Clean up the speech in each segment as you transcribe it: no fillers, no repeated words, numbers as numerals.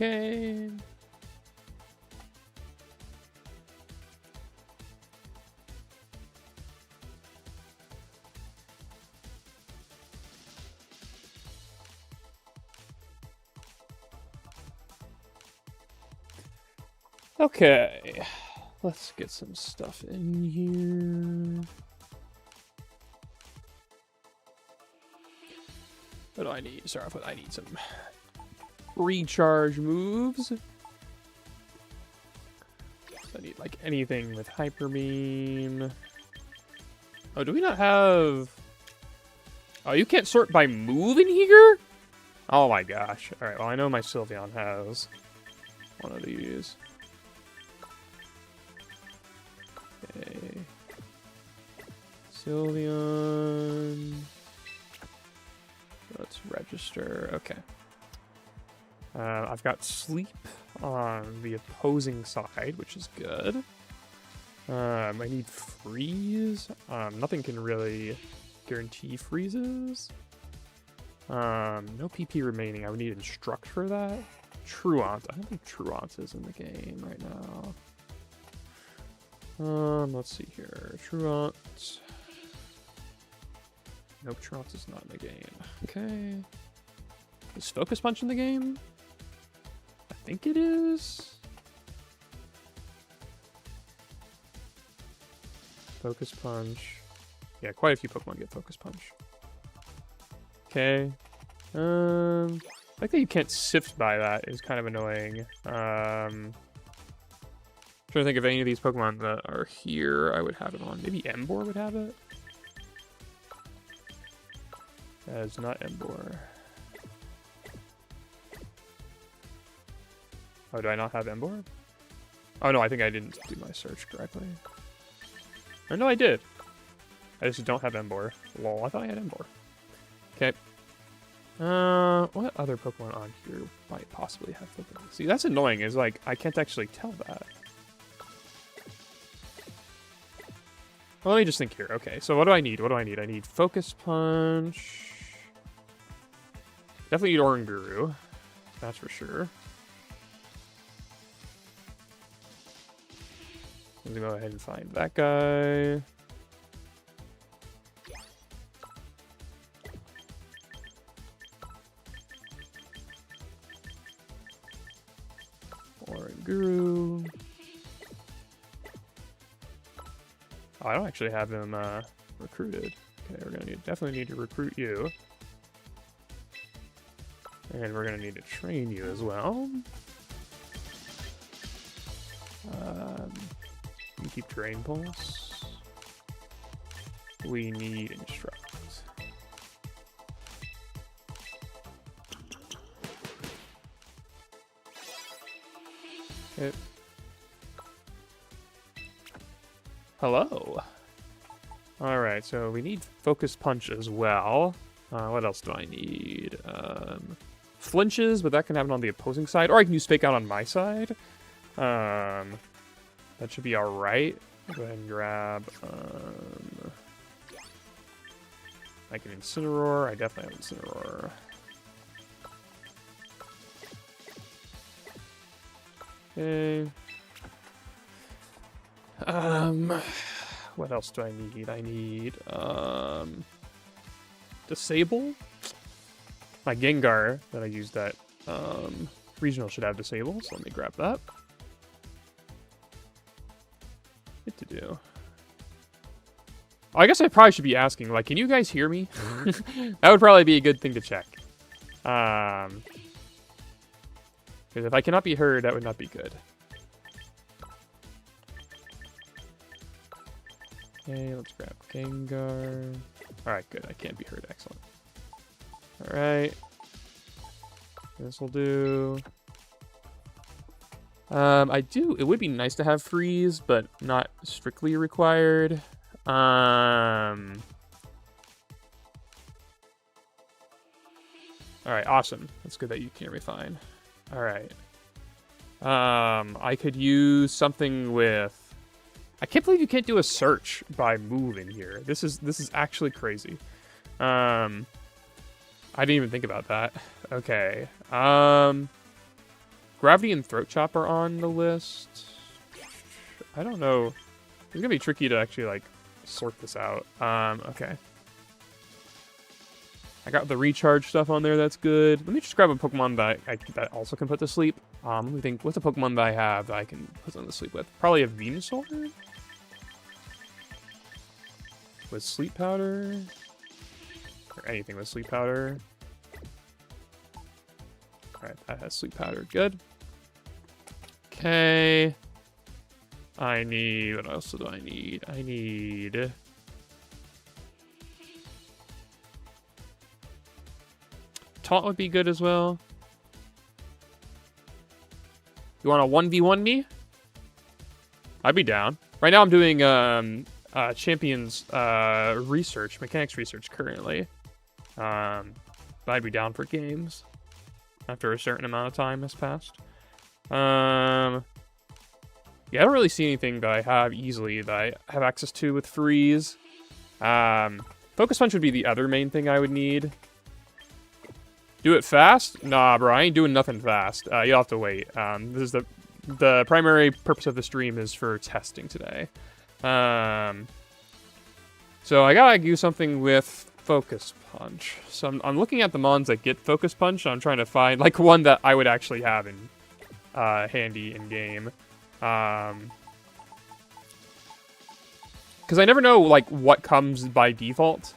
Okay. Okay. Let's get some stuff in here. What do I need? Start off with I need some recharge moves. I need like anything with hyper beam. Oh, do we not have? Oh, you can't sort by move in here? Oh my gosh. All right. Well, I know my Sylveon has one of these. Okay. Sylveon. Let's register. Okay. I've got sleep on the opposing side, which is good. I need freeze. Nothing can really guarantee freezes. No PP remaining. I would need instruct for that. Truant. I don't think Truant is in the game right now. Let's see here. Truant. Nope, Truant is not in the game. Okay. Is Focus Punch in the game? I think it is. Focus Punch. Yeah, quite a few Pokemon get Focus Punch. Okay. Like that you can't sift by that is kind of annoying. Trying to think of any of these Pokemon that are here I would have it on. Maybe Emboar would have it? That is not Emboar. Oh, do I not have Emboar? Oh no, I think I didn't do my search correctly. Or no, I did. I just don't have Emboar. Lol, I thought I had Emboar. Okay. What other Pokemon on here might possibly have Focus? See, that's annoying, is like, I can't actually tell that. Well, let me just think here. Okay, so what do I need? What do I need? I need Focus Punch. Definitely need Oranguru. That's for sure. I'm gonna go ahead and find that guy. Oranguru. Oh, I don't actually have him recruited. Okay, we're gonna definitely need to recruit you. And we're gonna need to train you as well. You keep Drain Pulse. We need Instruct. Okay. Hello. Alright, so we need Focus Punch as well. What else do I need? Flinches, but that can happen on the opposing side. Or I can use Fake Out on my side. That should be alright. Go ahead and grab... like an Incineroar. I definitely have Incineroar. Okay. What else do I need? I need, Disable? My Gengar that I used that, regional should have Disable, so let me grab that. Good to do. Oh, I guess I probably should be asking, like, can you guys hear me? That would probably be a good thing to check. Because if I cannot be heard, that would not be good. Okay, let's grab Gengar. Alright, good. I can't be heard. Excellent. Alright. This will do. It would be nice to have freeze, but not strictly required. Alright, awesome. That's good that you can hear me fine. Alright. I could use something with... I can't believe you can't do a search by move in here. This is actually crazy. I didn't even think about that. Okay. Gravity and Throat Chop are on the list. I don't know. It's gonna be tricky to actually, like, sort this out. Okay. I got the recharge stuff on there, that's good. Let me just grab a Pokemon that that also can put to sleep. Let me think, what's a Pokemon that I have that I can put them to sleep with? Probably a Venusaur? With Sleep Powder? Or anything with Sleep Powder. Alright, that has Sleep Powder, good. Okay. I need, what else do I need? I need... Taunt would be good as well. You want a 1v1 me? I'd be down. Right now I'm doing champions research, mechanics research currently. But I'd be down for games after a certain amount of time has passed. Yeah, I don't really see anything that I have easily that I have access to with freeze. Focus Punch would be the other main thing I would need. Do it fast? Nah, bro, I ain't doing nothing fast. You'll have to wait. This is the primary purpose of the stream is for testing today. So I gotta do something with Focus Punch. So I'm looking at the mons that get Focus Punch. I'm trying to find like one that I would actually have in handy in game. Because I never know like what comes by default.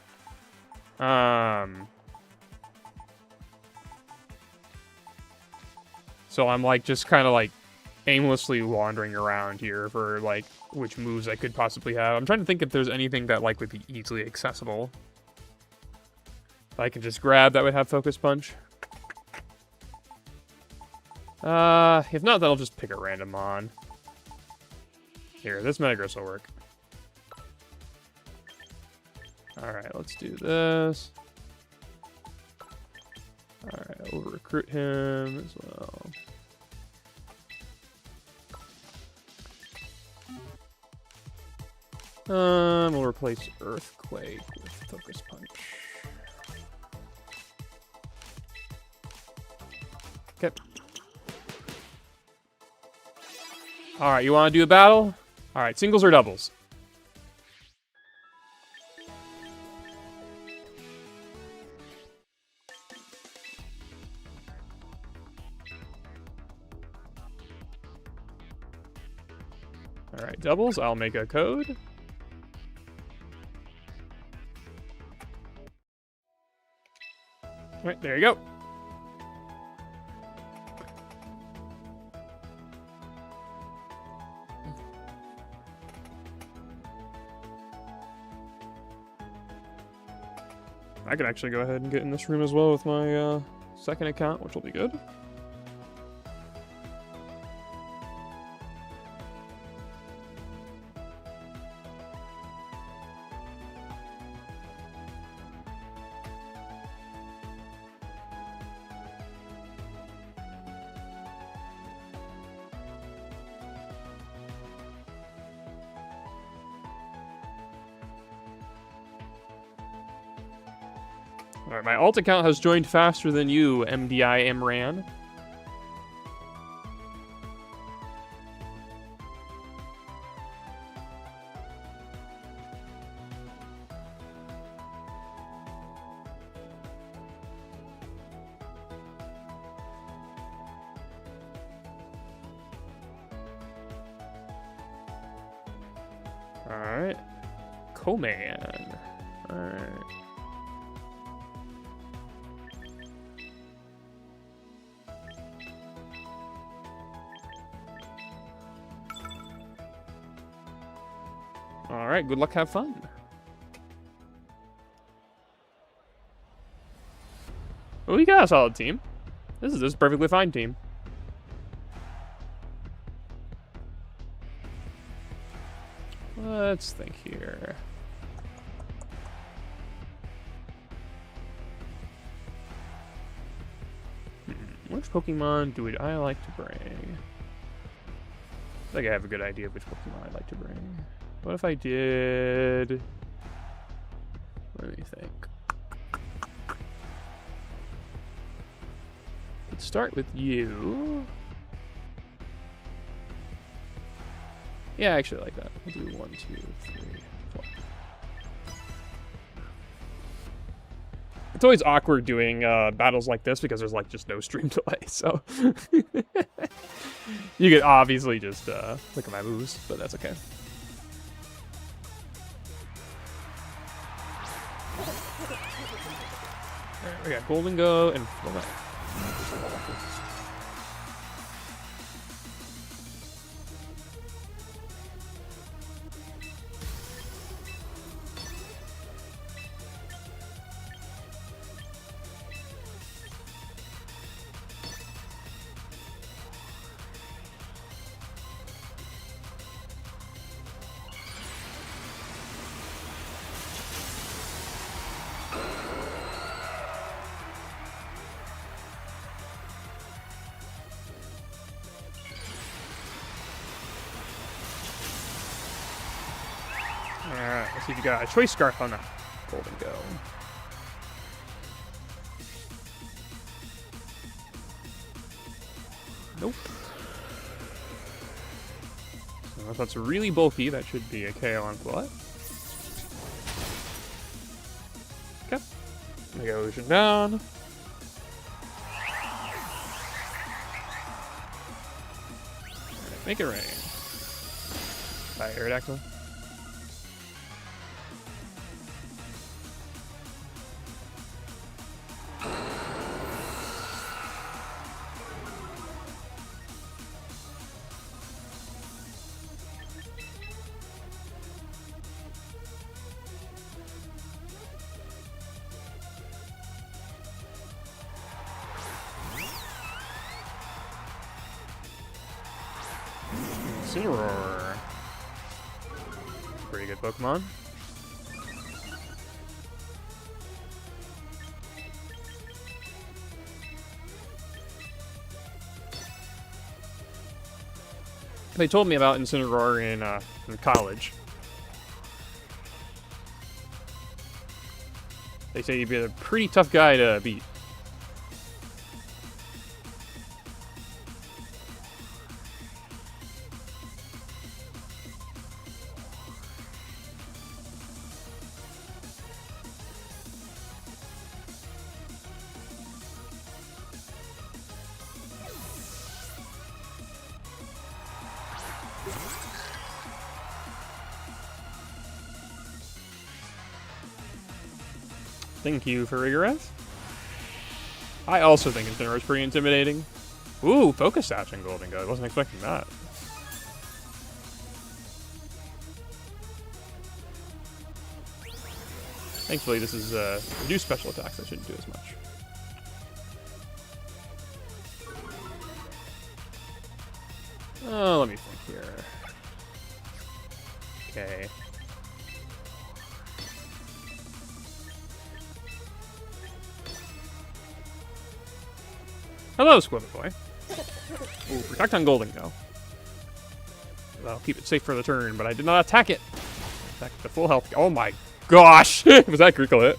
So I'm like just kind of like aimlessly wandering around here for like which moves I could possibly have. I'm trying to think if there's anything that like would be easily accessible. I can just grab that would have Focus Punch. If not, then I'll just pick a random mon. Here, this Metagross will work. Alright, let's do this. Alright, I'll recruit him as well. We'll replace Earthquake with Focus Punch. Okay. Alright, you want to do a battle? Alright, singles or doubles? Alright, doubles. I'll make a code. Alright, there you go. I can actually go ahead and get in this room as well with my second account, which will be good. Alright, my alt account has joined faster than you, MDI Imran. Alright. Coman. Alright. Alright, good luck, have fun. Well, we got a solid team. This is a perfectly fine team. Let's think here. Which Pokemon do I like to bring? I think I have a good idea of which Pokemon I'd like to bring. What if I did... Let me think. Let's start with you. Yeah, I actually like that. We'll do 1, 2, 3, 4. It's always awkward doing battles like this because there's like just no stream delay, so you could obviously just look at my moves, but that's okay. Alright, we got Golden Go and Fly. Alright, let's see if you got a choice scarf on that. Golden Go. Nope. So if that's really bulky, that should be a KO on Flood. Okay. Mega Ocean down. Alright, make it rain. By Aerodactyl. Incineroar. Pretty good Pokemon. They told me about Incineroar in college. They say you'd be a pretty tough guy to beat. Thank you for Rigorous. I also think Incineroar is pretty intimidating. Ooh, Focus Sash and Golden Go. I wasn't expecting that. Thankfully, this is reduced special attacks. I shouldn't do as much. Oh, let me think here. Okay. Hello, Squibble Boy. Ooh, Protect on Golden Go. That'll keep it safe for the turn, but I did not attack it. Attack the full health. Oh my gosh! Was that critical hit?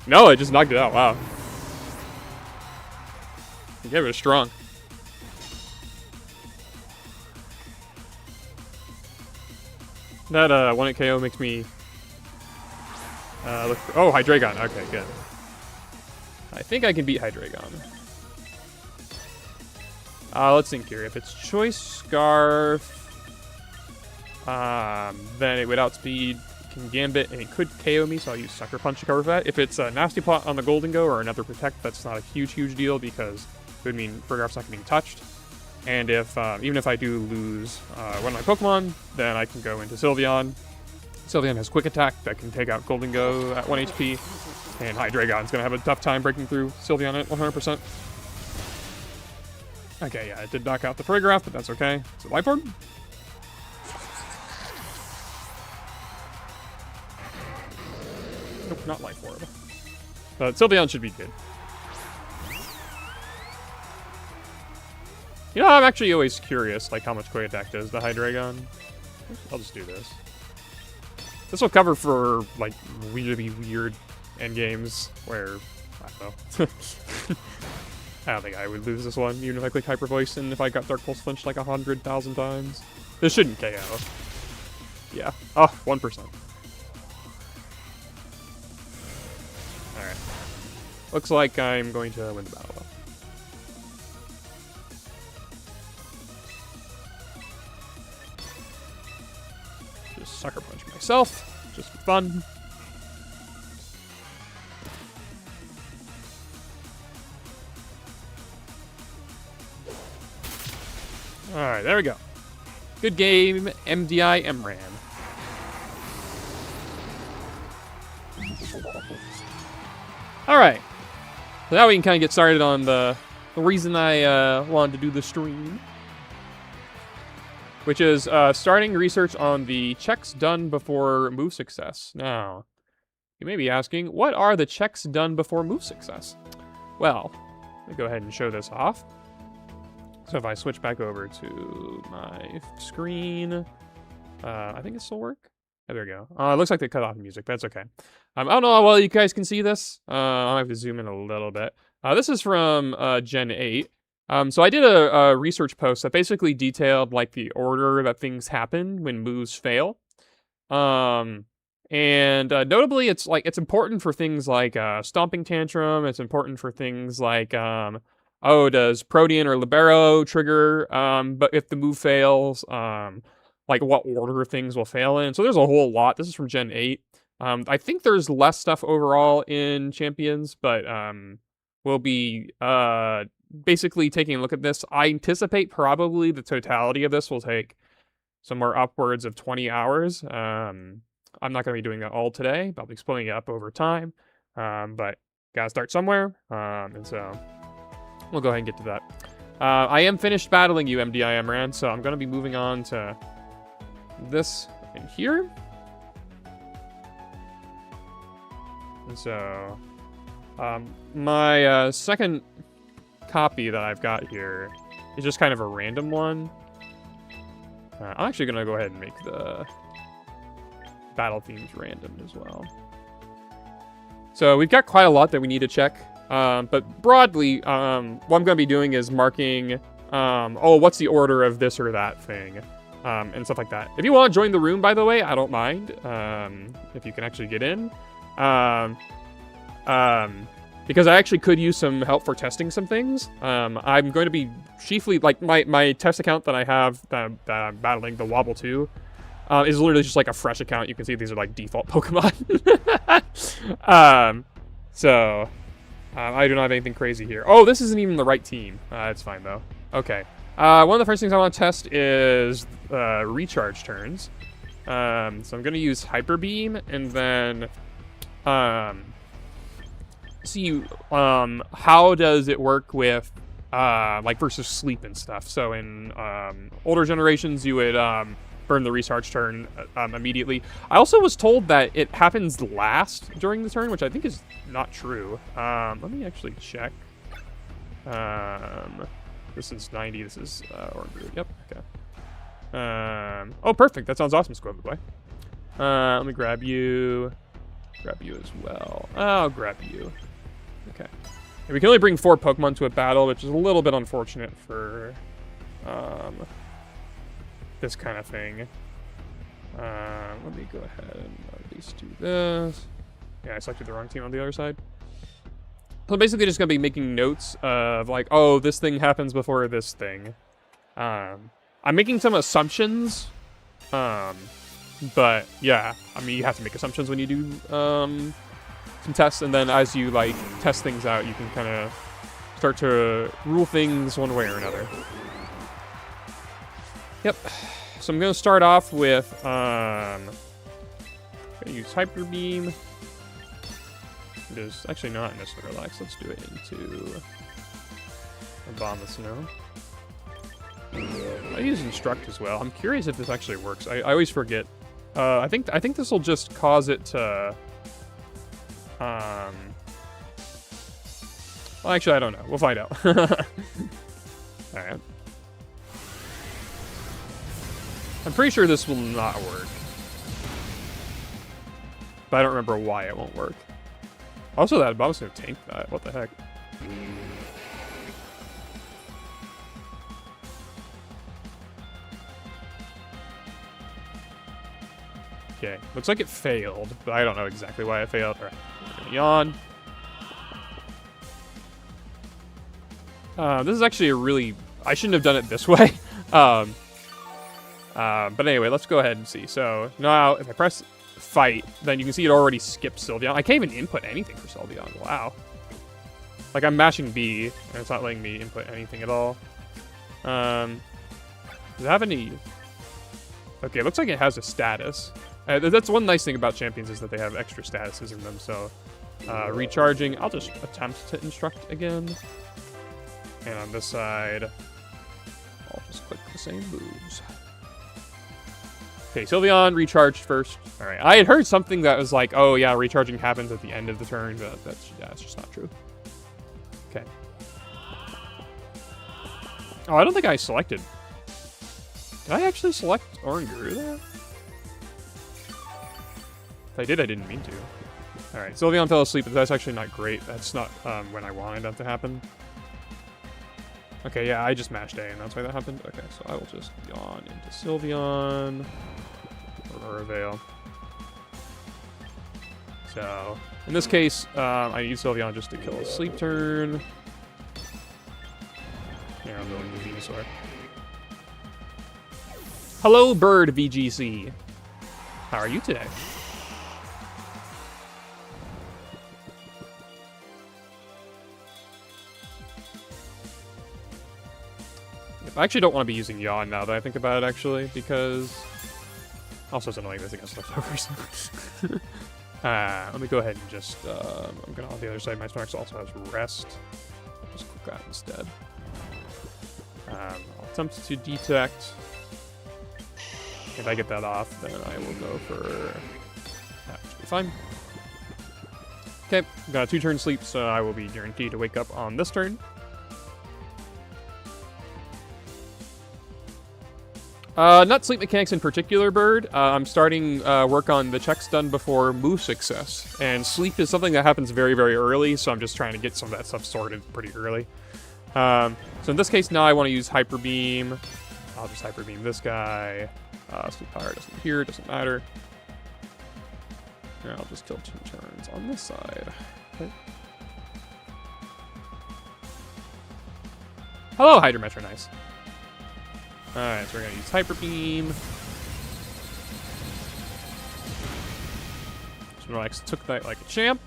No, I just knocked it out. Wow. Yeah, it was strong. That 1-hit KO makes me look for, oh, Hydreigon. Okay, good. I think I can beat Hydreigon. Let's think here. If it's Choice Scarf, then it would outspeed, can Gambit, and it could KO me, so I'll use Sucker Punch to cover that. If it's a Nasty Plot on the Golden Go or another Protect, that's not a huge deal because it would mean Farigiraf's not being touched. And if even if I do lose one of my Pokemon, then I can go into Sylveon. Sylveon has Quick Attack that can take out Golden Go at 1 HP, and Hydreigon's going to have a tough time breaking through Sylveon at 100%. Okay, yeah, it did knock out the Farigiraf, but that's okay. Is it Life Orb? Nope, not Life Orb. But Sylveon should be good. You know, I'm actually always curious, like, how much Quick Attack does the Hydreigon. I'll just do this. This will cover for, like, really weird endgames where, I don't know. I don't think I would lose this one, even if I click Hyper Voice and if I got Dark Pulse flinched like 100,000 times. This shouldn't KO. Yeah. Oh, 1%. Alright. Looks like I'm going to win the battle. Just sucker punch myself. Just for fun. Alright, there we go. Good game, MDI MRAN. Alright. So now we can kind of get started on the reason I wanted to do the stream. Which is starting research on the checks done before move success. Now, you may be asking, what are the checks done before move success? Well, let me go ahead and show this off. So if I switch back over to my screen, I think it still work. Oh, there we go. It looks like they cut off the music, but that's okay. I don't know how well you guys can see this. I'll have to zoom in a little bit. This is from Gen 8. So I did a research post that basically detailed like the order that things happen when moves fail. And notably, it's important for things like Stomping Tantrum. It's important for things like oh, does Protean or Libero trigger? But if the move fails, like what order things will fail in. So there's a whole lot. This is from Gen 8. I think there's less stuff overall in Champions, but we'll be basically taking a look at this. I anticipate probably the totality of this will take somewhere upwards of 20 hours. I'm not going to be doing that all today, but I'll be splitting it up over time. But gotta start somewhere, and so we'll go ahead and get to that. I am finished battling you, MDI MRAN, so I'm going to be moving on to this in here. And so, my second copy that I've got here is just kind of a random one. I'm actually going to go ahead and make the battle themes random as well. So we've got quite a lot that we need to check. But broadly, what I'm going to be doing is marking, oh, what's the order of this or that thing, and stuff like that. If you want to join the room, by the way, I don't mind, if you can actually get in. Because I actually could use some help for testing some things. I'm going to be chiefly, like, my test account that I have, that I'm battling, the Wobble 2, is literally just like a fresh account. You can see these are like default Pokemon. So... I do not have anything crazy here. Oh, this isn't even the right team. It's fine, though. Okay. One of the first things I want to test is recharge turns. So I'm going to use Hyper Beam, and then see how does it work with like versus sleep and stuff. So in older generations, you would burn the recharge turn immediately. I also was told that it happens last during the turn, which I think is not true. Let me actually check. This is 90. This is Orange Root. Yep. Okay. Oh, perfect. That sounds awesome, Squibble Boy. Let me grab you. Grab you as well. I'll grab you. Okay. And we can only bring 4 Pokemon to a battle, which is a little bit unfortunate for this kind of thing. Let me go ahead and at least do this. Yeah, I selected the wrong team on the other side. So I'm basically just going to be making notes of like, oh, this thing happens before this thing. I'm making some assumptions. But yeah, I mean, you have to make assumptions when you do some tests, and then as you like test things out, you can kind of start to rule things one way or another. Yep. So I'm going to start off with, I'm going to use Hyper Beam. There's actually not in this Relax. Let's do it into a Bomb the Snow. I use Instruct as well. I'm curious if this actually works. I always forget. I think this will just cause it to, well, actually, I don't know. We'll find out. Alright. I'm pretty sure this will not work. But I don't remember why it won't work. Also, that bomb's gonna tank that. What the heck? Okay, looks like it failed, but I don't know exactly why it failed. All right, we're gonna yawn. This is actually a really... I shouldn't have done it this way. But anyway, let's go ahead and see. So now, if I press fight, then you can see it already skipped Sylveon. I can't even input anything for Sylveon. Wow. Like, I'm mashing B, and it's not letting me input anything at all. Does it have any... Okay, it looks like it has a status. That's one nice thing about champions is that they have extra statuses in them, so... recharging, I'll just attempt to instruct again. And on this side, I'll just click the same moves. Okay, Sylveon recharged first. All right, I had heard something that was like, oh yeah, recharging happens at the end of the turn, but that's just not true. Okay. Oh, I don't think I selected. Did I actually select Oranguru there? If I did, I didn't mean to. All right, Sylveon fell asleep, but that's actually not great. That's not when I wanted that to happen. Okay, yeah, I just mashed A, and that's why that happened. Okay, so I will just yawn into Sylveon. Or Veil. So, in this case, I need Sylveon just to kill a sleep turn. Yeah, I'm going to Venusaur. Hello, Bird VGC. How are you today? I actually don't want to be using Yawn now that I think about it, actually, because... Also, it's annoying this against leftovers. Let me go ahead and just... I'm going to on the other side. My Snorlax also has Rest. Just click that instead. I'll attempt to detect. If I get that off, then I will go for... That should be fine. Okay, got a 2-turn sleep, so I will be guaranteed to wake up on this turn. Not sleep mechanics in particular, Bird. I'm starting work on the checks done before move success. And sleep is something that happens very, very early, so I'm just trying to get some of that stuff sorted pretty early. So in this case, now I want to use Hyper Beam. I'll just Hyper Beam this guy. Sleep Power doesn't appear, doesn't matter. And I'll just kill 2 turns on this side. Okay. Hello, Hydrometro, nice. Alright, so we're going to use Hyper Beam. Snorlax took that like a champ.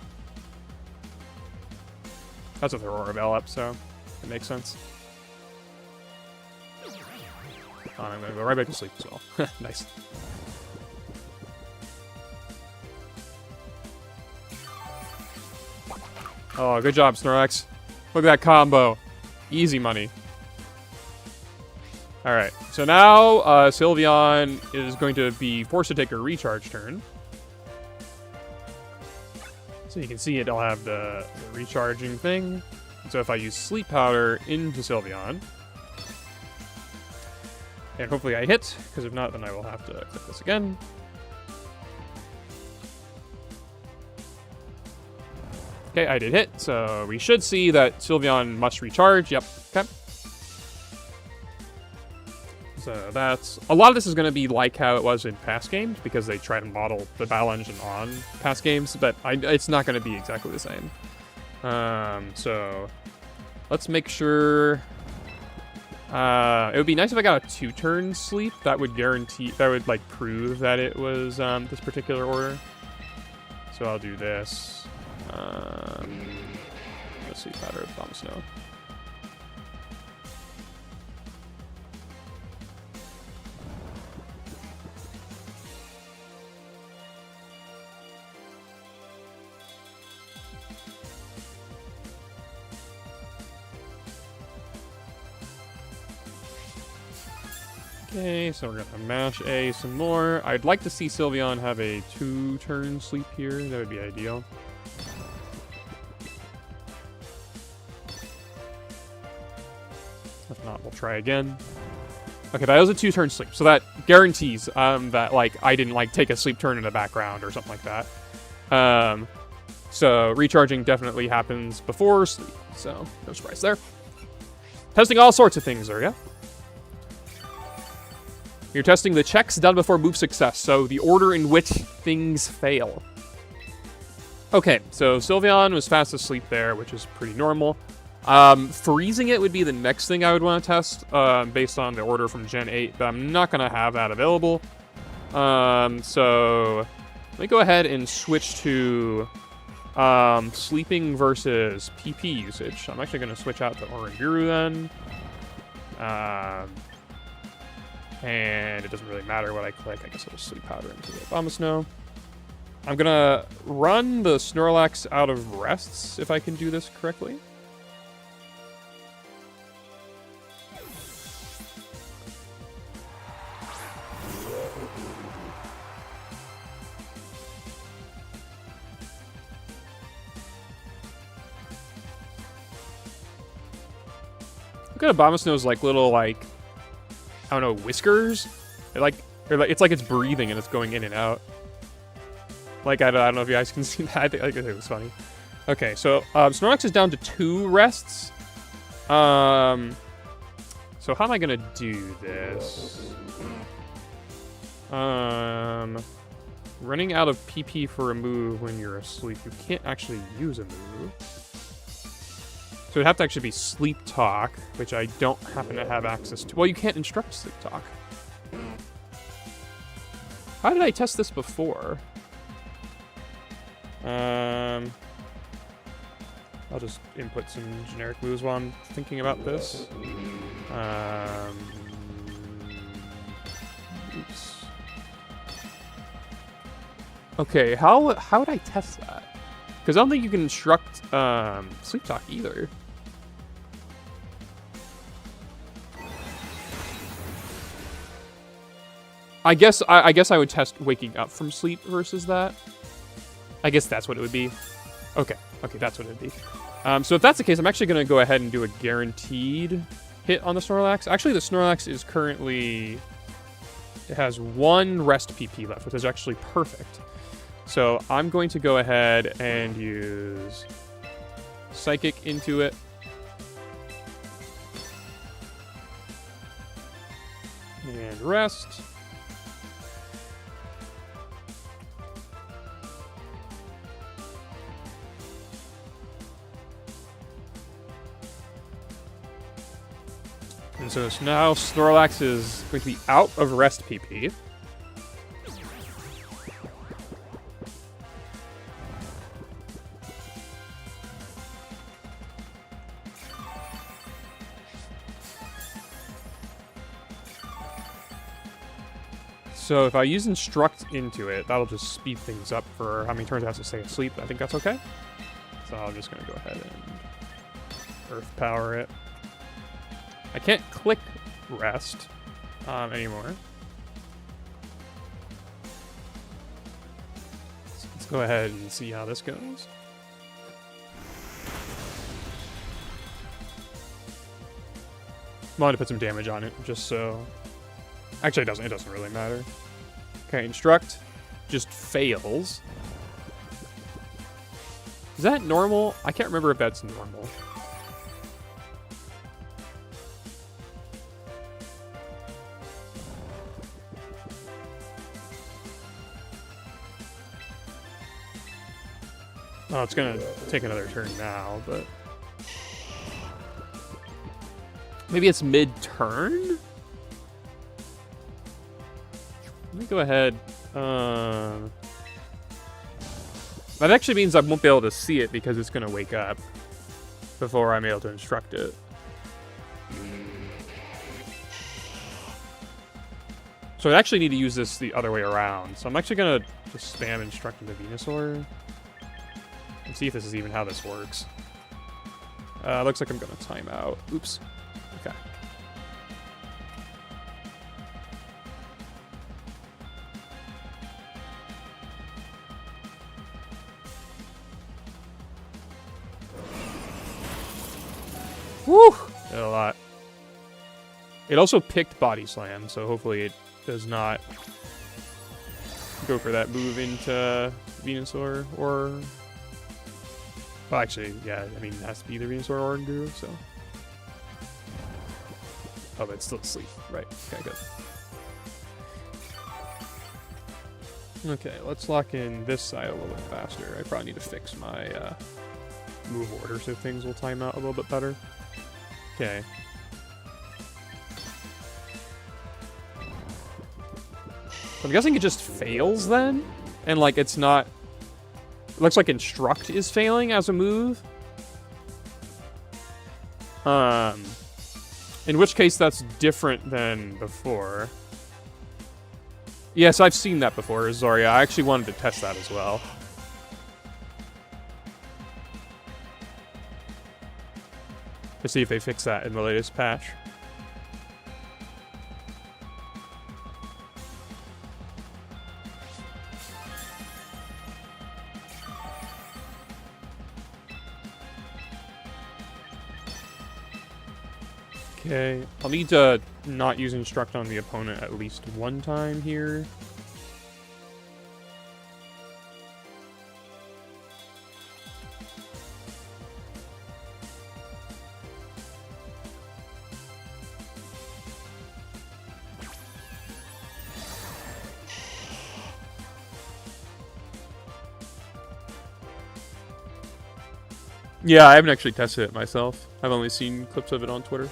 That's with Aurora Veil up, so it makes sense. Oh, I'm going to go right back to sleep as well. Nice. Oh, good job, Snorlax. Look at that combo. Easy money. Alright, so now Sylveon is going to be forced to take a recharge turn. So you can see it'll have the recharging thing. So if I use Sleep Powder into Sylveon, and hopefully I hit, because if not, then I will have to click this again. Okay, I did hit, so we should see that Sylveon must recharge. Yep, okay. So that's... A lot of this is going to be like how it was in past games, because they try to model the battle engine on past games, but it's not going to be exactly the same. So let's make sure... it would be nice if I got a 2-turn sleep. That would guarantee... That would, like, prove that it was this particular order. So I'll do this. Let's see, Powder of Thaumasnow. Okay, so we're gonna mash A some more. I'd like to see Sylveon have a 2-turn sleep here. That would be ideal. If not, we'll try again. Okay, that was a 2-turn sleep, so that guarantees that like I didn't like take a sleep turn in the background or something like that. So recharging definitely happens before sleep, so no surprise there. Testing all sorts of things there, yeah. You're testing the checks done before move success, so the order in which things fail. Okay, so Sylveon was fast asleep there, which is pretty normal. Freezing it would be the next thing I would want to test, based on the order from Gen 8, but I'm not going to have that available. So let me go ahead and switch to sleeping versus PP usage. I'm actually going to switch out to Oranguru then. And it doesn't really matter what I click. I guess I'll just sleep powder into the Abomasnow. I'm going to run the Snorlax out of rests if I can do this correctly. Look at Abomasnow's like little like I don't know, whiskers. It's like it's breathing and it's going in and out. Like I don't know if you guys can see that. I think it was funny. Okay, so Snorlax is down to 2 rests. So how am I gonna do this? Running out of PP for a move when you're asleep. You can't actually use a move. So it'd have to actually be Sleep Talk, which I don't happen to have access to. Well, you can't instruct Sleep Talk. How did I test this before? I'll just input some generic moves while I'm thinking about this. Oops. Okay, how would I test that? Because I don't think you can instruct Sleep Talk either. I guess I would test waking up from sleep versus that. I guess that's what it would be. Okay, that's what it would be. So if that's the case, I'm actually going to go ahead and do a guaranteed hit on the Snorlax. Actually, the Snorlax is currently... It has 1 rest PP left, which is actually perfect. So I'm going to go ahead and use Psychic into it. And rest. And so now Snorlax is going to be out of rest PP. So if I use Instruct into it, that'll just speed things up for how many turns it has to stay asleep. I think that's okay. So I'm just going to go ahead and Earth Power it. I can't click rest anymore. So let's go ahead and see how this goes. I wanted to put some damage on it, just so... Actually, it doesn't really matter. Okay, Instruct just fails. Is that normal? I can't remember if that's normal. Oh, it's gonna take another turn now, but... Maybe it's mid-turn? Let me go ahead. That actually means I won't be able to see it because it's gonna wake up before I'm able to instruct it. So I actually need to use this the other way around. So I'm actually gonna just spam instruct into Venusaur. And see if this is even how this works. Looks like I'm gonna time out. Oops. Okay. Woo! Did a lot. It also picked Body Slam, so hopefully it does not go for that move into Venusaur or... Well, actually, yeah, I mean, it has to be either Venusaur or Oranguru, so... Oh, but it's still asleep. Right, okay, good. Okay, let's lock in this side a little bit faster. I probably need to fix my move order so things will time out a little bit better. Okay. So I'm guessing it just fails then? And like it's not... It looks like Instruct is failing as a move. In which case that's different than before. Yes, I've seen that before, Zarya. I actually wanted to test that as well. To see if they fix that in the latest patch. Okay, I'll need to not use Instruct on the opponent at least one time here. Yeah, I haven't actually tested it myself. I've only seen clips of it on Twitter.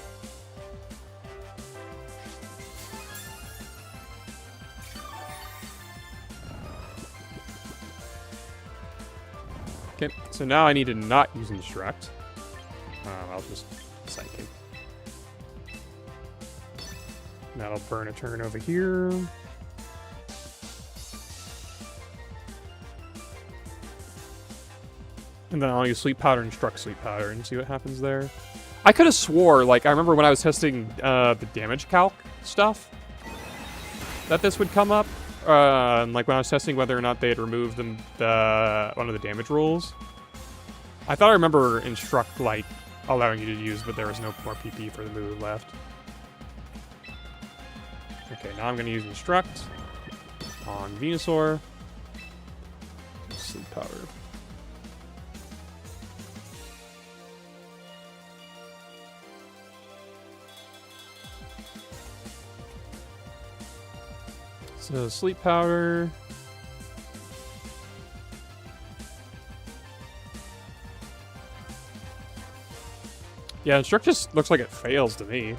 Okay, so now I need to not use Instruct. I'll just Psychic. That'll burn a turn over here. And then I'll use Sleep Powder, Instruct Sleep Powder, and see what happens there. I could have swore, like, I remember when I was testing the damage calc stuff, that this would come up. Like when I was testing whether or not they had removed one of the damage rules. I thought I remember Instruct, like, allowing you to use, but there was no more PP for the move left. Okay, now I'm going to use Instruct on Venusaur. Sleep Powder. So, Sleep Powder. Yeah, Instruct just looks like it fails to me.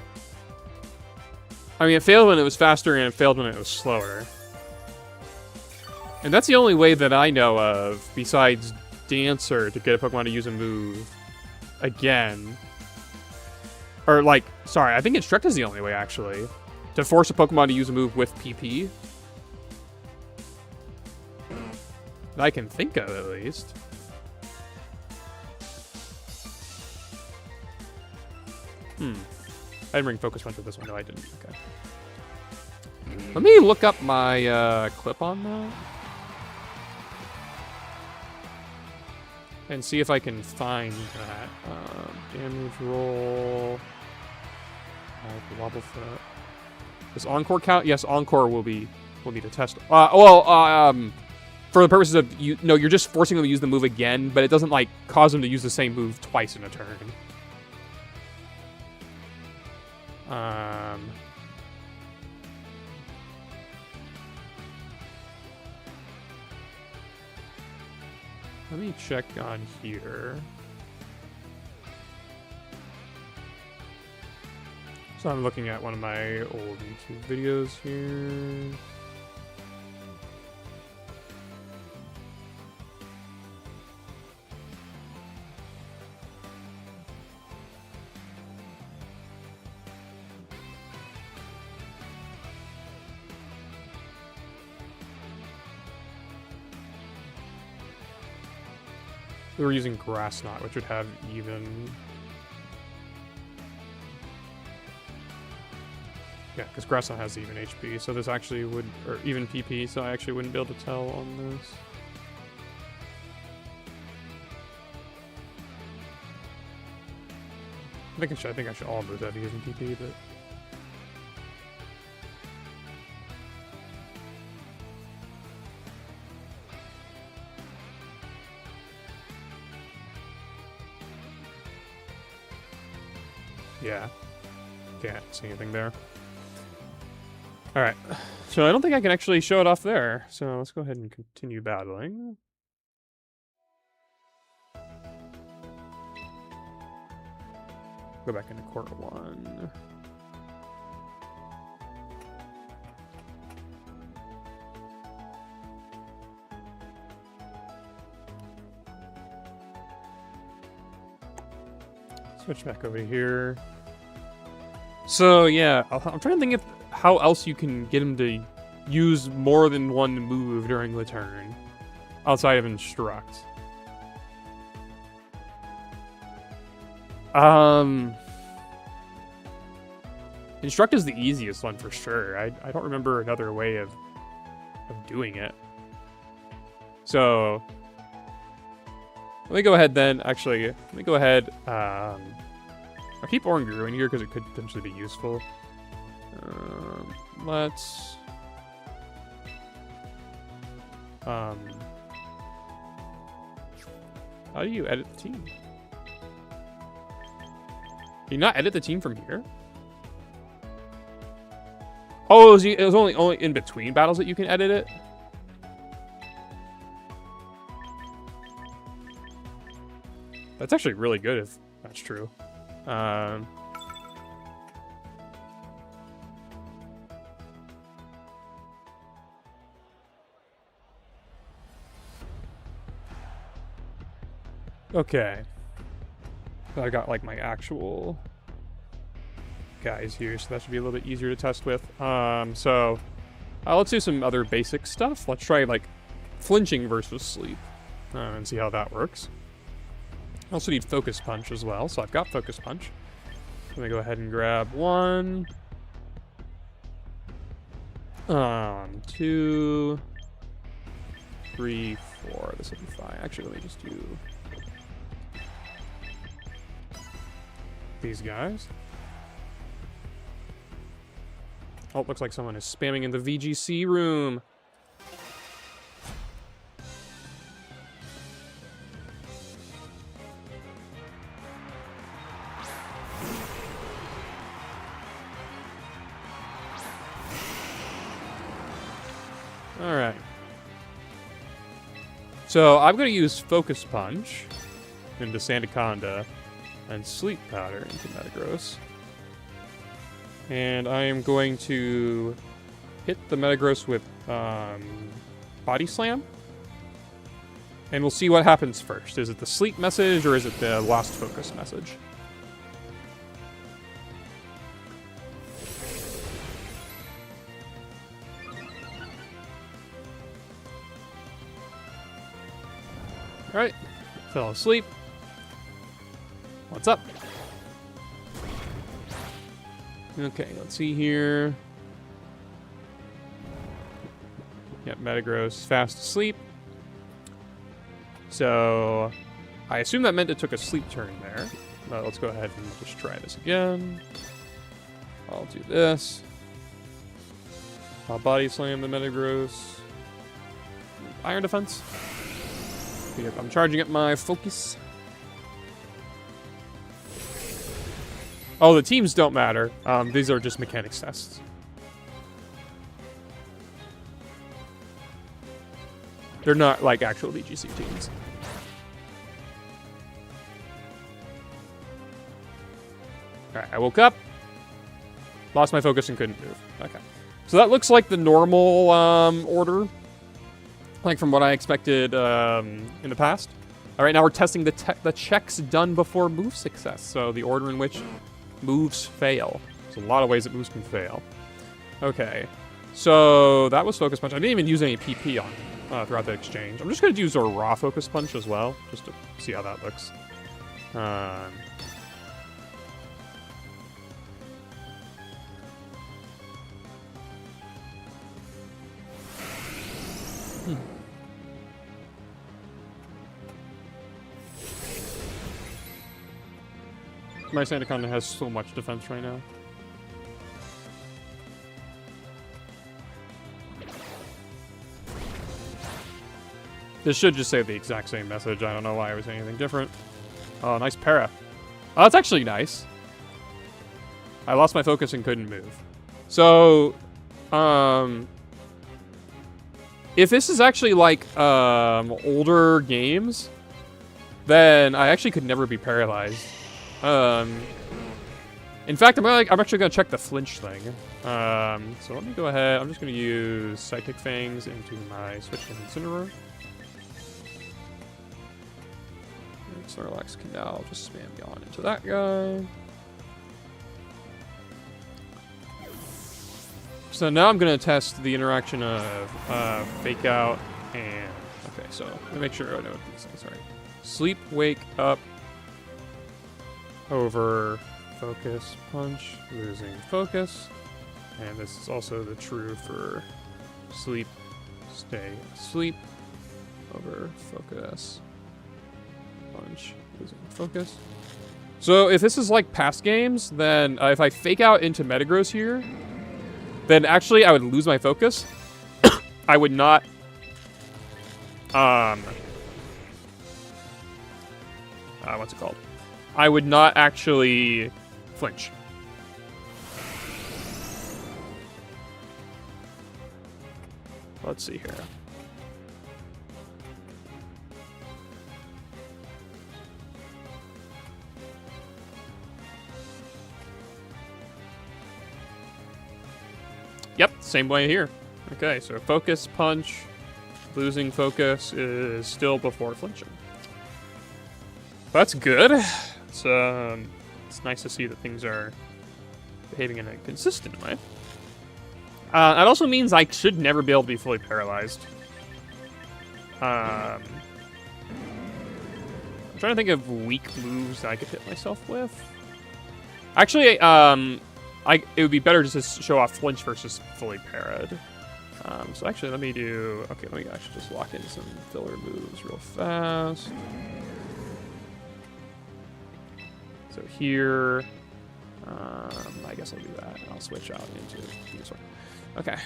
I mean, it failed when it was faster, and it failed when it was slower. And that's the only way that I know of, besides Dancer, to get a Pokemon to use a move again. Or, like, sorry, I think Instruct is the only way, actually. To force a Pokemon to use a move with PP. That I can think of, at least. I didn't bring Focus Punch with this one. No, I didn't. Okay. Let me look up my clip on that. And see if I can find that. Damage roll. DaWoblefet. Does Encore count? Yes, Encore will be to test. For the purposes of you're just forcing them to use the move again, but it doesn't like cause them to use the same move twice in a turn. Let me check on here. So I'm looking at one of my old YouTube videos here. We were using Grass Knot, which would have even... Yeah, because Grass Knot has even HP, so this actually would... Or even PP, so I actually wouldn't be able to tell on this. I think I should all moves have using PP, but... Yeah. Can't see anything there. Alright, so I don't think I can actually show it off there. So let's go ahead and continue battling. Go back into court 1. Switch back over here. So yeah, I'm trying to think of how else you can get him to use more than one move during the turn, outside of instruct. Instruct is the easiest one for sure. I don't remember another way of doing it. So let me go ahead then. Actually, let me go ahead. I'll keep Oranguru in here because it could potentially be useful. Let's... how do you edit the team? Can you not edit the team from here? Oh, it was only in between battles that you can edit it? That's actually really good if that's true. Okay. I got like my actual guys here, so that should be a little bit easier to test with. So let's do some other basic stuff. Let's try like flinching versus sleep and see how that works. I also need Focus Punch as well, so I've got Focus Punch. Let me go ahead and grab 1, 2, 3, 4. This will be fine. Actually, let me just do these guys. Oh, it looks like someone is spamming in the VGC room. All right. So I'm going to use Focus Punch into Sandaconda and Sleep Powder into Metagross. And I am going to hit the Metagross with Body Slam. And we'll see what happens first. Is it the Sleep message or is it the Lost Focus message? Alright, fell asleep. What's up? Okay, let's see here. Yep, Metagross fast asleep. So I assume that meant it took a sleep turn there. Let's go ahead and just try this again. I'll do this. I'll Body Slam the Metagross. Iron Defense. Yep, I'm charging up my Focus. Oh, the teams don't matter. These are just mechanics tests. They're not like actual VGC teams. Alright, I woke up. Lost my focus and couldn't move. Okay. So that looks like the normal order. Like from what I expected in the past. Alright, now we're testing the checks done before move success. So the order in which moves fail. There's a lot of ways that moves can fail. Okay. So that was Focus Punch. I didn't even use any PP on throughout the exchange. I'm just going to use a raw Focus Punch as well, just to see how that looks. My Sandaconda has so much defense right now. This should just say the exact same message. I don't know why I was saying anything different. Oh, nice para. Oh, that's actually nice. I lost my focus and couldn't move. So, If this is actually like older games, then I actually could never be paralyzed. In fact, I'm actually gonna check the flinch thing. So let me go ahead. I'm just gonna use Psychic Fangs into my Switch and Incineroar. Snorlax can now just spam Yawn into that guy. So now I'm gonna test the interaction of Fake Out and okay. So let me make sure I know what these things are. Sleep, Wake Up, over Focus, Punch, losing focus, and this is also the true for Sleep, Stay Asleep, over Focus, Punch, losing focus. So if this is like past games, then if I Fake Out into Metagross here, then actually I would lose my focus. I would not what's it called? I would not actually flinch. Let's see here. Yep, same way here. Okay, so focus, punch, losing focus is still before flinching. That's good. It's nice to see that things are behaving in a consistent way. That also means I should never be able to be fully paralyzed. I'm trying to think of weak moves that I could hit myself with. Actually, it would be better just to show off flinch versus fully parried. So actually, let me actually just lock in some filler moves real fast. So here, I guess I'll do that. I'll switch out into this one. Okay.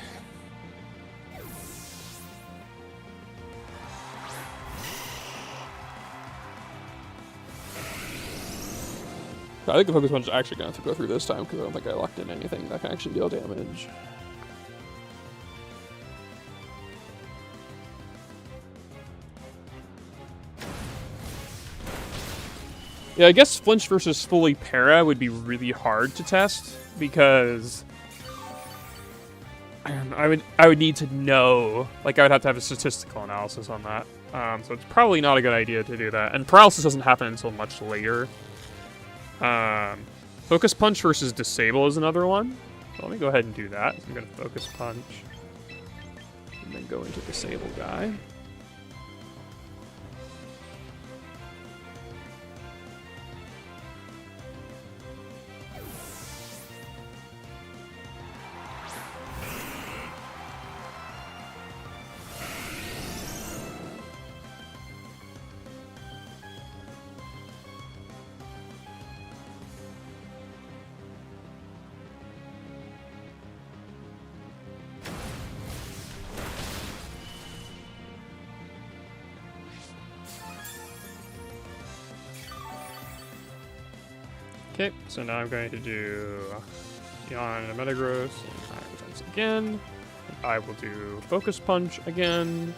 I think the focus punch is actually going to have to go through this time because I don't think I locked in anything that can actually deal damage. Yeah, I guess flinch versus fully para would be really hard to test because I would need to know, like I would have to have a statistical analysis on that. So it's probably not a good idea to do that. And paralysis doesn't happen until much later. Focus punch versus disable is another one. So let me go ahead and do that. So I'm gonna focus punch and then go into disable guy. Okay, so now I'm going to do Yawn and Metagross and High Defense again. I will do Focus Punch again.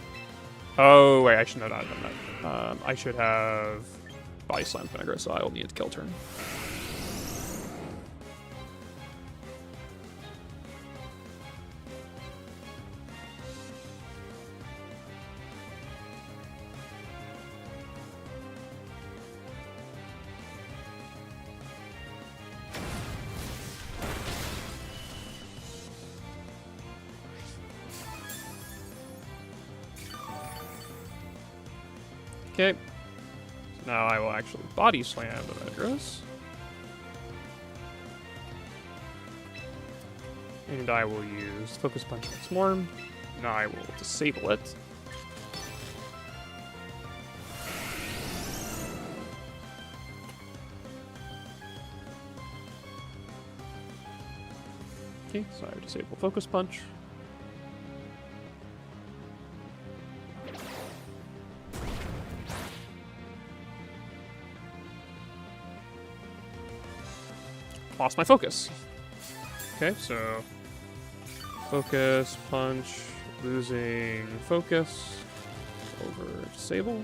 Oh, wait, I should not have done that. I should have Body Slam Metagross, so I will need it to kill turn. Okay, so now I will actually Body Slam the Metagross. And I will use Focus Punch once more. Now I will disable it. Okay, so I disable Focus Punch. Lost my focus. Okay, so Focus, punch, losing focus, over disable.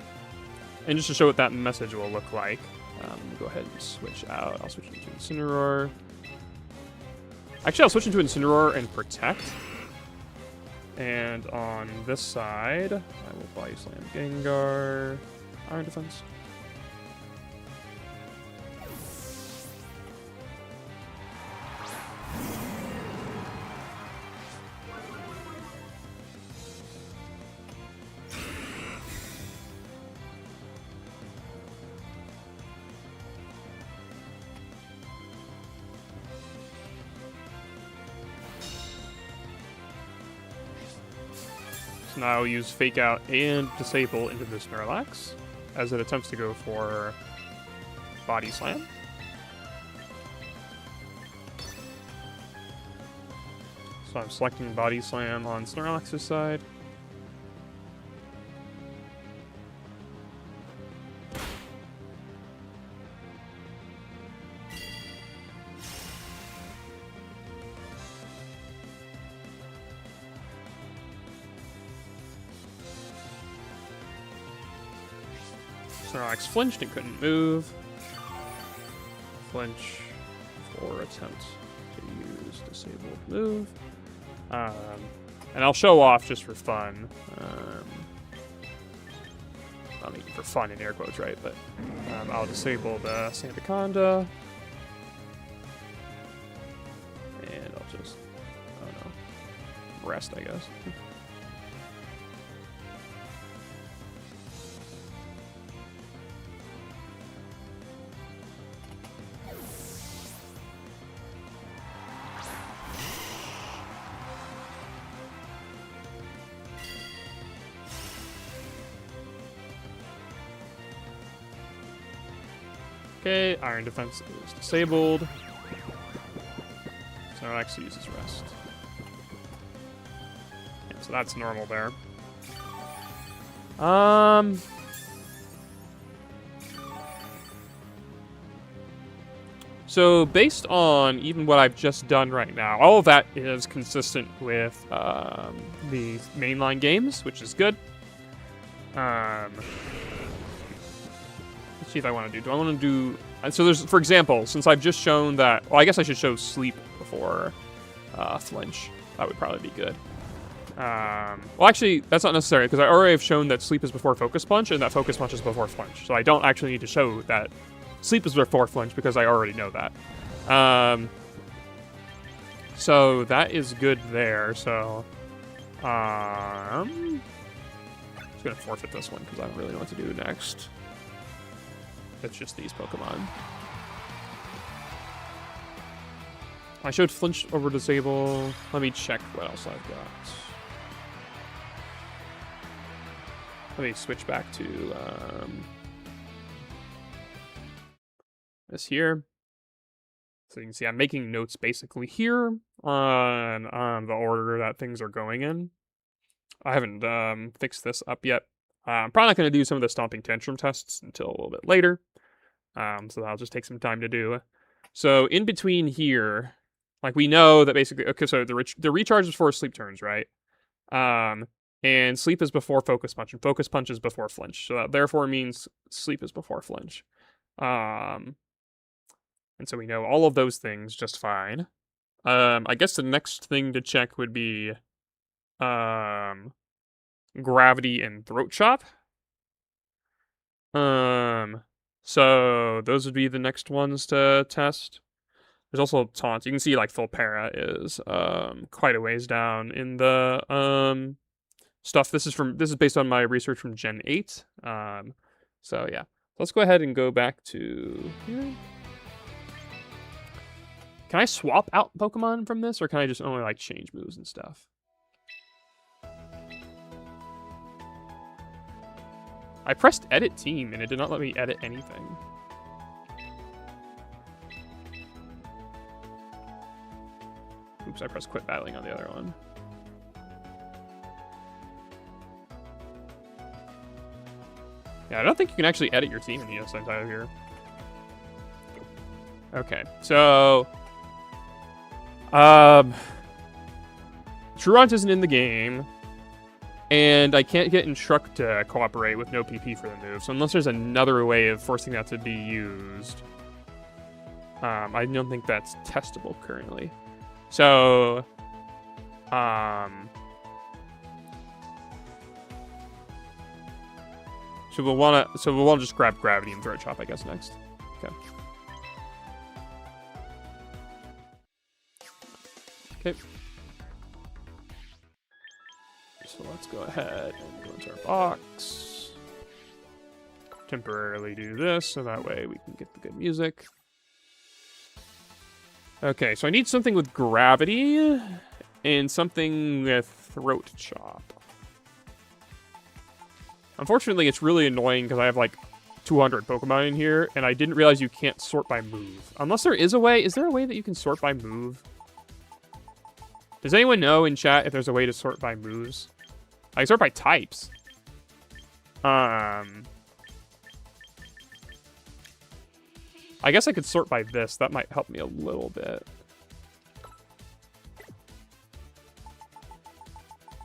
And just to show what that message will look like, go ahead and switch out. I'll switch into Incineroar. Actually, I'll switch into Incineroar and Protect. And on this side, I will Body Slam Gengar, Iron Defense. So now I'll use Fake Out and Disable into this Snorlax as it attempts to go for Body Slam. So I'm selecting Body Slam on Snorlax's side. Snorlax flinched and couldn't move. Flinch for attempt to use disabled move. And I'll show off just for fun. I mean, for fun in air quotes, right? But I'll disable the Sandaconda. And I'll just, I don't know, rest, I guess. Okay, Iron Defense is disabled. Snorlax uses Rest. Yeah, so that's normal there. So based on even what I've just done right now, all of that is consistent with the mainline games, which is good. See if I want to do. Do I want to do? So there's, for example, since I've just shown that. Well, I guess I should show Sleep before Flinch. That would probably be good. Well, actually, that's not necessary because I already have shown that Sleep is before Focus Punch and that Focus Punch is before Flinch. So I don't actually need to show that Sleep is before Flinch because I already know that. So that is good there. So I'm just gonna forfeit this one because I don't really know what to do next. It's just these Pokemon. I showed Flinch over Disable. Let me check what else I've got. Let me switch back to this here. So you can see I'm making notes basically here on the order that things are going in. I haven't fixed this up yet. I'm probably not going to do some of the Stomping Tantrum tests until a little bit later. So that'll just take some time to do. So in between here, like we know that basically, okay, so the recharge is before Sleep turns, right? And Sleep is before Focus Punch, and Focus Punch is before Flinch. So that therefore means Sleep is before Flinch. And so we know all of those things just fine. I guess the next thing to check would be Gravity and Throat Chop. So those would be the next ones to test. There's also Taunt. You can see like Full Para is quite a ways down in the stuff. This is based on my research from Gen 8. So yeah. Let's go ahead and go back to here. Can I swap out Pokemon from this, or can I just only like change moves and stuff? I pressed edit team and it did not let me edit anything. Oops, I pressed quit battling on the other one. Yeah, I don't think you can actually edit your team in the ESI title here. Okay, so Truant isn't in the game. And I can't get Instruct to cooperate with no PP for the move. So unless there's another way of forcing that to be used, I don't think that's testable currently. So, so we'll wanna just grab Gravity and Throat Chop, I guess, next. Okay. Okay. So let's go ahead and go into our box. Temporarily do this, so that way we can get the good music. Okay, so I need something with Gravity and something with Throat Chop. Unfortunately, it's really annoying because I have like 200 Pokemon in here, and I didn't realize you can't sort by move. Unless there is a way. Is there a way that you can sort by move? Does anyone know in chat if there's a way to sort by moves? I can sort by types. I guess I could sort by this. That might help me a little bit.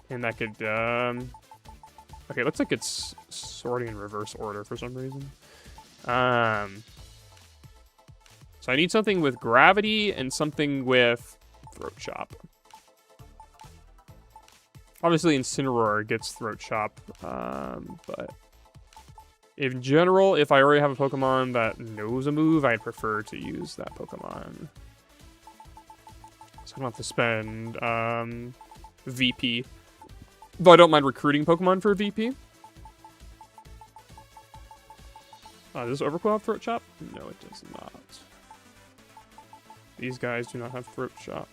And that could, okay, looks like it's sorting in reverse order for some reason. So I need something with Gravity and something with Throat Chop. Obviously, Incineroar gets Throat Chop, but in general, if I already have a Pokemon that knows a move, I'd prefer to use that Pokemon. So I don't have to spend VP. Though I don't mind recruiting Pokemon for VP. Does Overqwil have Throat Chop? No, it does not. These guys do not have Throat Chop.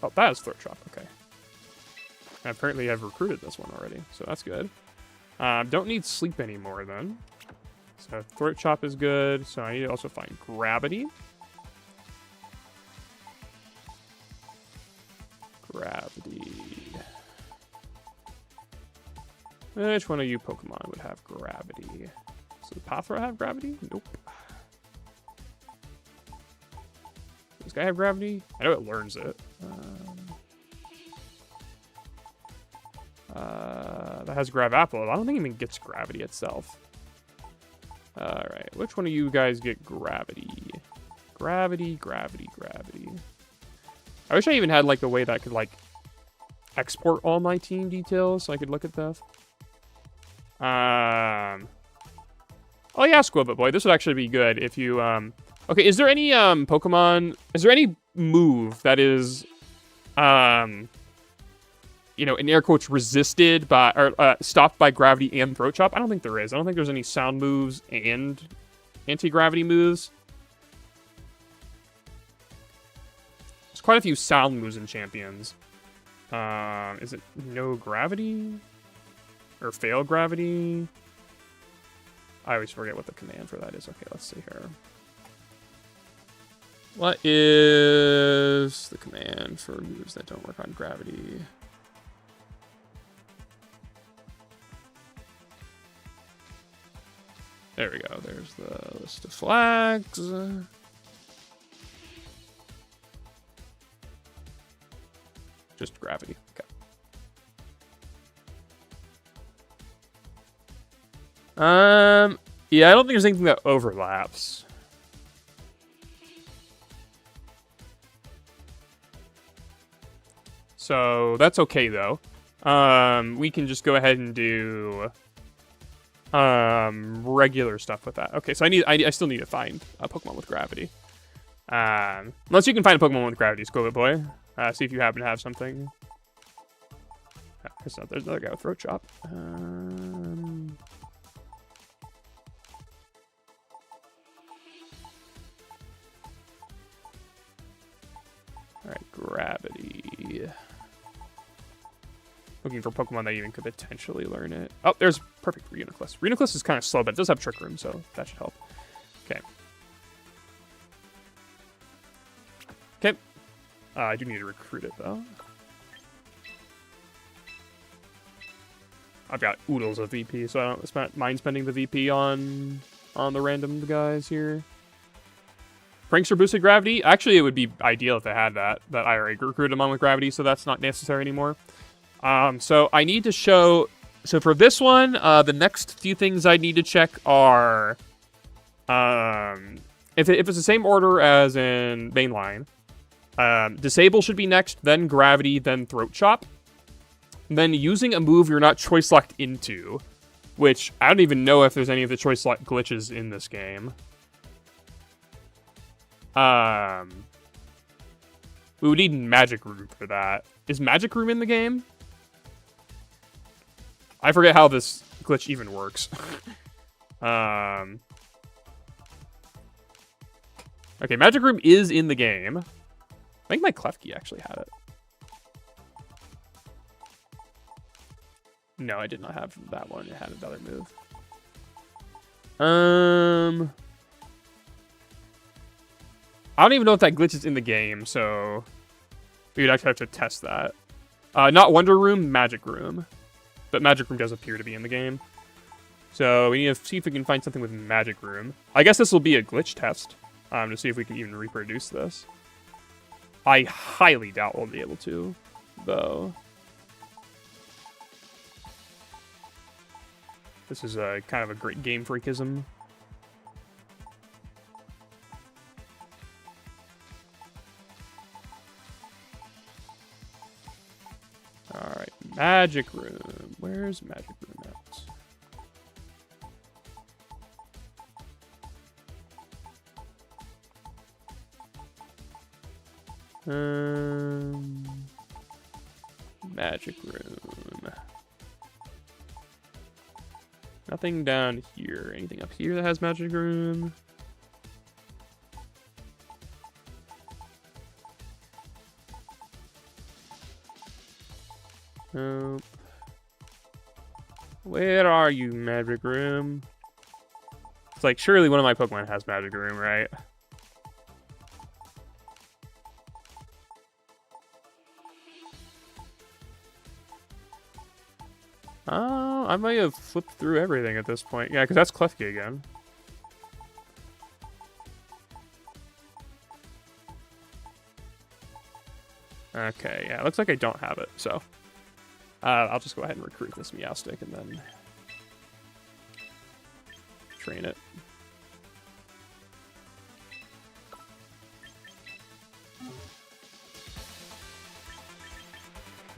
Oh, that is Throat Chop. Okay. And apparently I've recruited this one already, so that's good. Don't need Sleep anymore, then. So Throat Chop is good, so I need to also find Gravity. Gravity. Which one of you Pokemon would have Gravity? Does the Pathra have Gravity? Nope. Does this guy have Gravity? I know it learns it. That has Grav Apple. I don't think it even gets Gravity itself. Alright, which one of you guys get Gravity? Gravity, Gravity, Gravity. I wish I even had, like, a way that I could, like, export all my team details so I could look at that. Oh, yeah, Squibba Boy. This would actually be good if you, Okay, is there any, Pokemon... Is there any move that is, you know, in air quotes, resisted by... Or, stopped by Gravity and Throat Chop? I don't think there is. I don't think there's any sound moves and anti-gravity moves. There's quite a few sound moves in Champions. Is it no gravity? Or fail gravity? I always forget what the command for that is. Okay, let's see here. What is the command for moves that don't work on gravity? There we go. There's the list of flags. Just gravity. Okay. Yeah, I don't think there's anything that overlaps. So that's okay though. We can just go ahead and do regular stuff with that. Okay, so I still need to find a Pokemon with gravity. Unless you can find a Pokemon with gravity, Squibba Boy. See if you happen to have something. There's another guy with Throat Chop. Alright, gravity. Looking for Pokemon that even could potentially learn it. Oh, there's perfect Reuniclus. Reuniclus is kind of slow, but it does have Trick Room, so that should help. Okay. Okay. I do need to recruit it, though. I've got oodles of VP, so I don't mind spending the VP on the random guys here. Prankster boosted gravity. Actually, it would be ideal if they had that. But I already recruited them on with gravity, so that's not necessary anymore. So I need to show... So for this one, the next few things I need to check are... if it's the same order as in mainline, disable should be next, then gravity, then throat chop. Then using a move you're not choice locked into, which I don't even know if there's any of the choice lock glitches in this game. We would need Magic Room for that. Is Magic Room in the game? I forget how this glitch even works. Okay, Magic Room is in the game. I think my Klefki actually had it. No, I did not have that one. It had another move. I don't even know if that glitch is in the game, so we would actually have to test that. Not Wonder Room, Magic Room. But Magic Room does appear to be in the game. So we need to see if we can find something with Magic Room. I guess this will be a glitch test to see if we can even reproduce this. I highly doubt we'll be able to, though. This is a kind of a great game freakism. Alright, Magic Room. Where's Magic Room at? Magic Room. Nothing down here. Anything up here that has Magic Room? Nope. Where are you, Magic Room? It's like, surely one of my Pokemon has Magic Room, right? I might have flipped through everything at this point. Yeah, because that's Klefki again. Okay, yeah, it looks like I don't have it, so... I'll just go ahead and recruit this Meowstic and then... train it.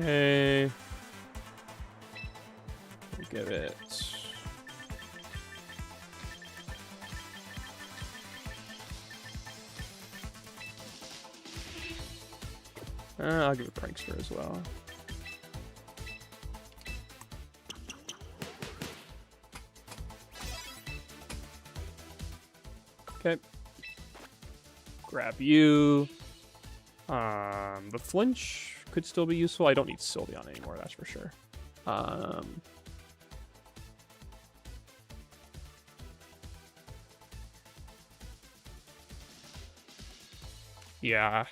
Okay... give it... I'll give it Prankster as well. Okay. Grab you. The flinch could still be useful. I don't need Sylveon anymore, that's for sure. Yeah.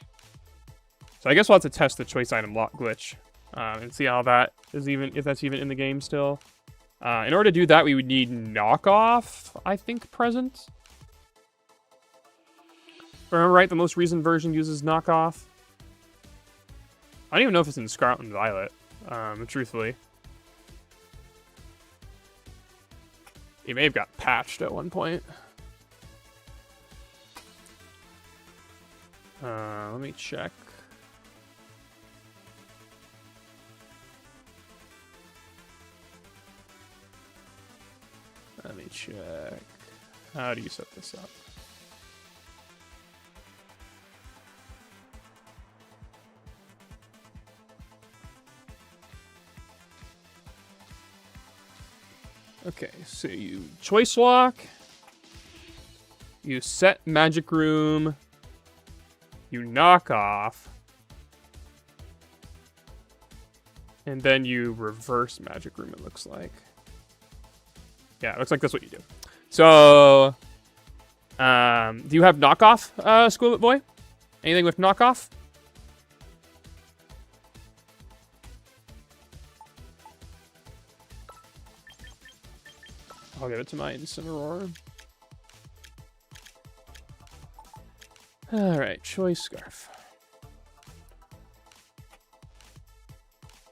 So I guess we'll have to test the choice item lock glitch and see how that is even, if that's even in the game still. In order to do that, we would need knockoff, I think, present. Remember, right? The most recent version uses knockoff. I don't even know if it's in Scarlet and Violet, truthfully. He may have got patched at one point. Let me check. Let me check. How do you set this up? Okay, so you choice lock. You set Magic Room. You knock off. And then you reverse Magic Room, it looks like. Yeah, it looks like that's what you do. So, do you have knockoff, Squillet Boy? Anything with knockoff? I'll give it to my Incineroar. Alright, choice scarf.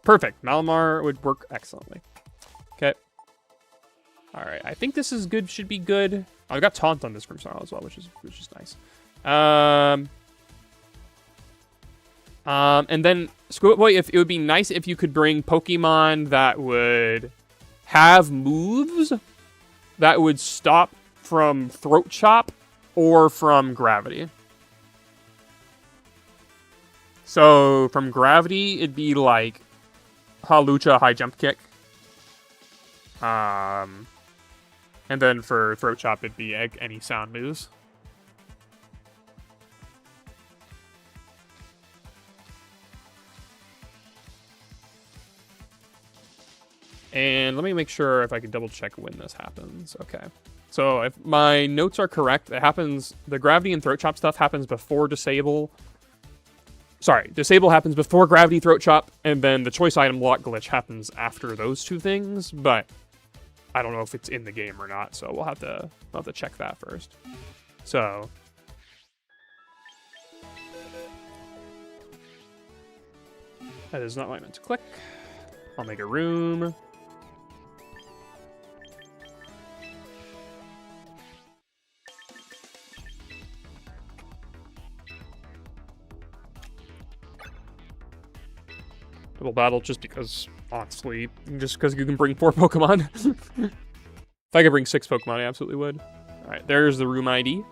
Perfect. Malamar would work excellently. Okay. Alright, I think this is good, should be good. Oh, I got taunt on this group snarl as well, which is nice. And then Squirrel Boy, if it would be nice if you could bring Pokemon that would have moves that would stop from Throat Chop or from Gravity. So from Gravity, it'd be like Halucha High Jump Kick. And then for Throat Chop, it'd be any sound moves. And let me make sure if I can double check when this happens. Okay. So if my notes are correct, it happens, the Gravity and Throat Chop stuff happens before Disable. Sorry, Disable happens before Gravity, Throat Chop, and then the Choice Item Lock Glitch happens after those two things, but I don't know if it's in the game or not, so we'll have to check that first. So that is not what I meant to click. I'll make a room. Double battle just because, honestly, just because you can bring 4 Pokemon. If I could bring 6 Pokemon, I absolutely would. Alright, there's the room ID.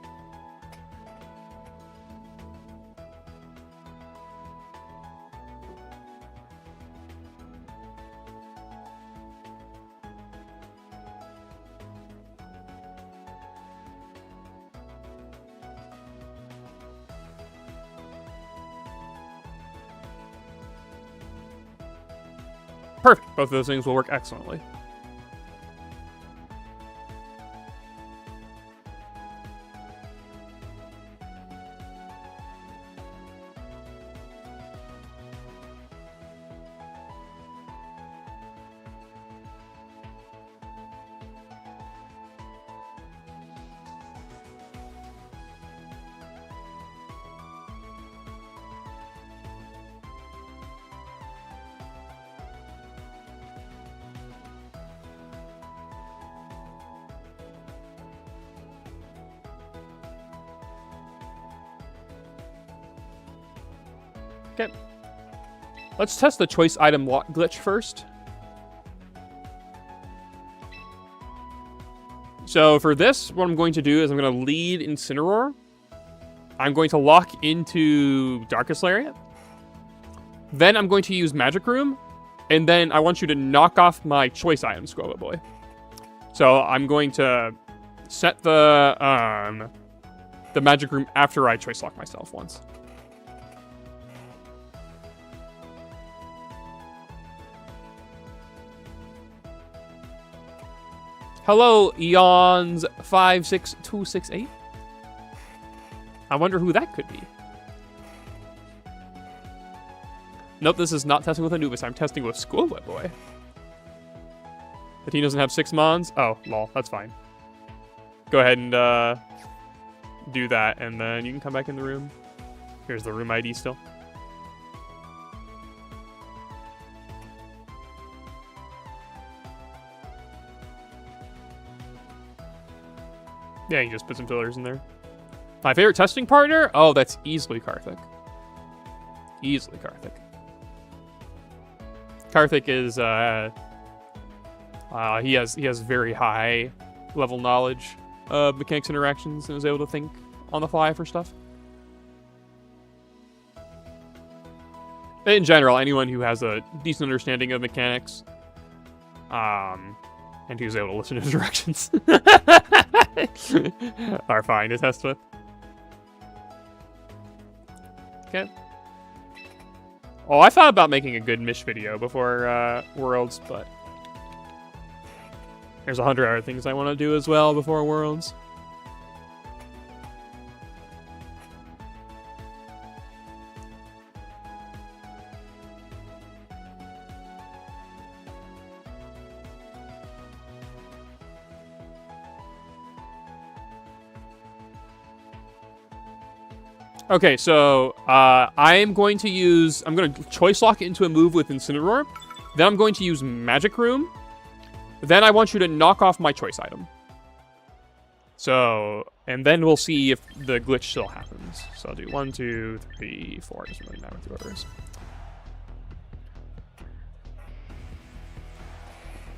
Perfect. Both of those things will work excellently. Okay. Let's test the Choice Item Lock Glitch first. So for this, what I'm going to do is I'm going to lead Incineroar. I'm going to lock into Darkest Lariat. Then I'm going to use Magic Room. And then I want you to knock off my Choice Item, Squirrel Boy. So I'm going to set the Magic Room after I Choice Lock myself once. Hello, Eons56268. I wonder who that could be. Nope, this is not testing with Anubis. I'm testing with Squirrel Boy. The team doesn't have 6 Mons? Oh, lol, that's fine. Go ahead and do that, and then you can come back in the room. Here's the room ID still. Yeah, you can just put some fillers in there. My favorite testing partner? Oh, that's easily Karthik. Easily Karthik. Karthik is, he has very high level knowledge of mechanics interactions and is able to think on the fly for stuff. In general, anyone who has a decent understanding of mechanics, and who's able to listen to directions are fine to test with. Okay. Oh, I thought about making a good Mish video before Worlds, but there's 100 other things I want to do as well before Worlds. Okay, so I'm going to choice lock into a move with Incineroar. Then I'm going to use Magic Room. Then I want you to knock off my choice item. So, and then we'll see if the glitch still happens. So I'll do 1, 2, 3, 4. Doesn't really matter what the order is.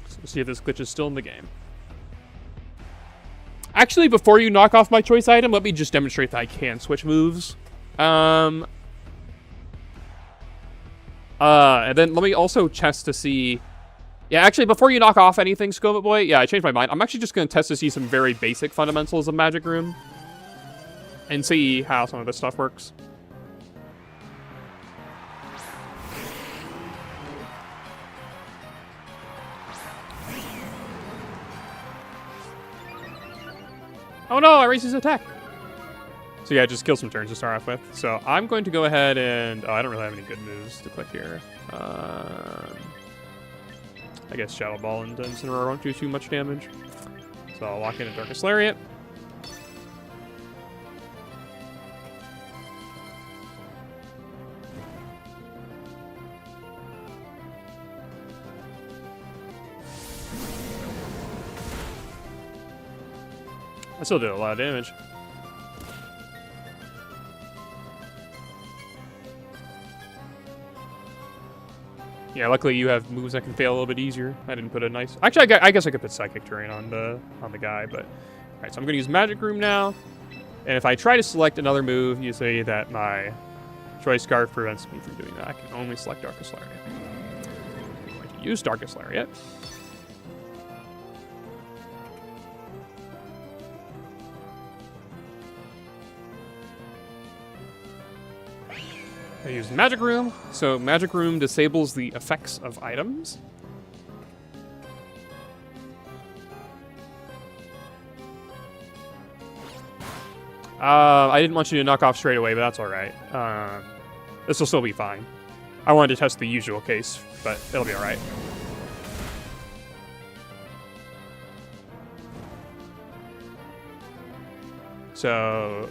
So we'll see if this glitch is still in the game. Actually, before you knock off my choice item, let me just demonstrate that I can switch moves. And then let me also test to see... Yeah, actually, before you knock off anything, Scovit Boy, yeah, I changed my mind. I'm actually just going to test to see some very basic fundamentals of Magic Room. And see how some of this stuff works. Oh no, I raised his attack. So yeah, just kill some turns to start off with. So I'm going to go ahead and... Oh, I don't really have any good moves to click here. I guess Shadow Ball and Incineroar won't do too much damage. So I'll lock in a Darkest Lariat. I still did a lot of damage. Yeah, luckily you have moves that can fail a little bit easier. I didn't put a nice... Actually, I guess I could put Psychic Terrain on the guy, but... Alright, so I'm going to use Magic Room now. And if I try to select another move, you say that my Choice Scarf prevents me from doing that. I can only select Darkest Lariat. I'm going to use Darkest Lariat. I use Magic Room, so Magic Room disables the effects of items. I didn't want you to knock off straight away, but that's alright. This will still be fine. I wanted to test the usual case, but it'll be alright. So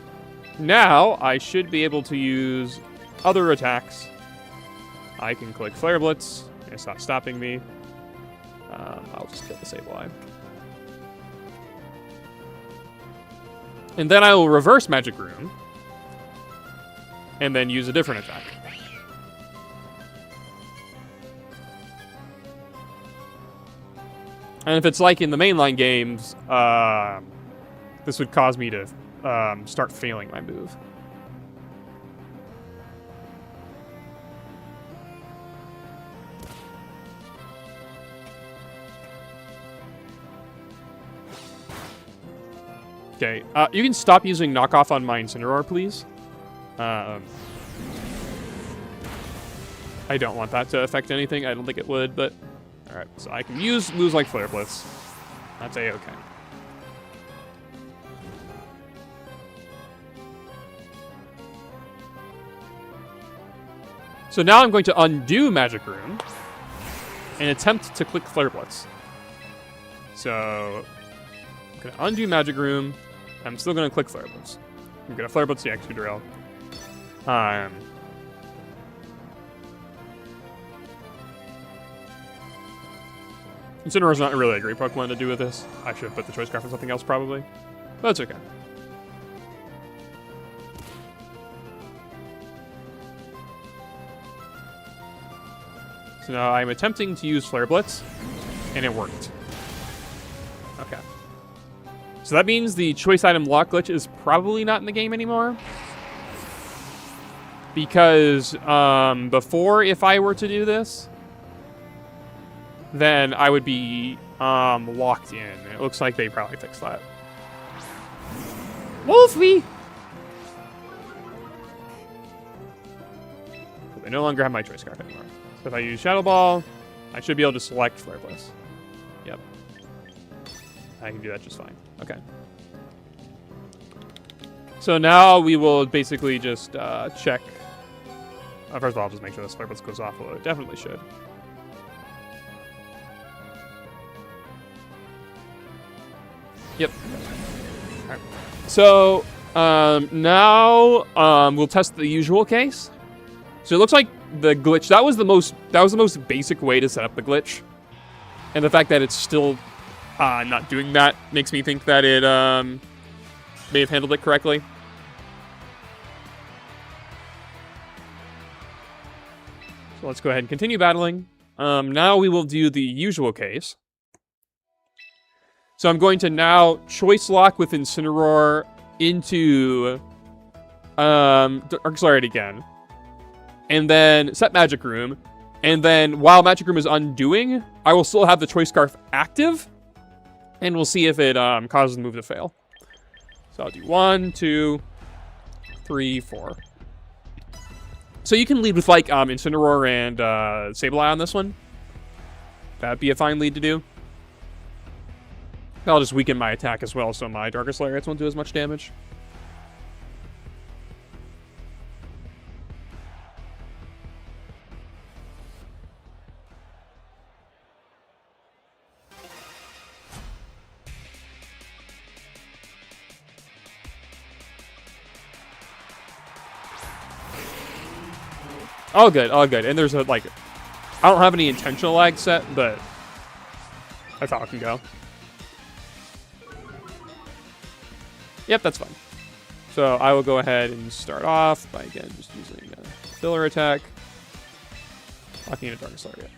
now I should be able to use other attacks. I can click Flare Blitz. It's not stopping me. I'll just kill the Sableye. And then I will reverse Magic Room. And then use a different attack. And if it's like in the mainline games, this would cause me to start failing my move. Okay, you can stop using knockoff on my Incineroar, please. I don't want that to affect anything. I don't think it would, but... Alright, so I can use moves like Flare Blitz. That's A-okay. So now I'm going to undo Magic Room and attempt to click Flare Blitz. So... I'm going to undo Magic Room. I'm still going to click Flare Blitz. I'm going to Flare Blitz the Excadrill. Incineroar's not really a great Pokemon to do with this. I should have put the Choice Scarf on something else, probably. But it's okay. So now I'm attempting to use Flare Blitz, and it worked. Okay. So that means the choice item lock glitch is probably not in the game anymore. Because before, if I were to do this, then I would be locked in. It looks like they probably fixed that. Wolfie! So they no longer have my choice scarf anymore. So if I use Shadow Ball, I should be able to select Flare Blitz. Yep. I can do that just fine. Okay. So now we will basically just check. First of all, I'll just make sure this Flare Blitz goes off, although it definitely should. Yep. Alright. So, Now, we'll test the usual case. So it looks like the glitch, that was the most basic way to set up the glitch. And the fact that it's still not doing that makes me think that it may have handled it correctly. So let's go ahead and continue battling. Now we will do the usual case. So I'm going to now choice lock with Incineroar into Dark Slariat again. And then set Magic Room. And then while Magic Room is undoing, I will still have the Choice Scarf active. And we'll see if it causes the move to fail. So I'll do 1, 2, 3, 4. So you can lead with like Incineroar and Sableye on this one. That'd be a fine lead to do. I'll just weaken my attack as well, so my Darkest Lariats won't do as much damage. All good, all good. And there's a, like, I don't have any intentional lag set, but that's how it can go. Yep, that's fine. So I will go ahead and start off by, again, just using a filler attack. Locking in a Darkest Lariat.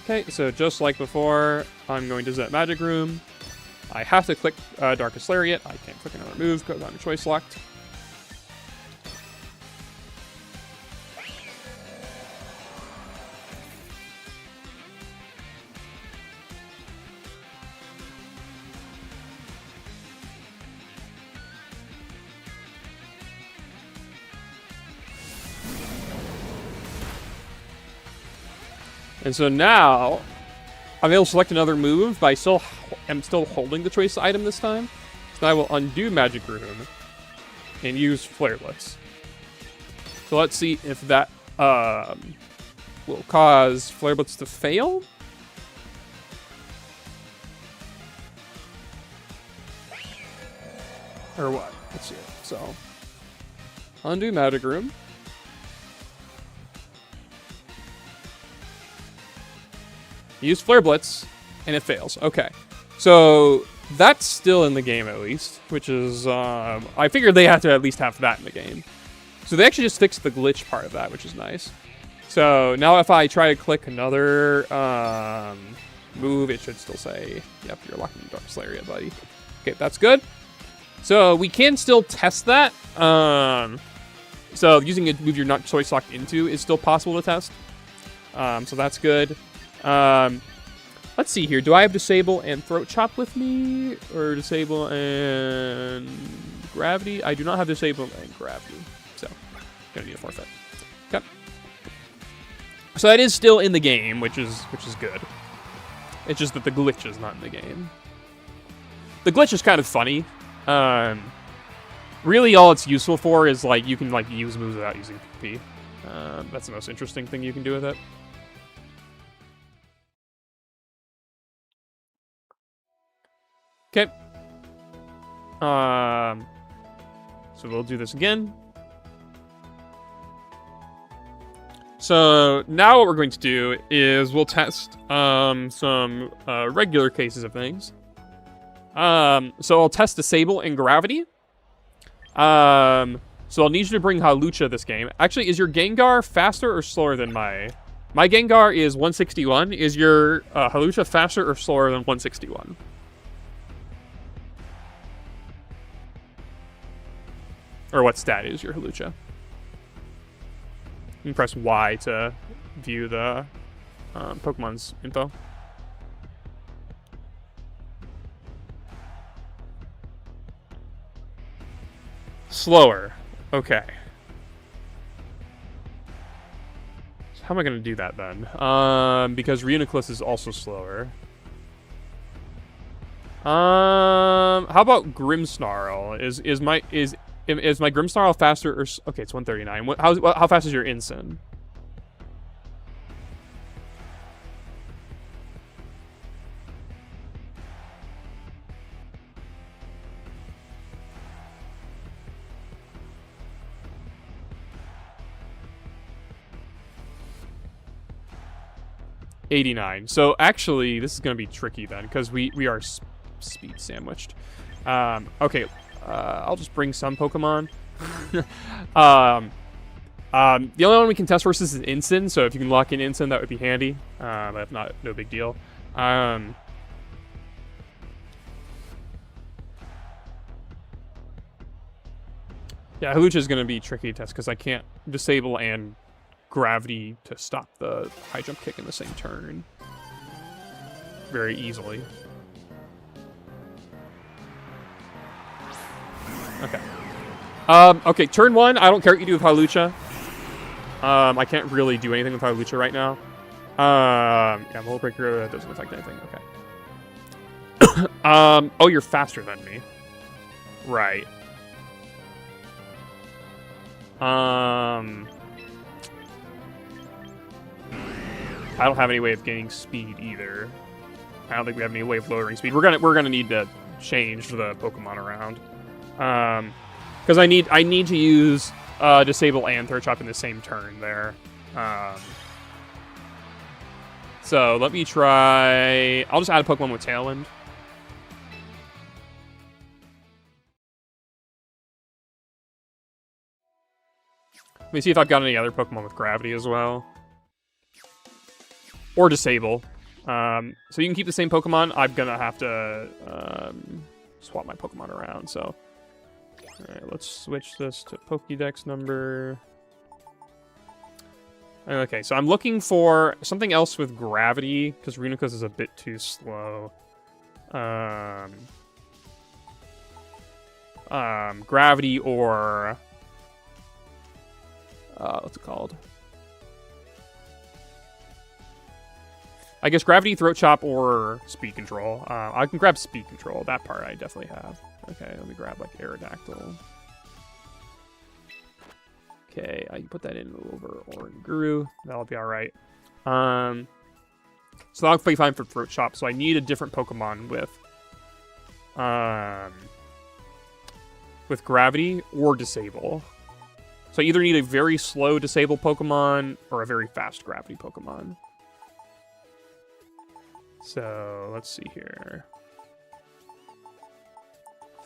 Okay, so just like before, I'm going to Zet Magic Room. I have to click Darkest Lariat. I can't click another move because I'm choice locked. And so now, I'm able to select another move, but I'm still holding the choice item this time. So now I will undo Magic Room and use Flare Blitz. So let's see if that will cause Flare Blitz to fail. Or what? Let's see. So, undo Magic Room. Use Flare Blitz, and it fails. Okay. So, that's still in the game, at least. Which is, I figured they had to at least have that in the game. So, they actually just fixed the glitch part of that, which is nice. So, now if I try to click another move, it should still say, yep, you're locking in Darkest Lariat, buddy. Okay, that's good. So, we can still test that. So, using a move you're not choice locked into is still possible to test. So, that's good. Let's see here. Do I have Disable and Throat Chop with me? Or Disable and Gravity? I do not have Disable and Gravity. So, gonna need a forfeit. Okay. So that is still in the game, which is good. It's just that the glitch is not in the game. The glitch is kind of funny. Really all it's useful for is, like, you can, like, use moves without using PP. That's the most interesting thing you can do with it. Okay. So we'll do this again. So now what we're going to do is we'll test some regular cases of things. So I'll test Disable and Gravity. So I'll need you to bring Hawlucha this game. Actually, is your Gengar faster or slower than my... My Gengar is 161. Is your Hawlucha faster or slower than 161? Or what stat is your Hawlucha? You can press Y to view the Pokemon's info. slower. Okay. So how am I going to do that then? Because Reuniclus is also slower. How about Grimmsnarl? Is my Grimmsnarl faster or okay? It's 139. How fast is your Ensign? $89. So actually, this is gonna be tricky then, because we are speed sandwiched. Okay, I'll just bring some Pokemon. The only one we can test versus is Ensign, so if you can lock in Ensign, that would be handy. But if not, no big deal. Yeah, Hawlucha is gonna be tricky to test because I can't disable and gravity to stop the high jump kick in the same turn very easily. Okay. Okay, turn 1, I don't care what you do with Hawlucha. I can't really do anything with Hawlucha right now. Yeah, Mold Breaker doesn't affect anything. Okay. Oh, you're faster than me. Right. I don't have any way of gaining speed either. I don't think we have any way of lowering speed. We're gonna need to change the Pokemon around. Because I need to use Disable and Third Chop in the same turn there. So let me try. I'll just add a Pokemon with Tailwind. Let me see if I've got any other Pokemon with Gravity as well. Or Disable. So you can keep the same Pokemon. I'm gonna have to swap my Pokemon around, so. Alright, let's switch this to Pokédex number. Okay, so I'm looking for something else with Gravity, because Reuniclus is a bit too slow. Gravity or... what's it called? I guess Gravity, Throat Chop, or Speed Control. I can grab Speed Control. That part I definitely have. Okay, let me grab, like, Aerodactyl. Okay, I can put that in over Oranguru. That'll be alright. So that'll be fine for Throat Chop. So I need a different Pokemon with Gravity or Disable. So I either need a very slow Disable Pokemon or a very fast Gravity Pokemon. So, let's see here.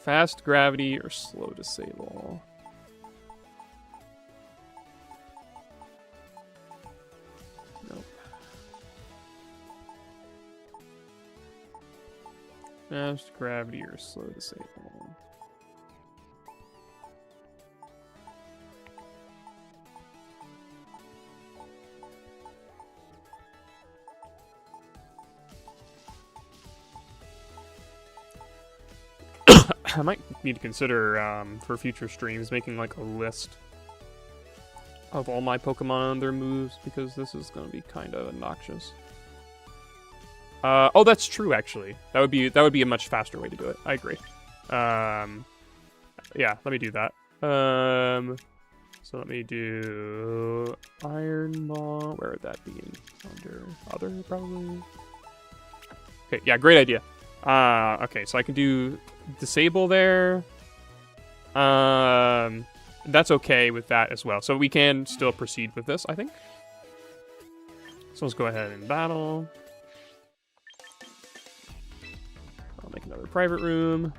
Fast Gravity or slow Disable? Nope. Fast Gravity or slow Disable? I might need to consider, for future streams, making, like, a list of all my Pokemon and their moves, because this is going to be kind of obnoxious. Oh, that's true, actually. That would be a much faster way to do it. I agree. Yeah, let me do that. So let me do Iron Ball. Where would that be? Under Other, probably? Okay, yeah, great idea. Okay, so I can do Disable there. That's okay with that as well. So we can still proceed with this, I think. So let's go ahead and battle. I'll make another private room.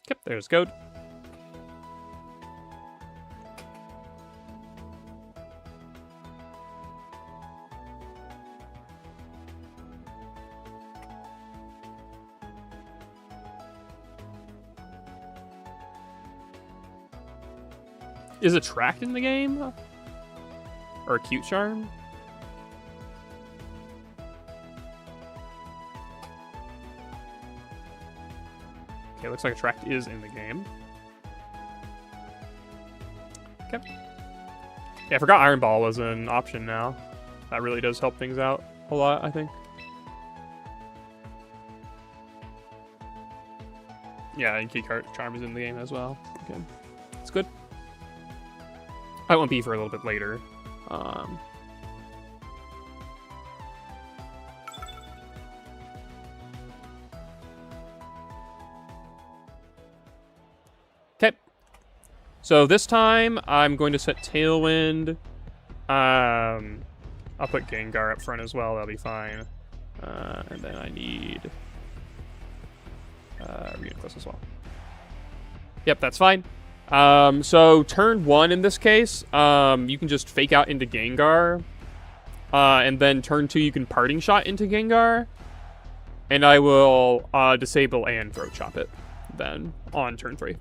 Yep, there's Goat. Is Attract in the game? Or Cute Charm? Okay, looks like a track is in the game. Okay. Yeah, I forgot Iron Ball was an option now. That really does help things out a lot, I think. Yeah, and Key Charm is in the game as well. Okay, it's good. I won't be for a little bit later. Okay. So this time, I'm going to set Tailwind. I'll put Gengar up front as well. That'll be fine. And then I need Reuniclus as well. Yep, that's fine. So turn 1 in this case, you can just fake out into Gengar. And then turn 2, you can Parting Shot into Gengar. And I will disable and Throat Chop it then on turn 3.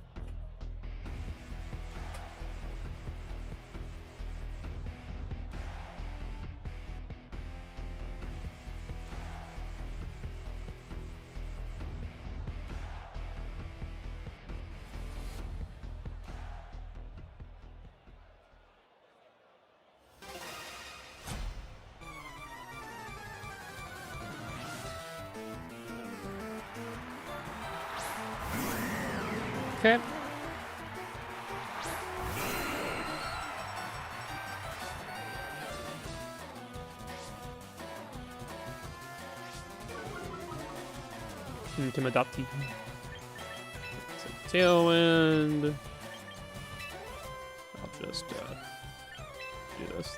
Okay. Intimidati. Tailwind. I'll just do this.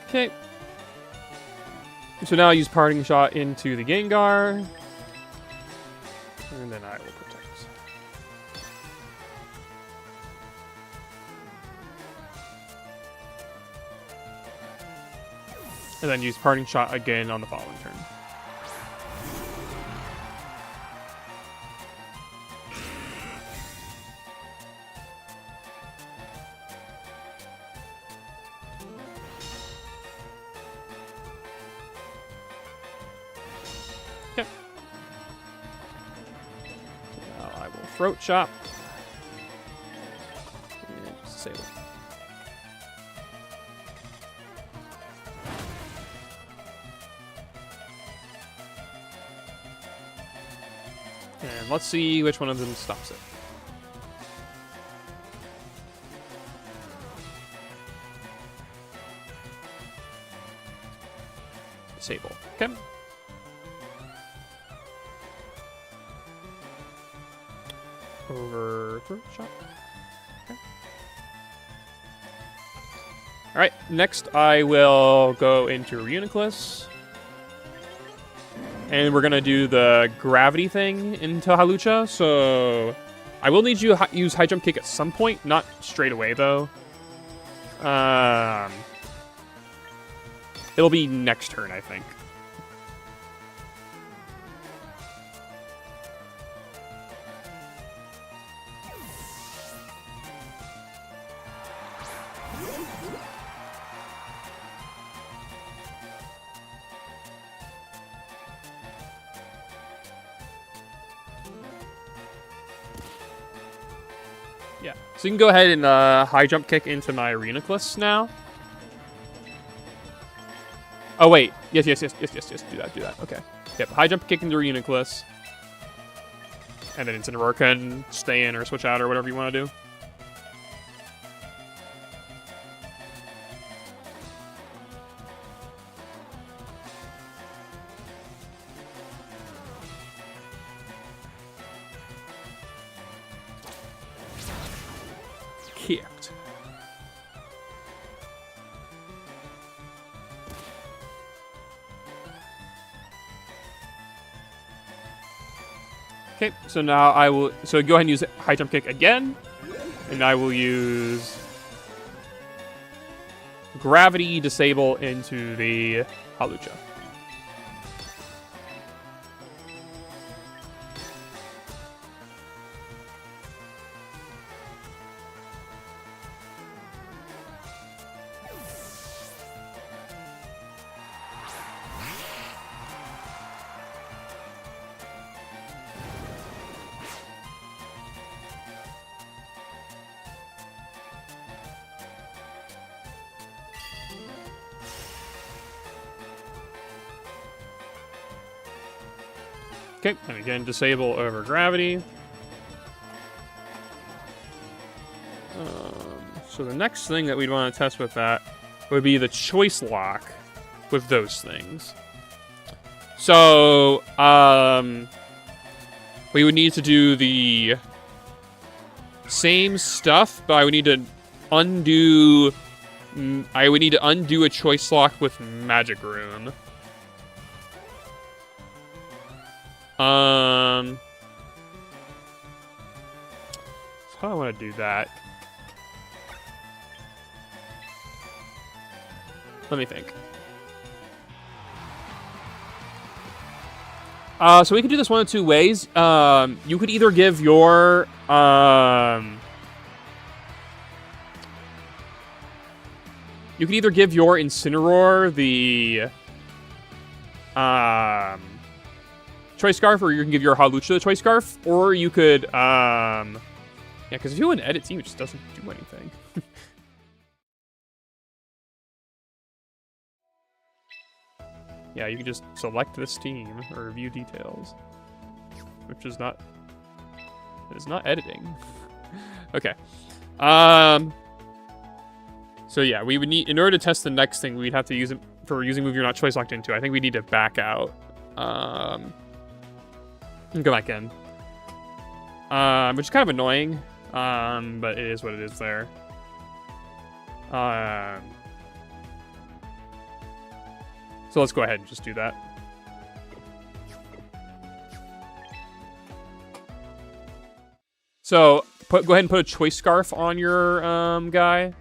Okay. So now I use Parting Shot into the Gengar. And then I will protect. And then use Parting Shot again on the following turn. Throat Chop. And disable. And let's see which one of them stops it. Disable. Okay. Over Throat Shot. Okay. Alright, next I will go into Reuniclus. And we're going to do the gravity thing into Hawlucha. So I will need you to use High Jump Kick at some point. Not straight away, though. It'll be next turn, I think. Yeah, so you can go ahead and High Jump Kick into my Reuniclus now. Oh, wait. Yes. Do that. Okay. Yep, High Jump Kick into Reuniclus. And then Incineroar can stay in or switch out or whatever you want to do. Kicked. Okay, so now I will... So go ahead and use High Jump Kick again. And I will use... Gravity Disable into the Hawlucha. Okay, and again, disable over gravity. So the next thing that we'd want to test with that would be the choice lock with those things. So, we would need to do the same stuff, but I would need to undo... I would need to undo a choice lock with Magic Room. How do I want to do that? Let me think. So we could do this one of two ways. You could either give your Incineroar the Choice Scarf, or you can give your Hawlucha the Choice Scarf, or you could yeah, because if you have an edit team, it just doesn't do anything. Yeah, you can just select this team or view details, which is not... It is not editing. Okay. So yeah, we would need... In order to test the next thing, we'd have to use it for using move you're not choice locked into. I think we need to back out. And go back in. Which is kind of annoying. But it is what it is there. So let's go ahead and just do that. So go ahead and put a Choice Scarf on your guy.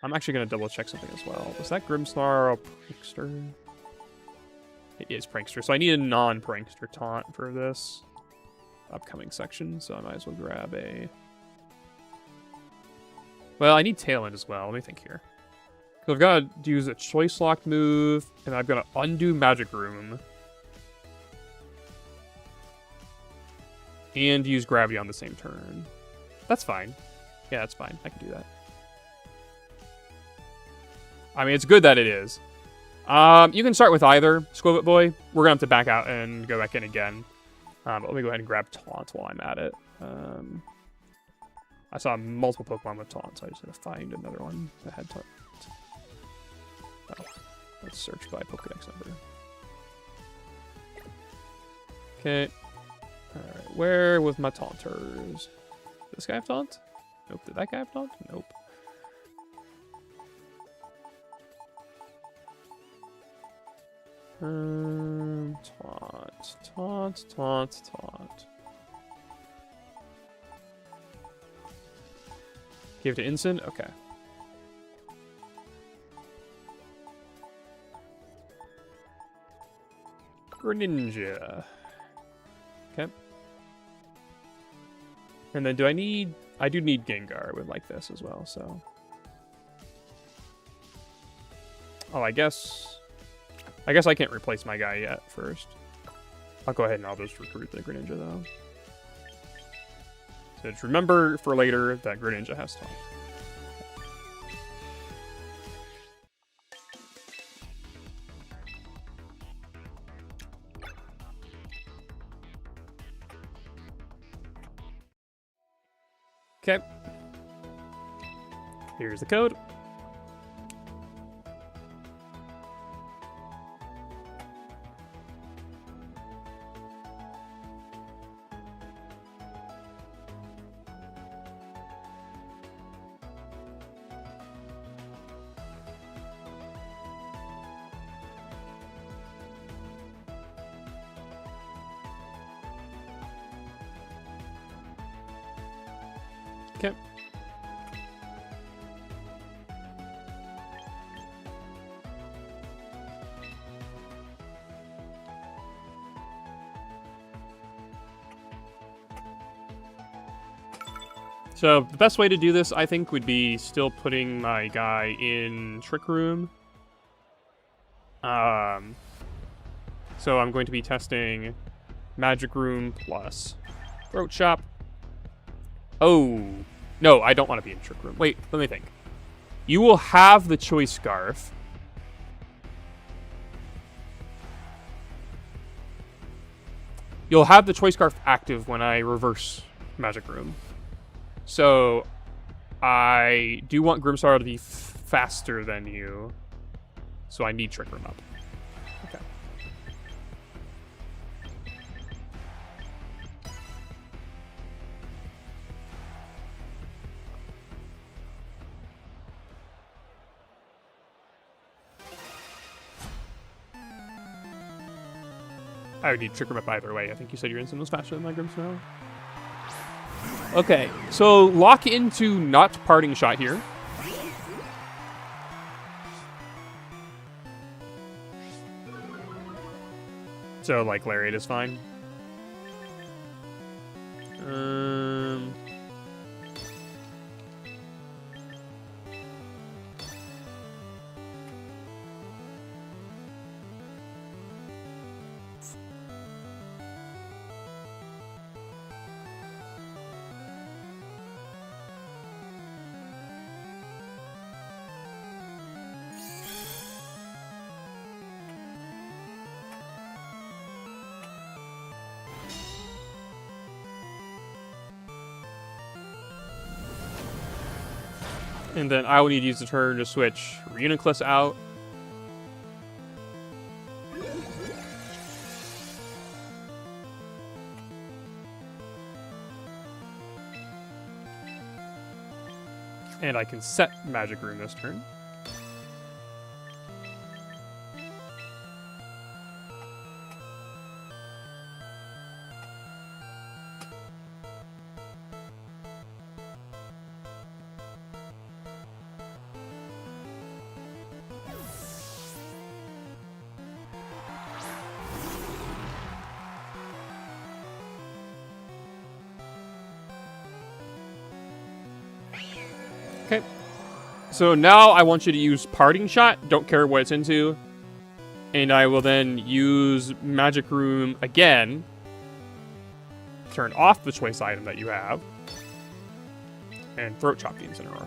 I'm actually going to double check something as well. Was that Grimmsnarl or Prankster? It is Prankster. So I need a non-Prankster taunt for this upcoming section. So I might as well grab a... Well, I need Tailwind as well. Let me think here. So I've got to use a Choice Lock move, and I've got to undo Magic Room. And use Gravity on the same turn. That's fine. Yeah, that's fine. I can do that. I mean, it's good that it is. You can start with either, Squibit Boy. We're going to have to back out and go back in again. But let me go ahead and grab Taunt while I'm at it. I saw multiple Pokemon with Taunt, so I just had to find another one that had Taunt. Oh, let's search by Pokedex number. Okay. Alright, where was my Taunters? Did this guy have Taunt? Nope. Did that guy have Taunt? Nope. Taunt. Give it to Ensign? Okay. Greninja. Okay. And then do I need... I do need Gengar. I would like this as well, so... Oh, I guess I can't replace my guy yet first. I'll go ahead and I'll just recruit the Greninja, though. So just remember for later that Greninja has Taunt. Okay. Here's the code. Okay. So the best way to do this, I think, would be still putting my guy in Trick Room. So I'm going to be testing Magic Room plus Throat Chop. Oh, no, I don't want to be in Trick Room. Wait, let me think. You will have the Choice Scarf. you'll have the Choice Scarf active when I reverse Magic Room. So I do want Grimmsnarl to be faster than you. So I need Trick Room up. Okay. I would need Trick Room up either way. I think you said your instant was faster than my Grimmsnarl. Okay, so lock into not Parting Shot here. So, like, Lariat is fine. And then I will need to use the turn to switch Reuniclus out. And I can set Magic Room this turn. Okay. So now I want you to use Parting Shot. Don't care what it's into. And I will then use Magic Room again. Turn off the choice item that you have. And Throat Chop the Incineroar.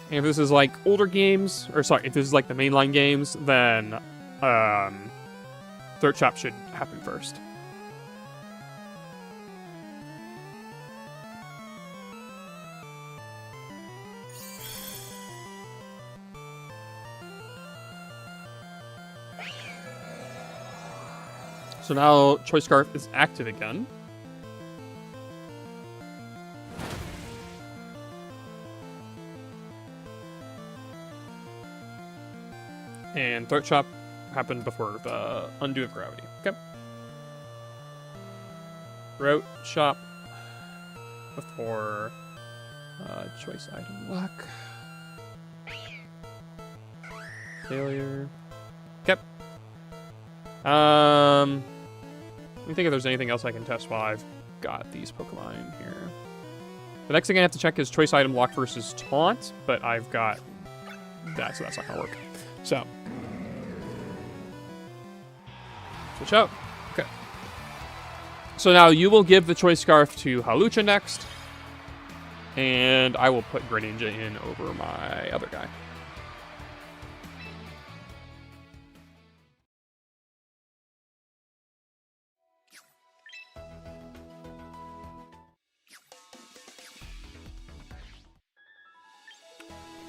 And if this is like older games, or sorry, if this is like the mainline games, then Throat Chop should happen first. So now Choice Scarf is active again. And Throat Chop happened before the Undo of Gravity. Okay. Throat Chop before choice item lock. Failure. Okay. Let me think if there's anything else I can test while I've got these Pokemon in here. The next thing I have to check is choice item lock versus taunt, but I've got that, so that's not gonna work. So switch out. Okay. So now you will give the Choice Scarf to Hawlucha next, and I will put Greninja in over my other guy.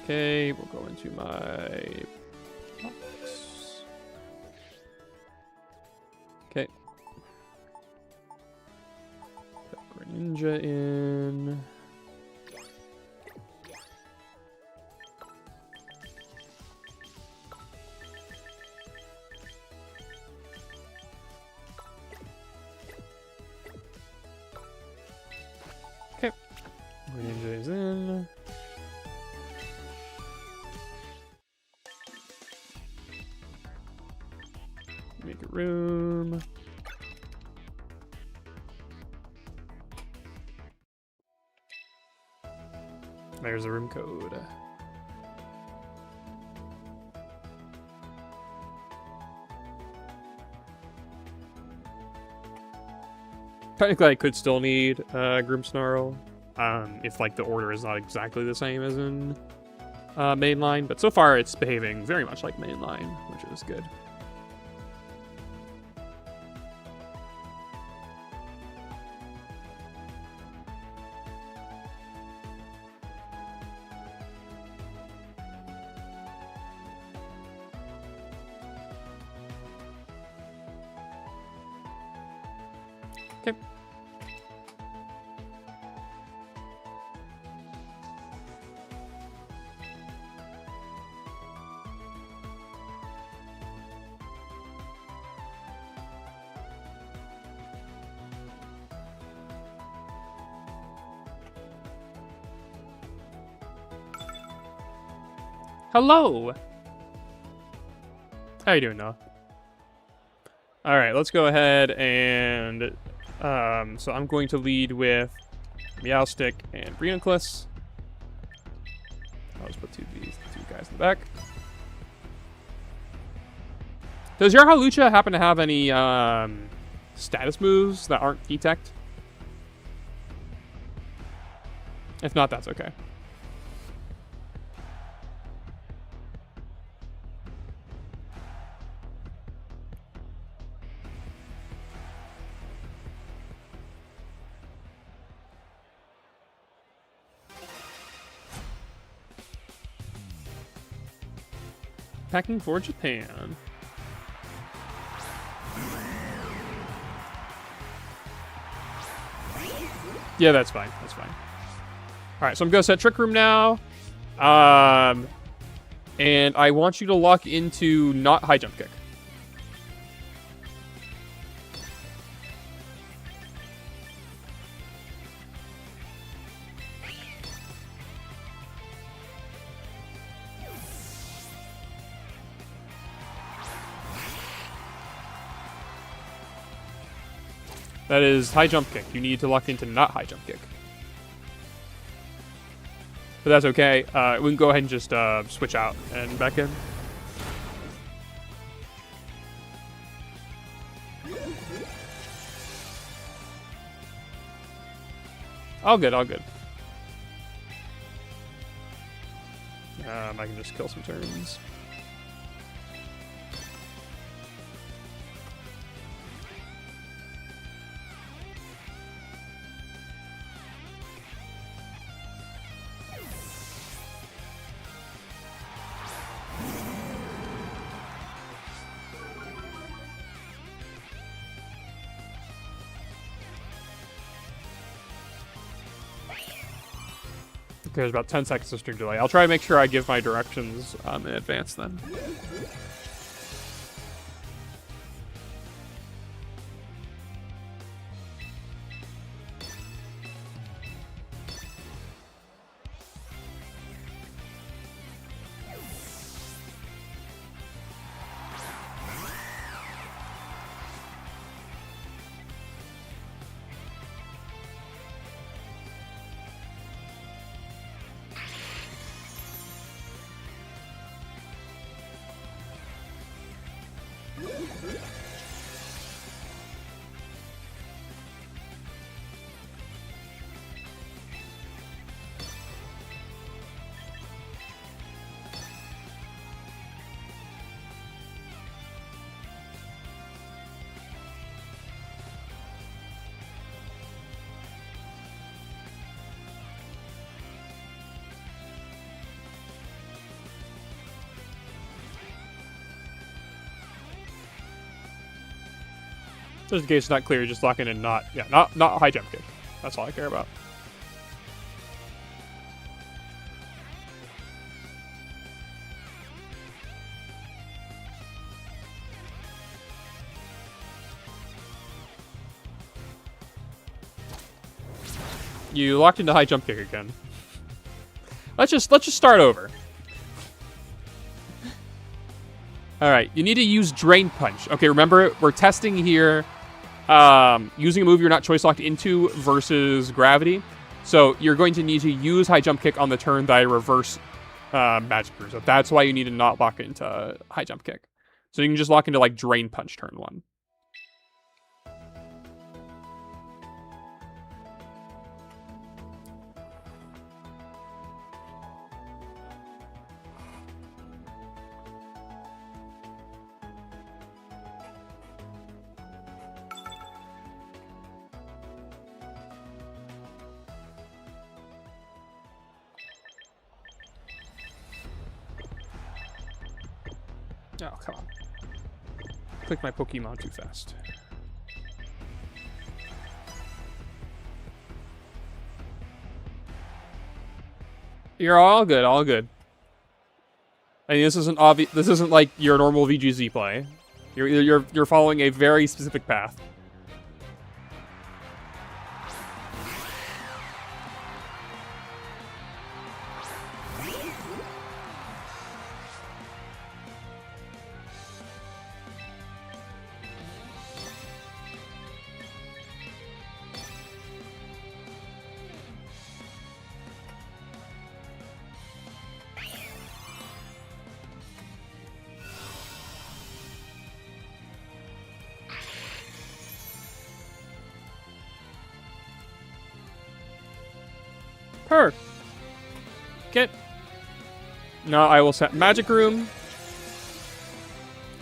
Okay, we'll go into my box. Okay. Put Greninja in. Okay. Greninja is in. Make a room. There's the room code. Technically, I could still need Grimmsnarl, if like the order is not exactly the same as in mainline, but so far it's behaving very much like mainline, which is good. Okay. Hello. How you doing, Noah? All right, let's go ahead and so I'm going to lead with Meowstick and Brionclus. I'll just put these two guys in the back. Does your Hawlucha happen to have any status moves that aren't detect? If not, that's okay. Packing for Japan. Yeah, that's fine. That's fine. All right, so I'm gonna set Trick Room now. And I want you to lock into not high jump kick. That is high jump kick. You need to lock into not high jump kick. But that's okay. We can go ahead and just switch out and back in. All good, all good. I can just kill some turns. There's about 10 seconds of string delay. I'll try to make sure I give my directions in advance then. Just in case it's not clear, just lock in and not high jump kick. That's all I care about. You locked into high jump kick again. Let's just start over. All right, you need to use Drain Punch. Okay, remember, we're testing here using a move you're not choice locked into versus Gravity. So you're going to need to use High Jump Kick on the turn that I reverse Magic Brew. So that's why you need to not lock into High Jump Kick. So you can just lock into, like, Drain Punch turn 1. Oh, come on. Click my Pokemon too fast. You're all good, all good. I mean, this isn't obvious. This isn't like your normal VGZ play. You're following a very specific path. Get. Now I will set Magic Room.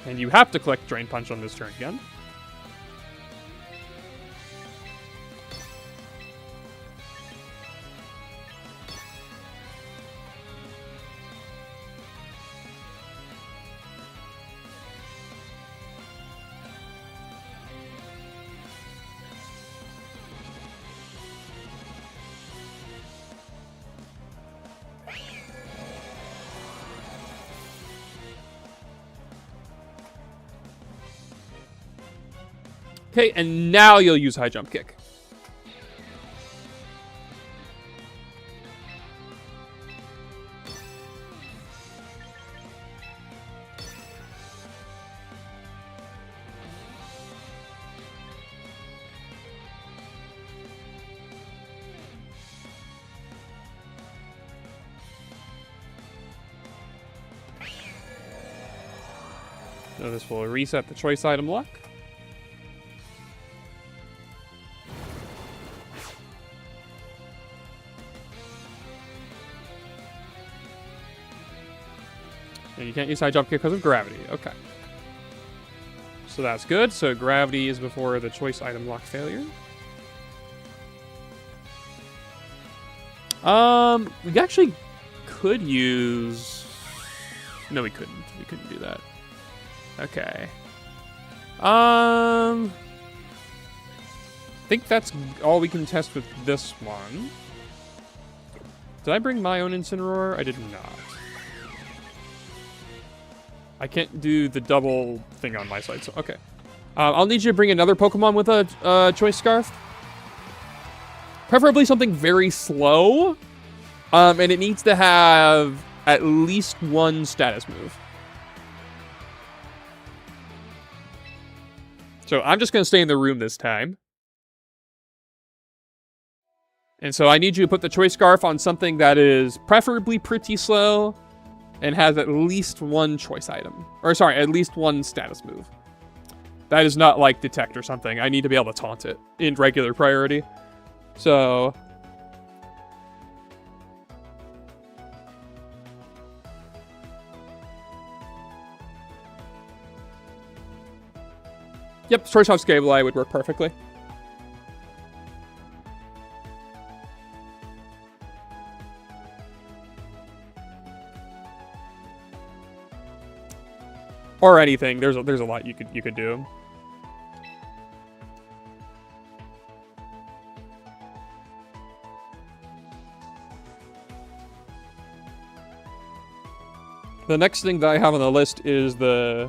And you have to click Drain Punch on this turn again. Okay, and now you'll use High Jump Kick. So this will reset the choice item luck. And you can't use High Jump Kick because of gravity. Okay. So that's good. So gravity is before the choice item lock failure. We actually could use... No, we couldn't. We couldn't do that. Okay. I think that's all we can test with this one. Did I bring my own Incineroar? I did not. I can't do the double thing on my side, so okay. I'll need you to bring another Pokemon with a Choice Scarf. Preferably something very slow. And it needs to have at least one status move. So I'm just going to stay in the room this time. And so I need you to put the Choice Scarf on something that is preferably pretty slow and has at least one choice item. Or sorry, at least one status move. That is not like Detect or something. I need to be able to taunt it in regular priority. So... Yep, Choice Scarf Scabeleye would work perfectly. Or anything. There's a lot you could do. The next thing that I have on the list is the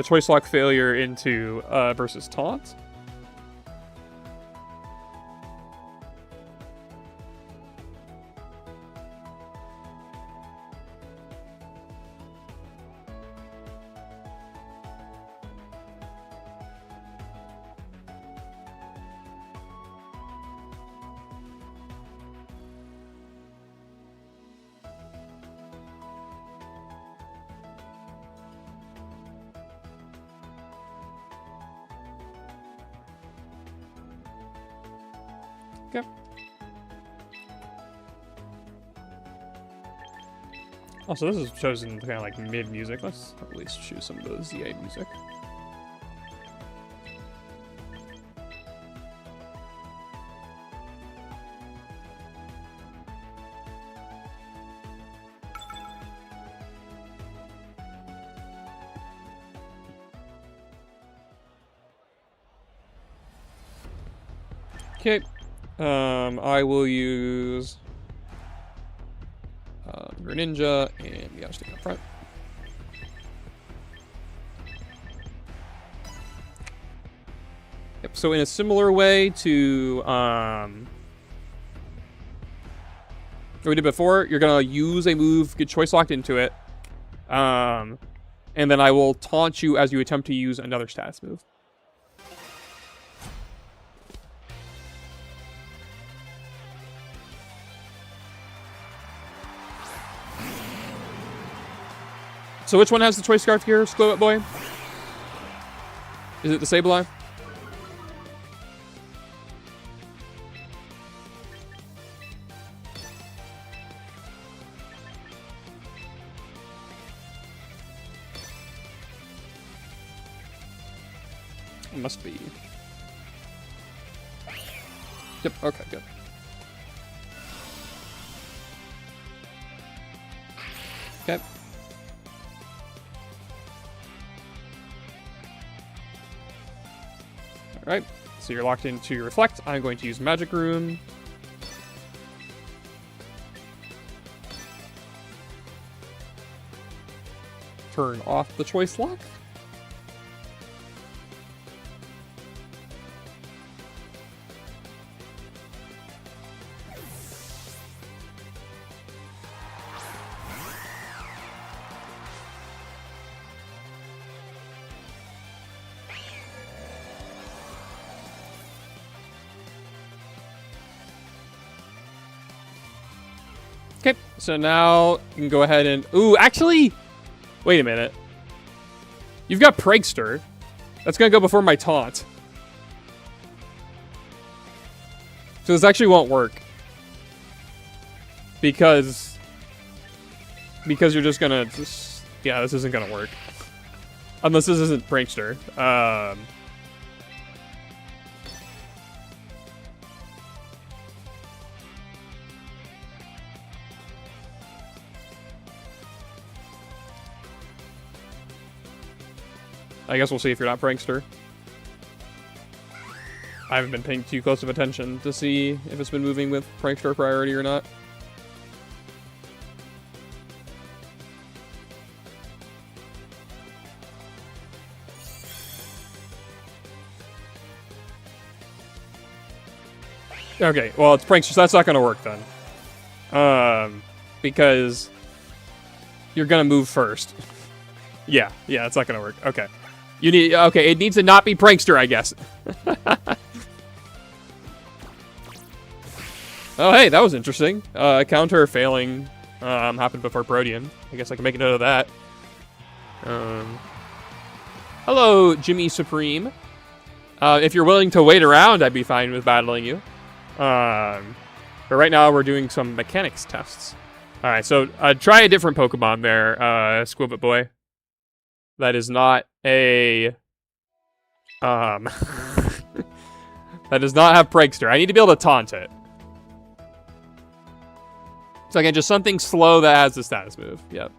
choice lock failure into versus taunt. Okay. Also, this is chosen kind of like mid music. Let's at least choose some of the ZA music. Okay. I will use Cyber Ninja, and we gotta stick up front. Yep, so in a similar way to what we did before, you're gonna use a move, get choice locked into it, and then I will taunt you as you attempt to use another status move. So which one has the choice scarf here, Glow It Boy? Is it the Sableye? It must be. Yep, okay, good. Okay. Alright, so you're locked into Reflect. I'm going to use Magic Room. Turn off the choice lock. Okay, so now you can go ahead and... Ooh, actually... Wait a minute. You've got Prankster. That's going to go before my taunt. So this actually won't work. Because you're just going to... Yeah, this isn't going to work. Unless this isn't Prankster. I guess we'll see if you're not Prankster. I haven't been paying too close of attention to see if it's been moving with Prankster priority or not. Okay, well, it's Prankster, so that's not going to work then. Because you're going to move first. Yeah, it's not going to work. Okay. You need... Okay, it needs to not be Prankster, I guess. Oh, hey, that was interesting. Counter failing happened before Protean. I guess I can make a note of that. Hello, Jimmy Supreme. If you're willing to wait around, I'd be fine with battling you. But right now, we're doing some mechanics tests. Alright, so try a different Pokemon there, Squibbit Boy. That is not a... that does not have Prankster. I need to be able to taunt it. So again, just something slow that has the status move. Yep.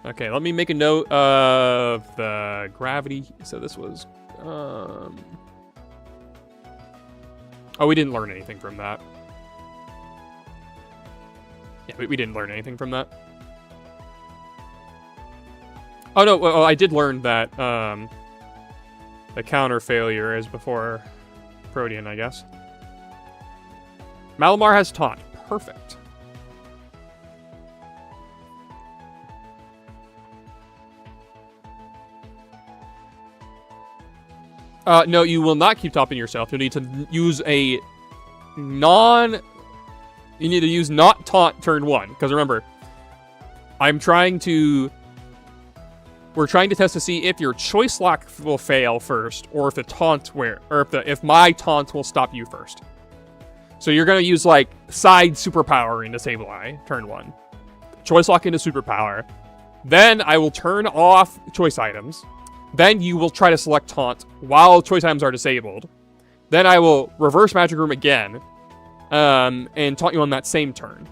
Okay, let me make a note of the gravity. So this was... Oh, we didn't learn anything from that. Yeah, we didn't learn anything from that. Oh, no, well, I did learn that the counter failure is before Protean, I guess. Malamar has taunt. Perfect. No, you will not keep topping yourself. You'll need to use a non... You need to use not taunt turn 1. Because remember, we're trying to test to see if your choice lock will fail first, or if the taunt if my taunt will stop you first. So you're gonna use like side superpower into Sableye, turn 1. Choice lock into superpower. Then I will turn off choice items. Then you will try to select taunt while choice items are disabled. Then I will reverse Magic Room again, and taunt you on that same turn.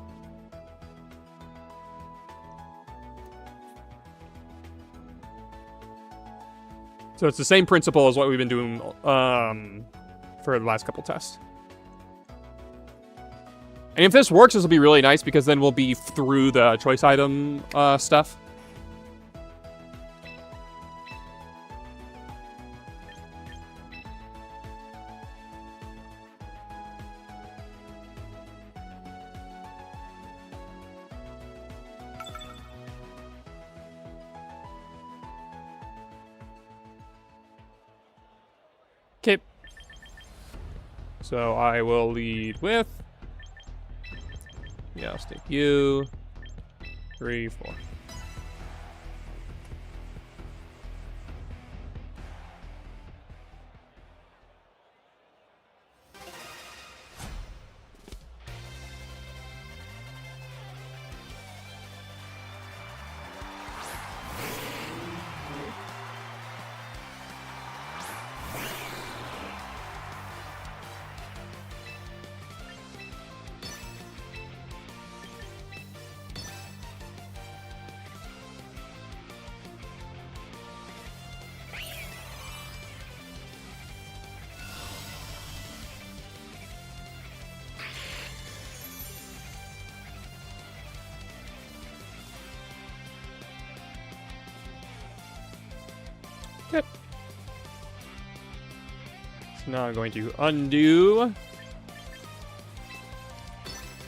So it's the same principle as what we've been doing for the last couple tests. And if this works, this will be really nice because then we'll be through the choice item stuff. Okay. So I will lead with... Yeah, I'll stick you. 3, 4. Yep. So now I'm going to undo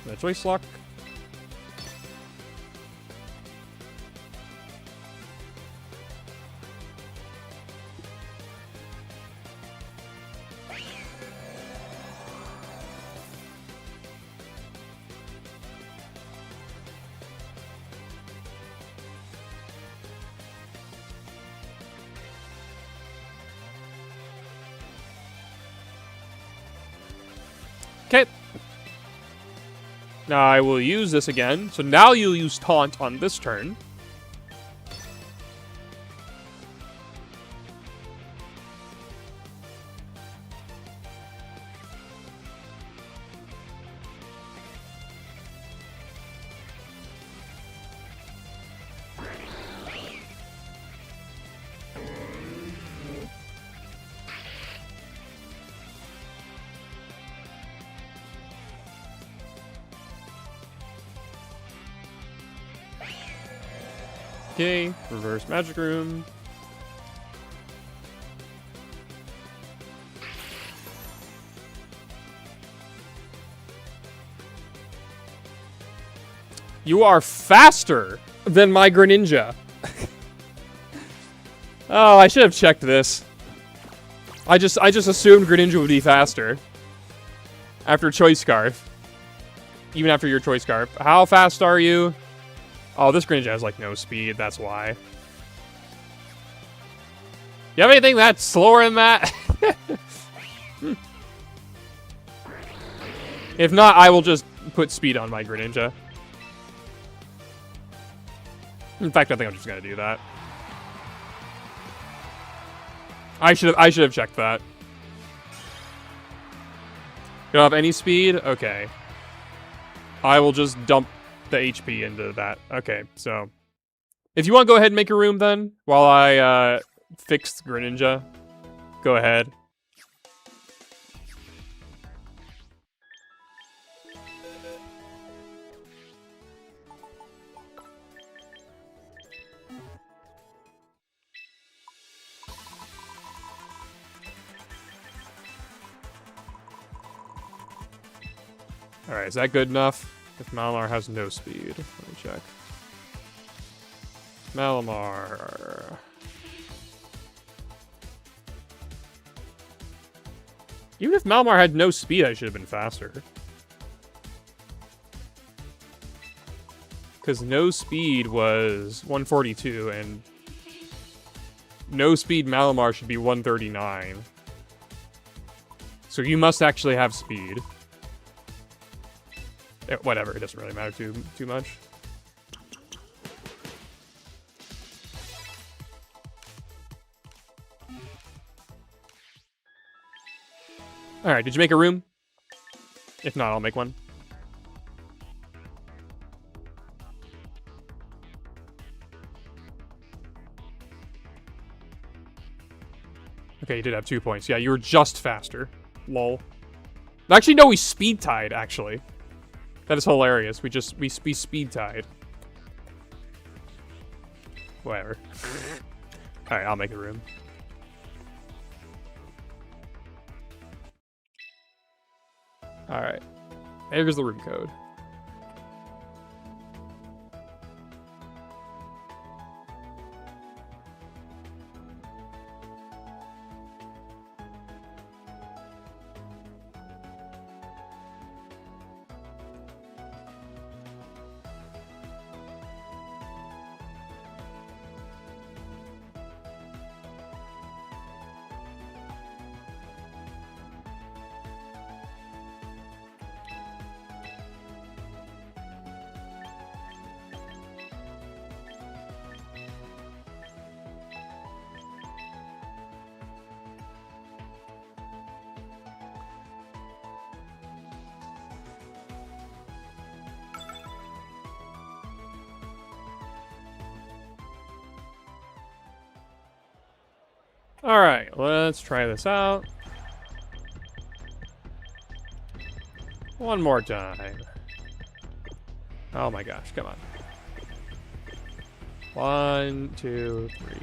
the choice lock. Okay. Now I will use this again. So now you'll use Taunt on this turn. Okay, reverse magic room. You are faster than my Greninja. Oh, I should have checked this. I just assumed Greninja would be faster. After Choice Scarf. Even after your Choice Scarf. How fast are you? Oh, this Greninja has, like, no speed. That's why. You have anything that's slower than that? If not, I will just put speed on my Greninja. In fact, I think I'm just gonna do that. I should have checked that. You don't have any speed? Okay. I will just dump the HP into that. Okay, so if you want to go ahead and make a room then, while I fix Greninja, go ahead. Alright, is that good enough? If Malamar has no speed. Let me check. Malamar. Even if Malamar had no speed, I should have been faster. Because no speed was 142, and no speed Malamar should be 139. So you must actually have speed. Whatever, it doesn't really matter too much. Alright, did you make a room? If not, I'll make one. Okay, you did have 2 points. Yeah, you were just faster. Lol. Actually, no, we speed tied, actually. That is hilarious. We speed tied. Whatever. Alright, I'll make a room. Alright. Here's the room code. Alright, let's try this out. One more time. Oh my gosh, come on. 1, 2, 3.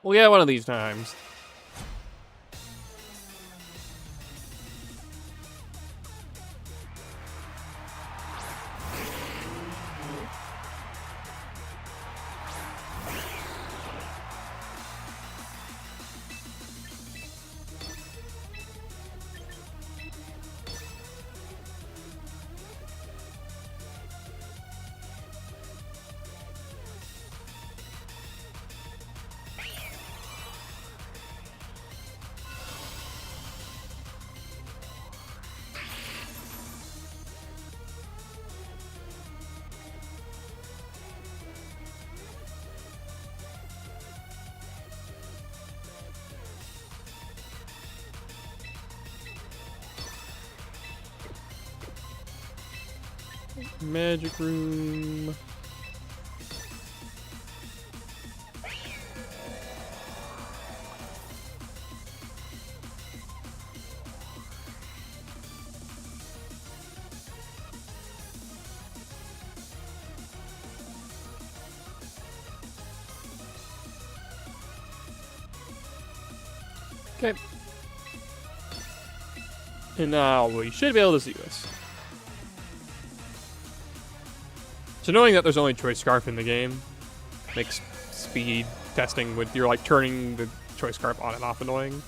We'll get one of these times. Magic room. Okay. And now we should be able to see this. So knowing that there's only Choice Scarf in the game makes speed testing with you're like turning the Choice Scarf on and off annoying.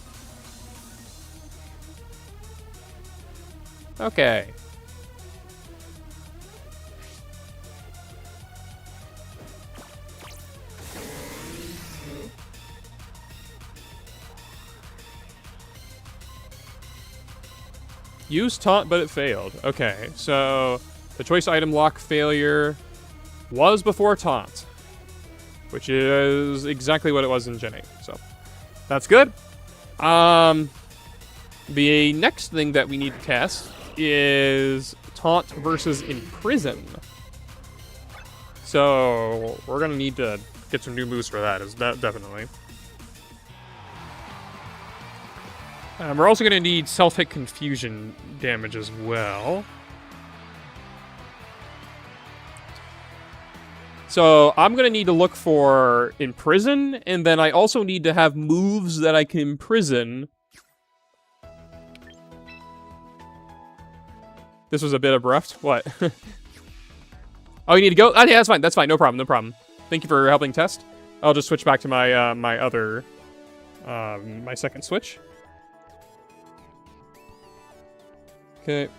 Okay. Use taunt, but it failed. Okay, so the choice item lock failure was before taunt, which is exactly what it was in Gen 8. So that's good. The next thing that we need to test is taunt versus imprison. So we're gonna need to get some new moves for that. Is that definitely. We're also going to need self-hit confusion damage as well. So I'm going to need to look for imprison, and then I also need to have moves that I can imprison. This was a bit abrupt. What? Oh, you need to go? Oh, yeah, that's fine. That's fine. No problem. No problem. Thank you for helping test. I'll just switch back to my my other my second switch. Okay.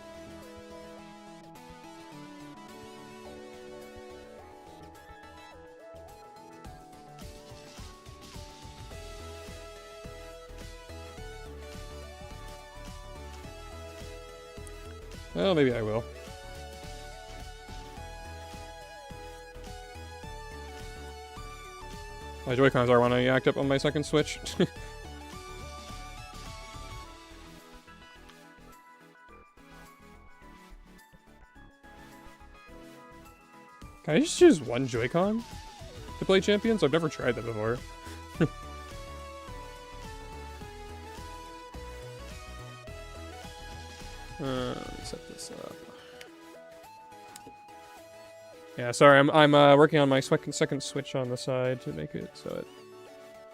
Well, maybe I will. My Joy-Cons are when I act up on my second switch. Can I just choose one Joy-Con to play champions? I've never tried that before. this up. Yeah, sorry, I'm working on my second switch on the side to make it so it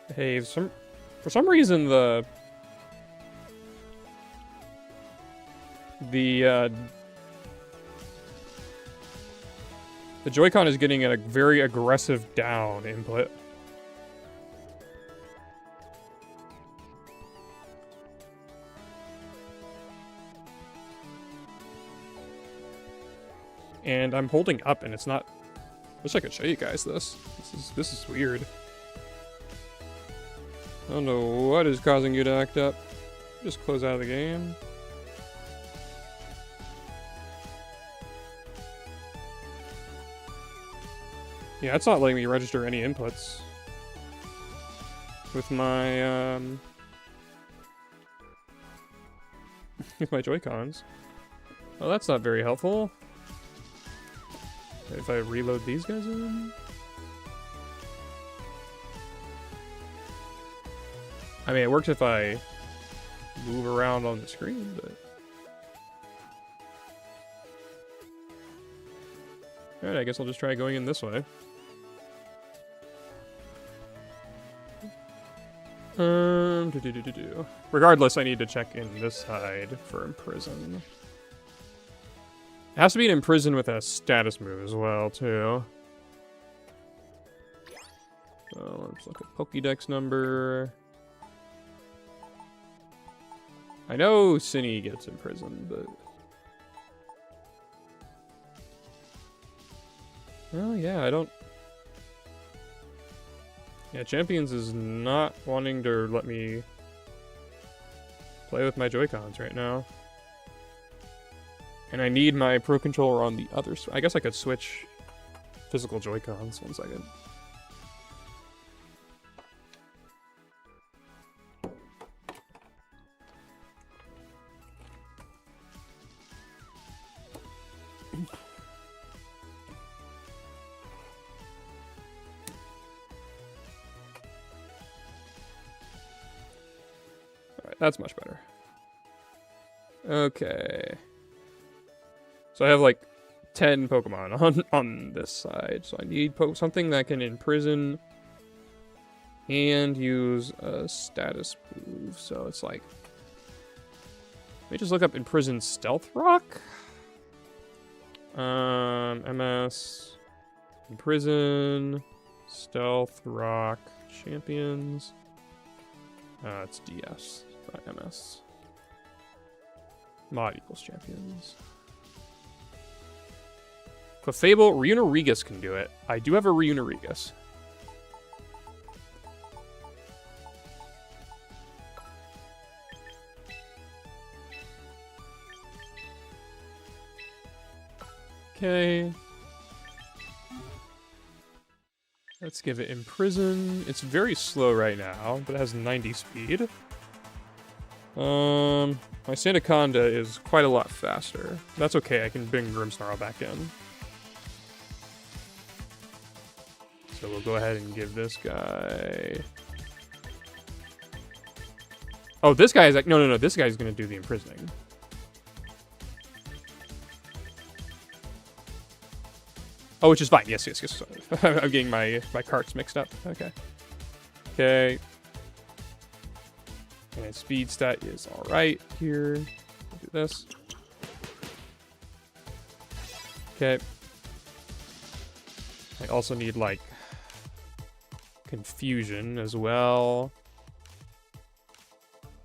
behaves. For some reason the Joy-Con is getting a very aggressive down input. And I'm holding up and it's not... Wish I could show you guys this. This is weird. I don't know what is causing you to act up. Just close out of the game. Yeah, it's not letting me register any inputs with my with my Joy-Cons. Well, that's not very helpful. If I reload these guys in? I mean, it works if I move around on the screen, but... Alright, I guess I'll just try going in this way. Regardless, I need to check in this side for imprison. It has to be an imprison with a status move as well, too. So let's look at Pokédex number. I know Cine gets imprisoned, but... Oh, yeah, I don't... Yeah, Champions is not wanting to let me play with my Joy-Cons right now. And I need my Pro Controller on the other side. I guess I could switch physical Joy-Cons. 1 second. Alright, that's much better. Okay. So I have like 10 Pokemon on this side. So I need something that can imprison and use a status move. So it's like... Let me just look up Imprison Stealth Rock. MS... Imprison... Stealth Rock... Champions... it's DS, not MS. Mod equals Champions. Clefable, Reunorigus can do it. I do have a Reunorigus. Okay. Let's give it Imprison. It's very slow right now, but it has 90 speed. My Sandaconda is quite a lot faster. That's okay, I can bring Grimmsnarl back in. So we'll go ahead and give this guy... Oh, this guy is like... No, this guy's gonna do the imprisoning. Oh, which is fine. Yes. I'm getting my carts mixed up. Okay. Okay. And speed stat is alright here. We'll do this. Okay. I also need, like, confusion as well.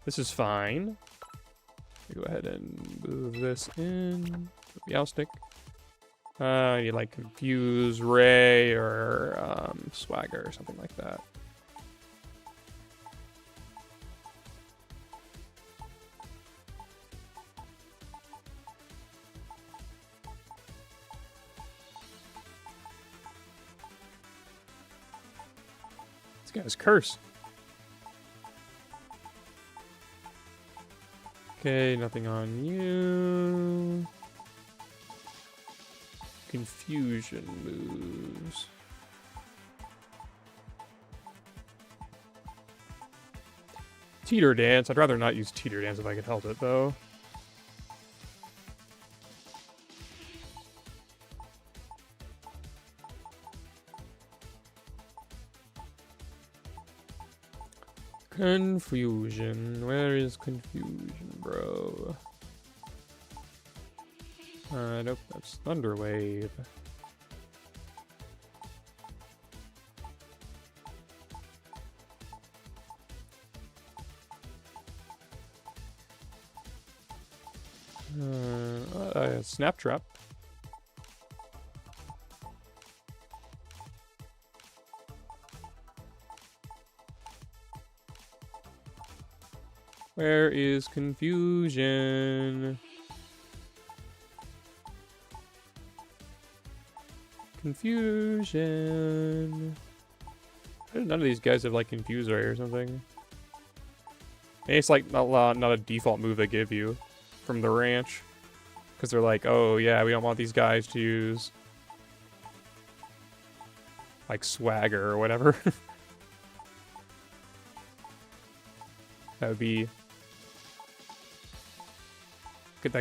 This is fine. Go ahead and move this in. Meowstic. I need, like, Confuse, Ray, or Swagger, or something like that. This guy's Curse. Okay, nothing on you. Confusion moves. Teeter Dance. I'd rather not use Teeter Dance if I could help it, though. Confusion. Where is confusion, bro? Nope, that's Thunderwave. Snap Trap. Where is confusion? Confusion. None of these guys have like Confuse Ray or something. Maybe it's like not a default move they give you from the ranch. Because they're like, oh yeah, we don't want these guys to use like Swagger or whatever. That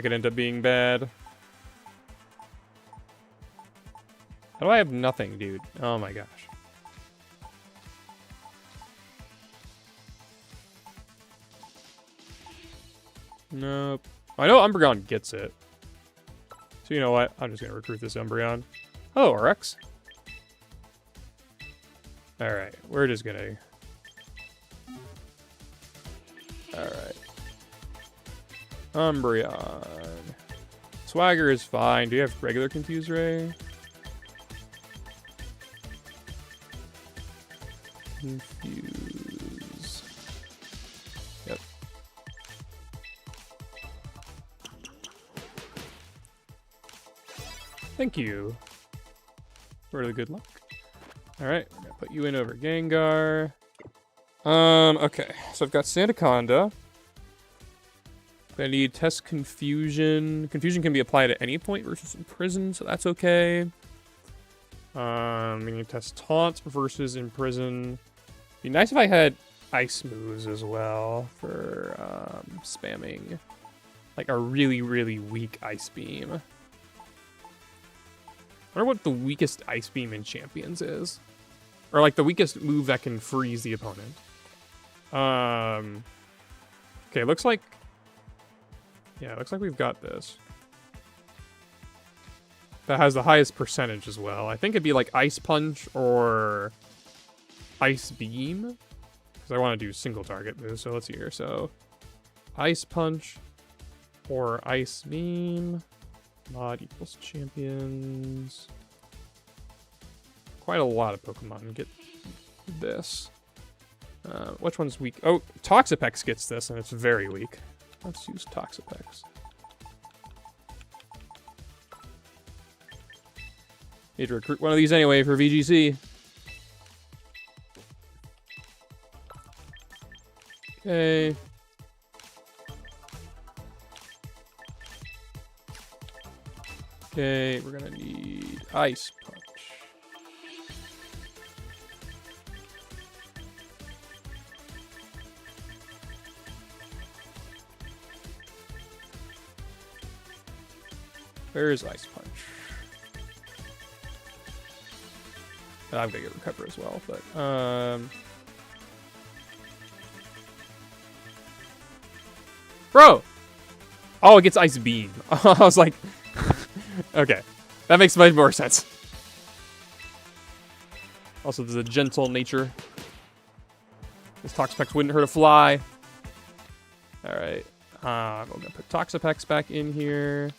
could end up being bad. How do I have nothing, dude? Oh my gosh. Nope. I know Umbreon gets it. So you know what? I'm just gonna recruit this Umbreon. Hello, RX. Alright, we're just gonna... Alright. Umbreon. Swagger is fine. Do you have regular Confuse Ray? Confuse. Yep. Thank you for the good luck. Alright, we're gonna put you in over Gengar. Okay, so I've got Sandaconda. I need Test Confusion. Confusion can be applied at any point versus Imprison, so that's okay. We need to test Taunt versus Imprison. Be nice if I had Ice moves as well for spamming like a really, really weak Ice Beam. I wonder what the weakest Ice Beam in Champions is. Or like the weakest move that can freeze the opponent. Okay, looks like... Yeah, looks like we've got this. That has the highest percentage as well. I think it'd be like Ice Punch or Ice Beam. Because I want to do single target moves, so let's see here. So, Ice Punch or Ice Beam. Mod equals champions. Quite a lot of Pokemon get this. Which one's weak? Oh, Toxapex gets this, and it's very weak. Let's use Toxapex. Need to recruit one of these anyway for VGC. Okay. Okay, we're gonna need Ice Punch. Where is Ice Punch? I'm gonna get Recover as well, but bro! Oh, it gets Ice Beam. I was like, okay, that makes much more sense. Also, there's a gentle nature. This Toxapex wouldn't hurt a fly. Alright. I'm gonna put Toxapex back in here.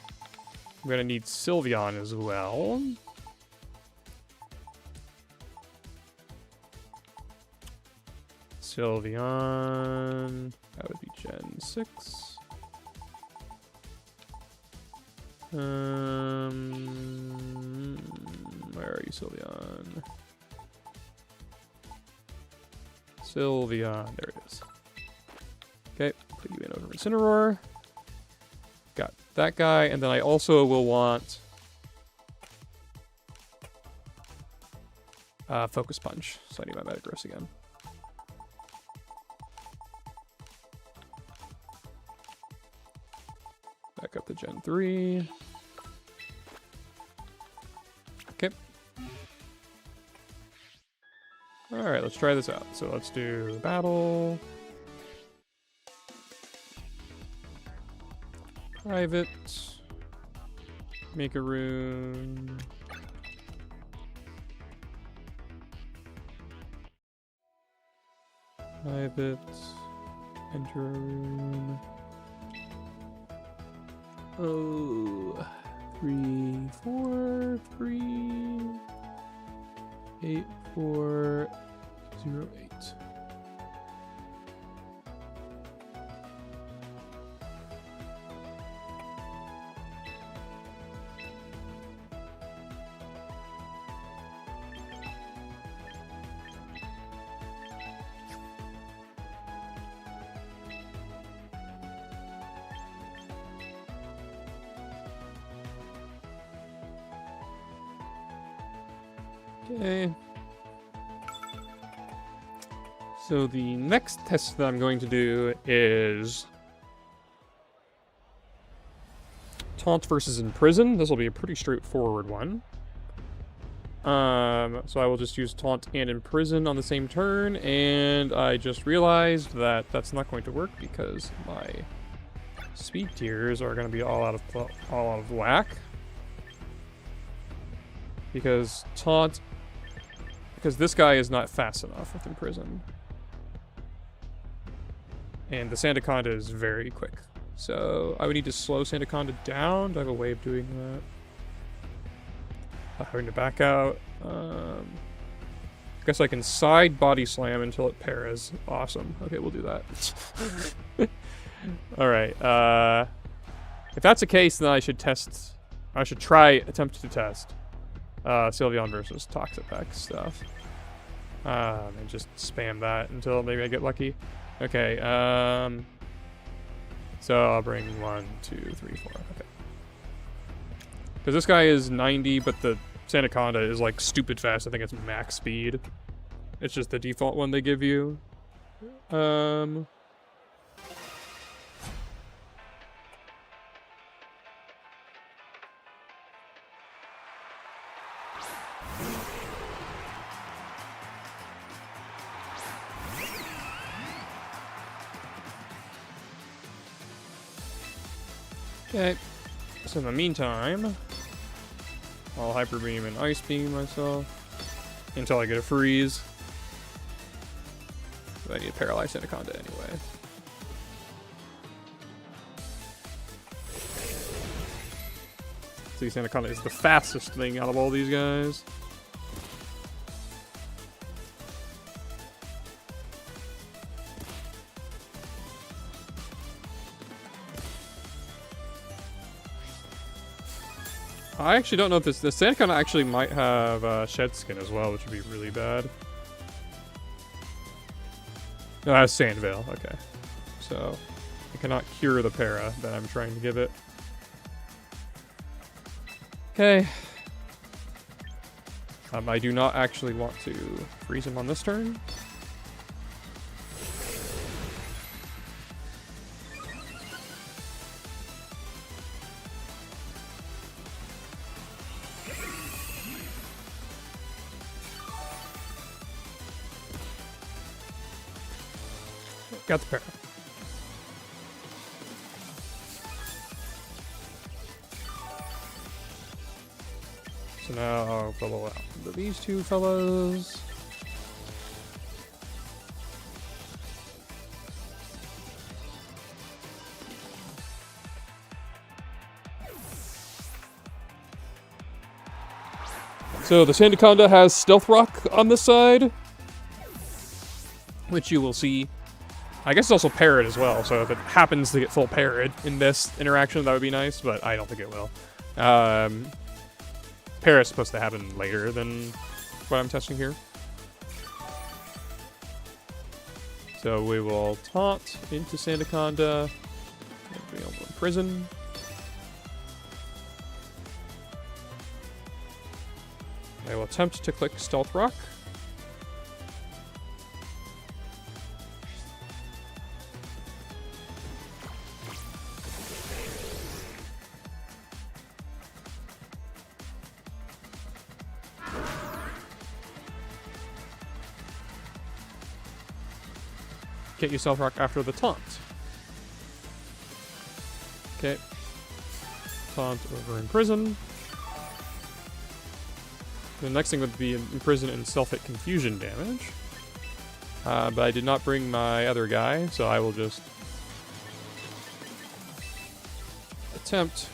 I'm gonna need Sylveon as well. Sylveon. That would be Gen 6. Where are you, Sylveon? Sylveon. There it is. Okay, put you in over Incineroar. Got that guy, and then I also will want Focus Punch, so I need my Metagross again. Back up to Gen 3. Okay. Alright, let's try this out. So let's do battle. Private. Make a rune. Private. Enter a rune. Oh. 3, 4, 3. 8, 4, 0, 8. Okay. So the next test that I'm going to do is taunt versus imprison. This will be a pretty straightforward one. So I will just use taunt and imprison on the same turn, and I just realized that that's not going to work because my speed tiers are going to be all out of whack. Because this guy is not fast enough with imprison. And the Sandaconda is very quick. So I would need to slow Sandaconda down. Do I have a way of doing that? Having to back out. I guess I can side body slam until it paras. Awesome. Okay, we'll do that. Alright. If that's the case, then I should attempt to test Sylveon versus Toxapex stuff. And just spam that until maybe I get lucky. Okay, so I'll bring 1, 2, 3, 4. Okay. Because this guy is 90, but the Sandaconda is like stupid fast. I think it's max speed. It's just the default one they give you. Okay, so in the meantime, I'll Hyper Beam and Ice Beam myself until I get a freeze. But I need to paralyze Sandaconda anyway. See, Sandaconda is the fastest thing out of all these guys. I actually don't know if the Sandaconda actually might have Shed Skin as well, which would be really bad. No, that's Sandvale. Okay. So, I cannot cure the para that I'm trying to give it. Okay. I do not actually want to freeze him on this turn. Got the para. So now I'll follow out these two fellows. So the Sandaconda has Stealth Rock on this side, which you will see. I guess it's also parried as well, so if it happens to get full parried in this interaction, that would be nice, but I don't think it will. Parry is supposed to happen later than what I'm testing here. So we will taunt into Sandaconda, and be able to imprison. I will attempt to click Stealth Rock. Get yourself rock after the taunt. Okay. Taunt over Imprison. The next thing would be Imprison and self-hit confusion damage. But I did not bring my other guy, so I will just attempt.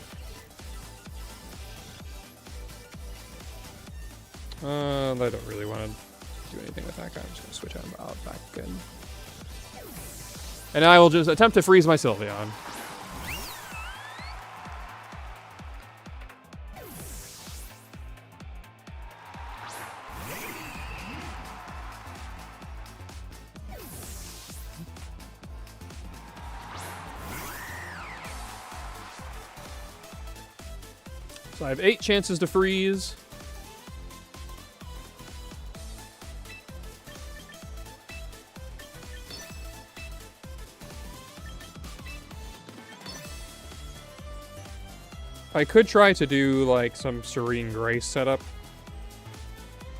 I don't really want to do anything with that guy. I'm just going to switch out back in. And I will just attempt to freeze my Sylveon. So I have 8 chances to freeze. I could try to do like some Serene Grace setup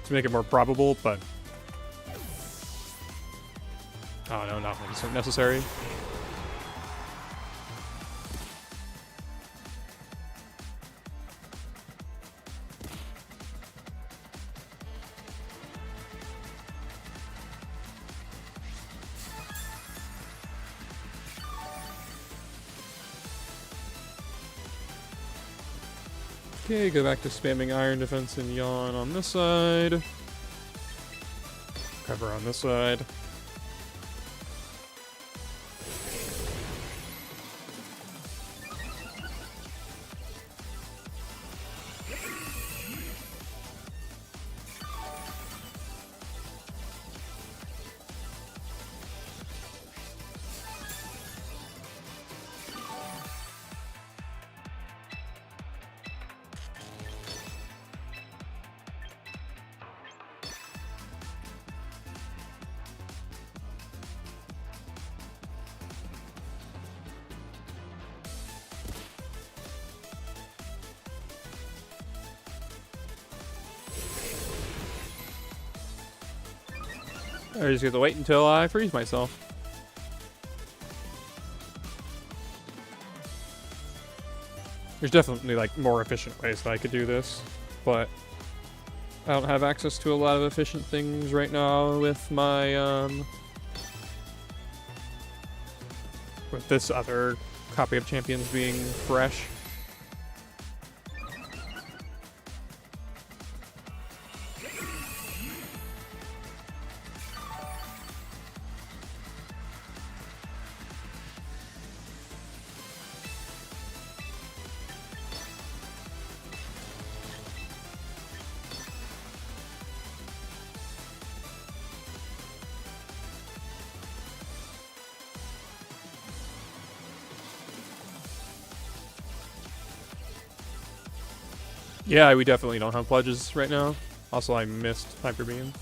to make it more probable, but oh no, not necessary. Okay, go back to spamming Iron Defense and Yawn on this side. Cover on this side. I just have to wait until I freeze myself. There's definitely like more efficient ways that I could do this, but I don't have access to a lot of efficient things right now with my with this other copy of Champions being fresh. Yeah, we definitely don't have pledges right now. Also, I missed Hyper Beam.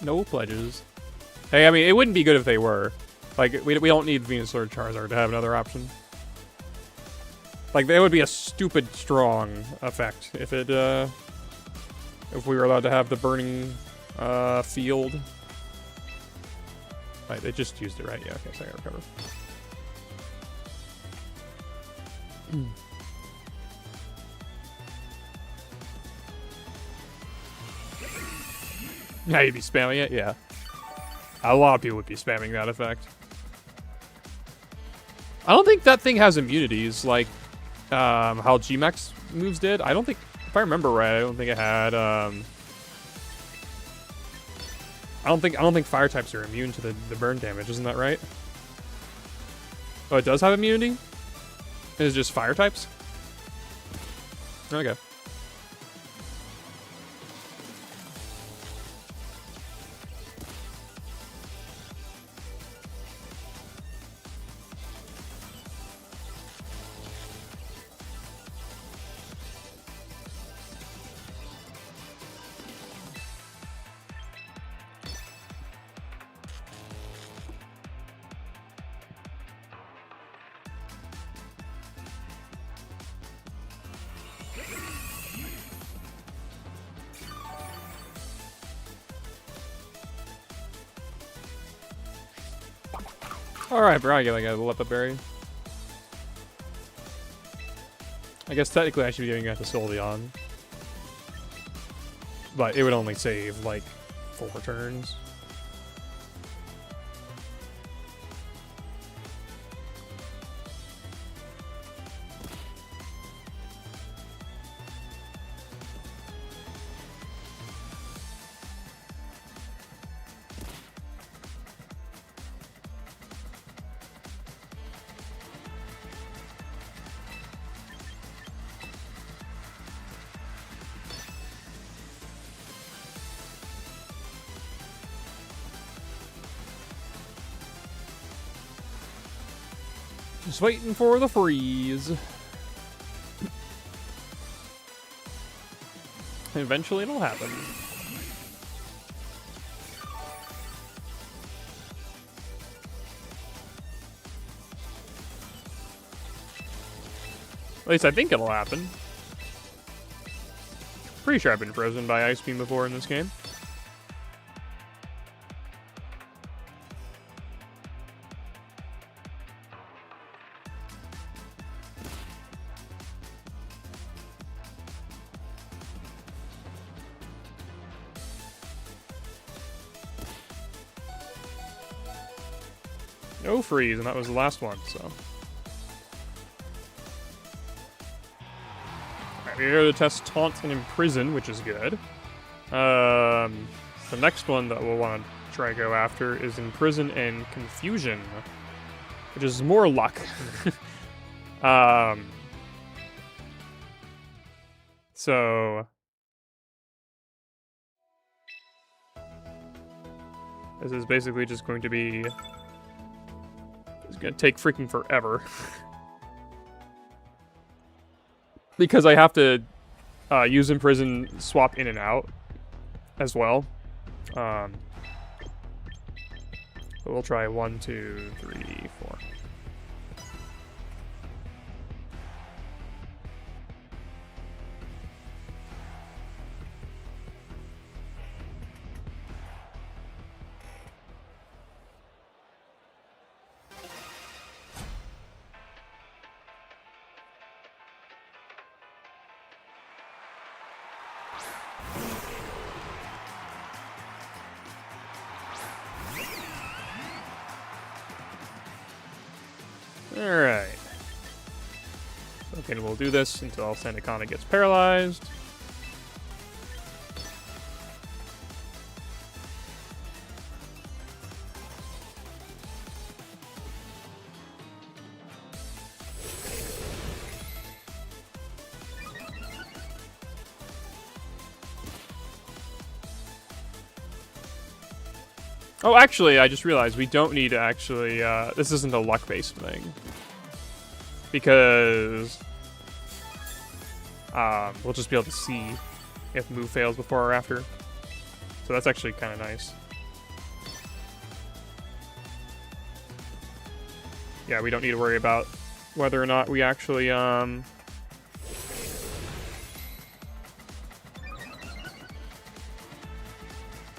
No pledges. Hey, I mean, it wouldn't be good if they were. Like, we don't need Venusaur Charizard to have another option. Like, that would be a stupid strong effect if it, if we were allowed to have the burning, field. Right, they just used it, right? Yeah, okay, so I gotta recover. Yeah, you'd be spamming it? Yeah. A lot of people would be spamming that effect. I don't think that thing has immunities like how G-Max moves did. I don't think, if I remember right, I don't think it had I don't think fire types are immune to the burn damage, isn't that right? Oh, it does have immunity? It's just fire types? Okay. Alright, bro, I get like a leopard berry. I guess technically I should be giving that to Sylveon. But it would only save, like, 4 turns. Just waiting for the freeze. Eventually it'll happen. At least I think it'll happen. Pretty sure I've been frozen by Ice Beam before in this game. No freeze, and that was the last one, so. Alright, we're going to test Taunt and Imprison, which is good. The next one that we'll want to try to go after is Imprison and Confusion, which is more luck. So. This is basically just going to be. It's gonna take freaking forever. Because I have to use Imprison, swap in and out as well. But we'll try 1, 2, 3, 4. Alright. Okay, we'll do this until Sandaconda gets paralyzed. Oh, actually, I just realized we don't need to actually, this isn't a luck-based thing. Because, we'll just be able to see if move fails before or after. So that's actually kind of nice. Yeah, we don't need to worry about whether or not we actually,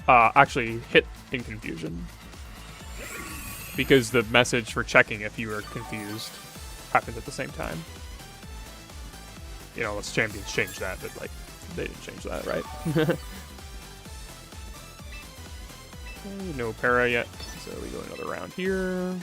actually hit in Confusion. Because the message for checking if you were confused happens at the same time. You know, let's champions change that, but like, they didn't change that, right? No para yet, so we go another round here.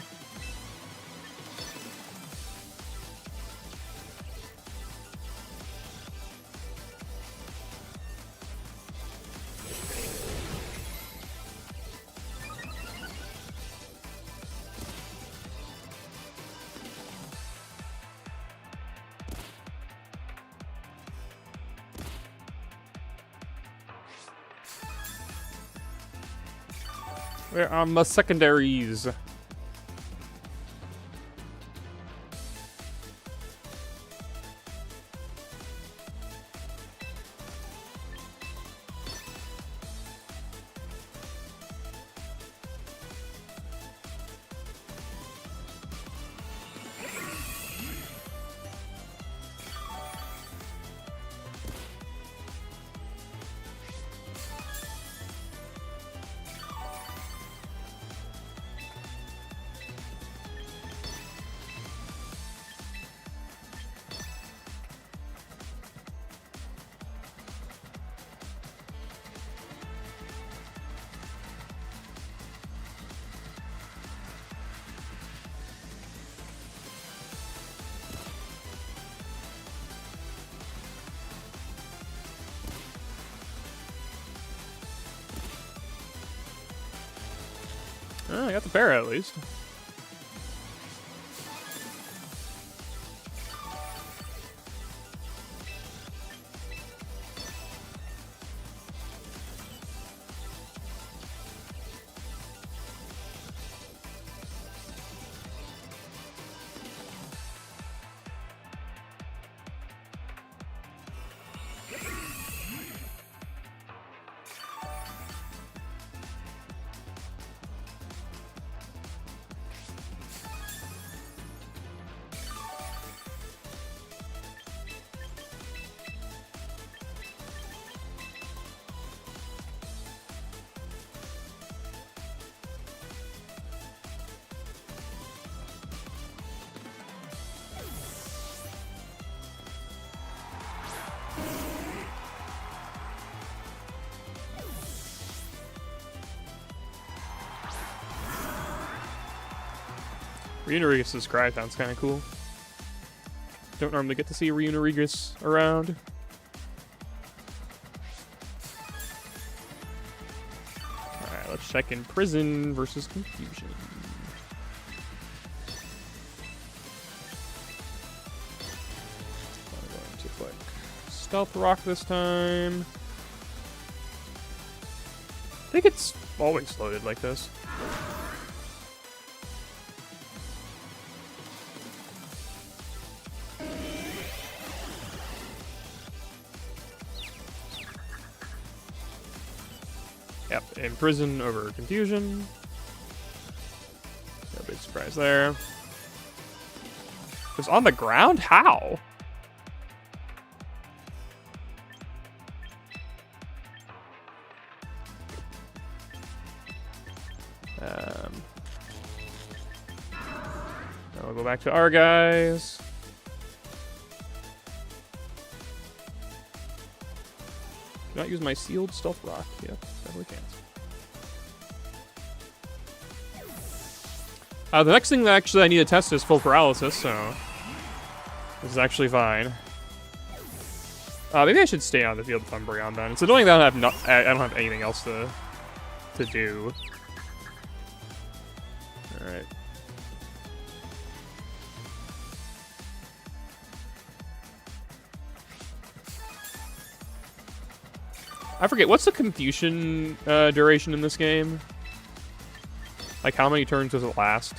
Where are my secondaries? I got the para at least. Reunarigus' cry sounds kind of cool. Don't normally get to see Reunarigus around. Alright, let's check in Prison versus Confusion. I'm going to click Stealth Rock this time. I think it's always loaded like this. Yep, Imprison over Confusion. No big surprise there. It was on the ground? How? Now we'll go back to our guys. Can I use my sealed stealth rock? Yeah, definitely can. The next thing that actually I need to test is full paralysis, so this is actually fine. Maybe I should stay on the field with Umbreon then. It's annoying that I don't have anything else to do. All right. I forget, what's the Confusion duration in this game? Like, how many turns does it last?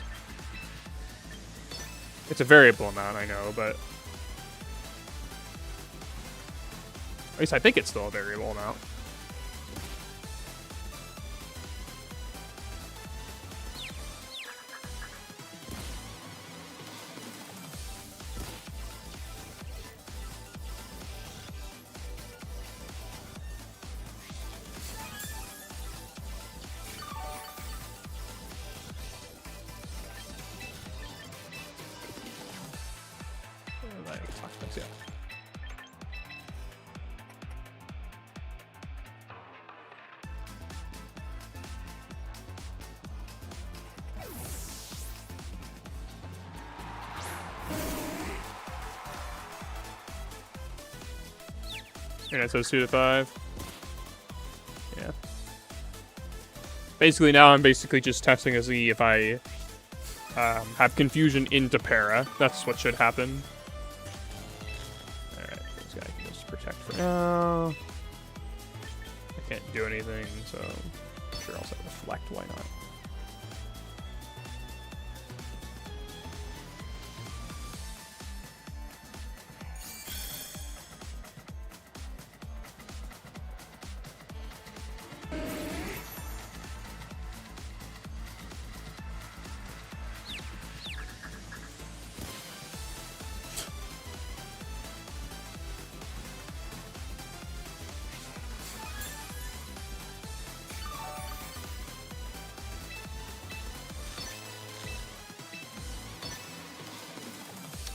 It's a variable amount, I know, but... At least I think it's still a variable amount. Yeah. And it says 2 to 5. Yeah. Basically, now I'm basically just testing to see if I have Confusion into Para. That's what should happen. Alright, this guy can just protect for now. I can't do anything, so I'm sure I'll set Reflect. Why not?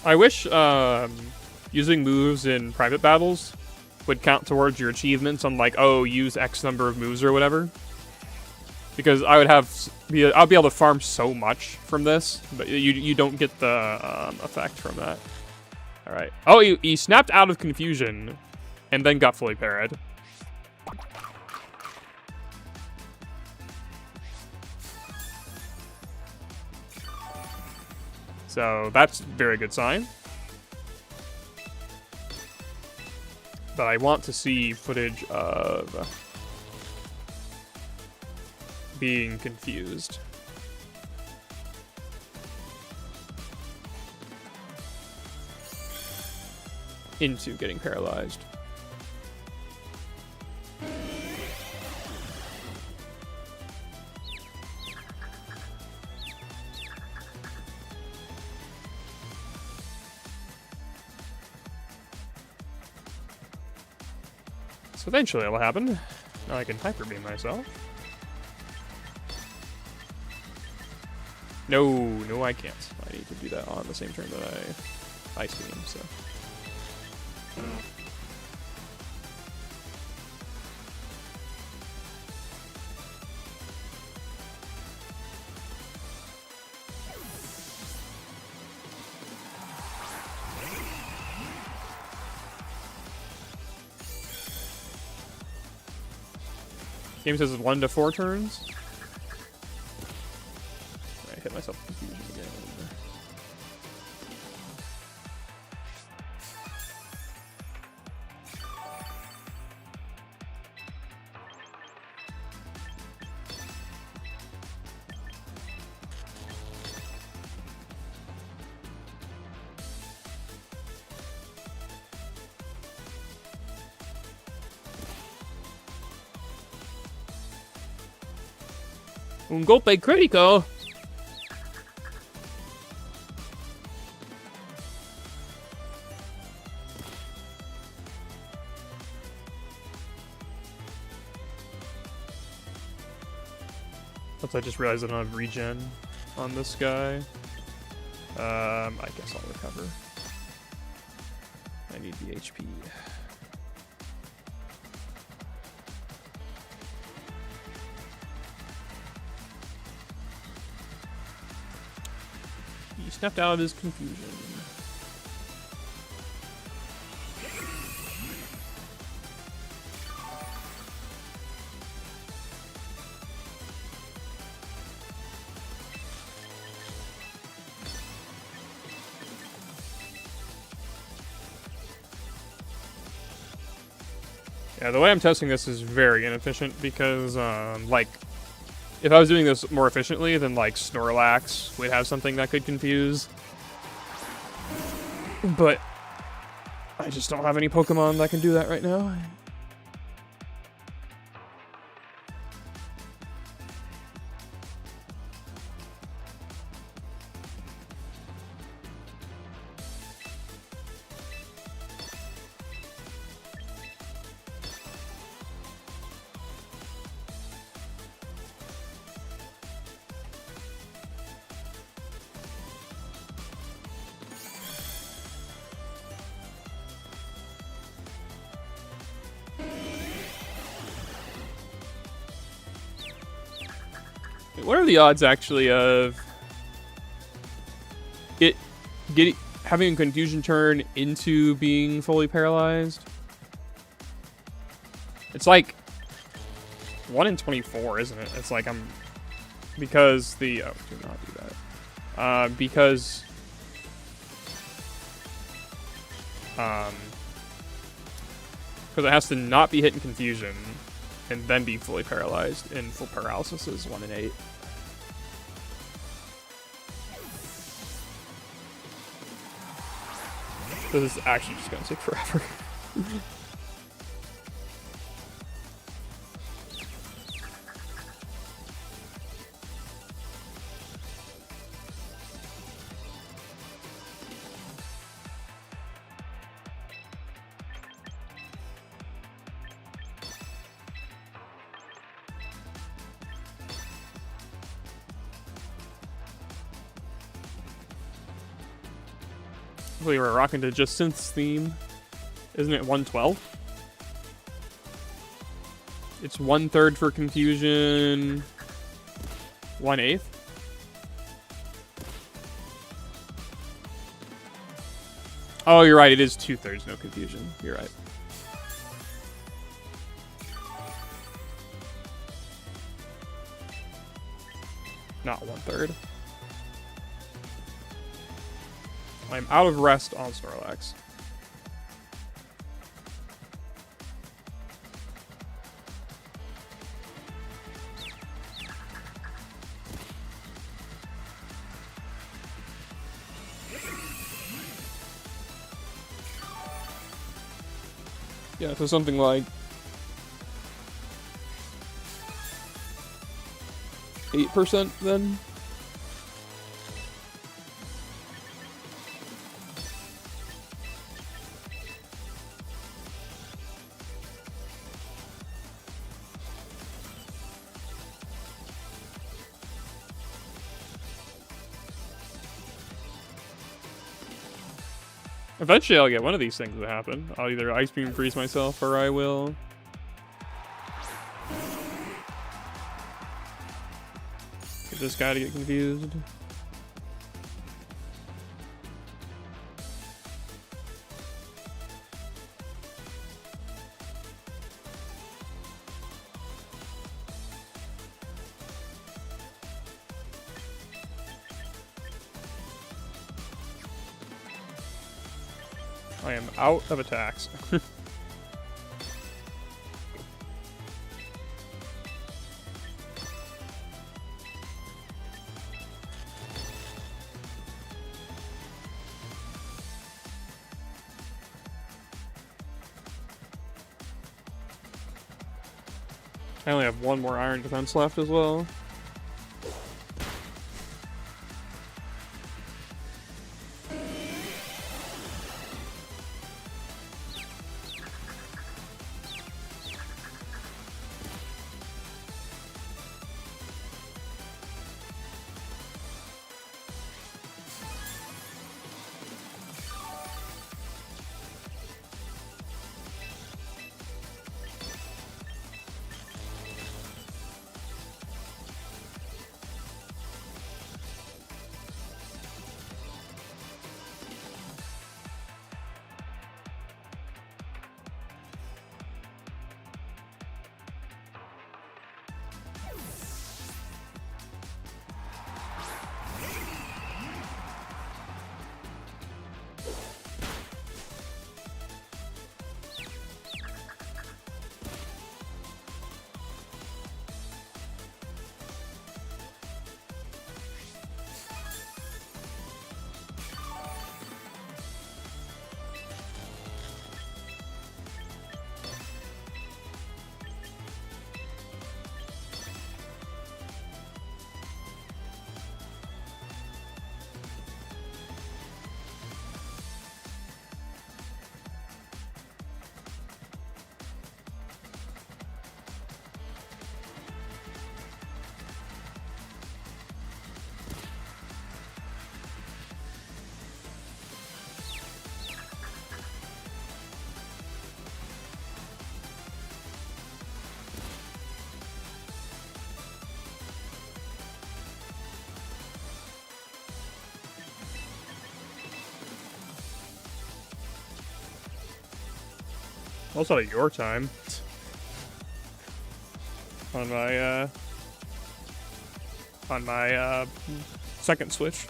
I wish using moves in private battles would count towards your achievements on, like, oh, use X number of moves or whatever. Because I would I'll be able to farm so much from this, but you don't get the effect from that. All right. Oh, he snapped out of Confusion and then got fully parried. So that's a very good sign. But I want to see footage of being confused. Into getting paralyzed. So eventually it'll happen. Now I can hyper beam myself. No, no I can't. I need to do that on the same turn that I ice beam, so. Game says 1 to 4 turns. I hit myself with confusion again. Un golpe critico. Once I just realized I don't have regen on this guy. I guess I'll recover. I need the HP. He snapped out of his confusion. Yeah, the way I'm testing this is very inefficient because, like, if I was doing this more efficiently, then, like, Snorlax would have something that could confuse. But I just don't have any Pokemon that can do that right now. What are the odds, actually, of it having a confusion turn into being fully paralyzed? It's like 1 in 24, isn't it? It's like because the do not do that. Because it has to not be hit in confusion and then be fully paralyzed, and full paralysis is 1 in 8. This is actually just gonna take forever. We were rocking to just Synth's theme. Isn't it 112? It's 1/3 for confusion, 1/8. Oh, you're right. It is 2/3, no confusion. You're right. Not 1/3. I'm out of rest on Snorlax. Yeah, so something like 8% then? Eventually I'll get one of these things to happen. I'll either Ice Beam freeze myself or I will... get this guy to get confused. I am out of attacks. I only have one more iron defense left as well. Also at your time. On my second switch.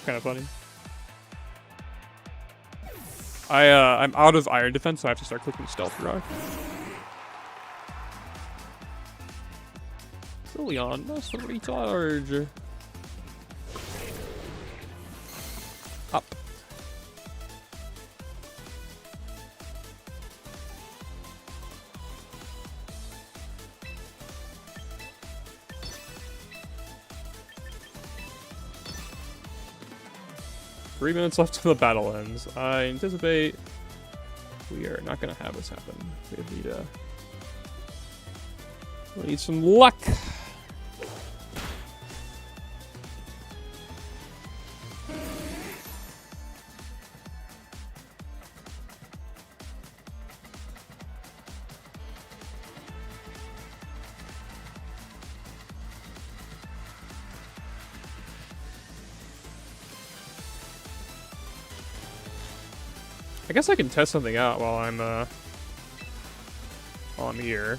Kind of funny. I'm out of iron defense, so I have to start clicking Stealth Rock. Leon, that's the recharge. Up. Three minutes left till the battle ends. I anticipate we are not going to have this happen. We need some luck. I guess I can test something out while I'm here.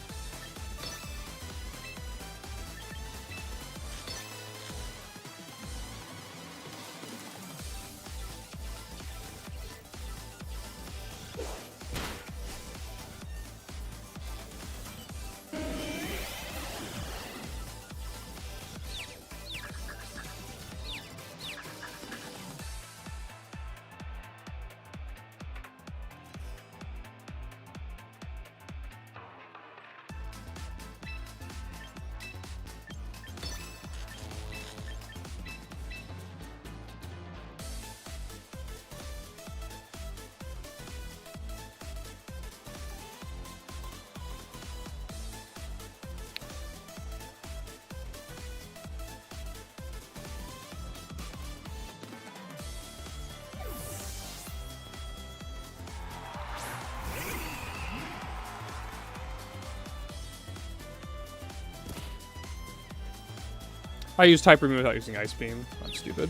I used Type Remove without using Ice Beam. I'm stupid.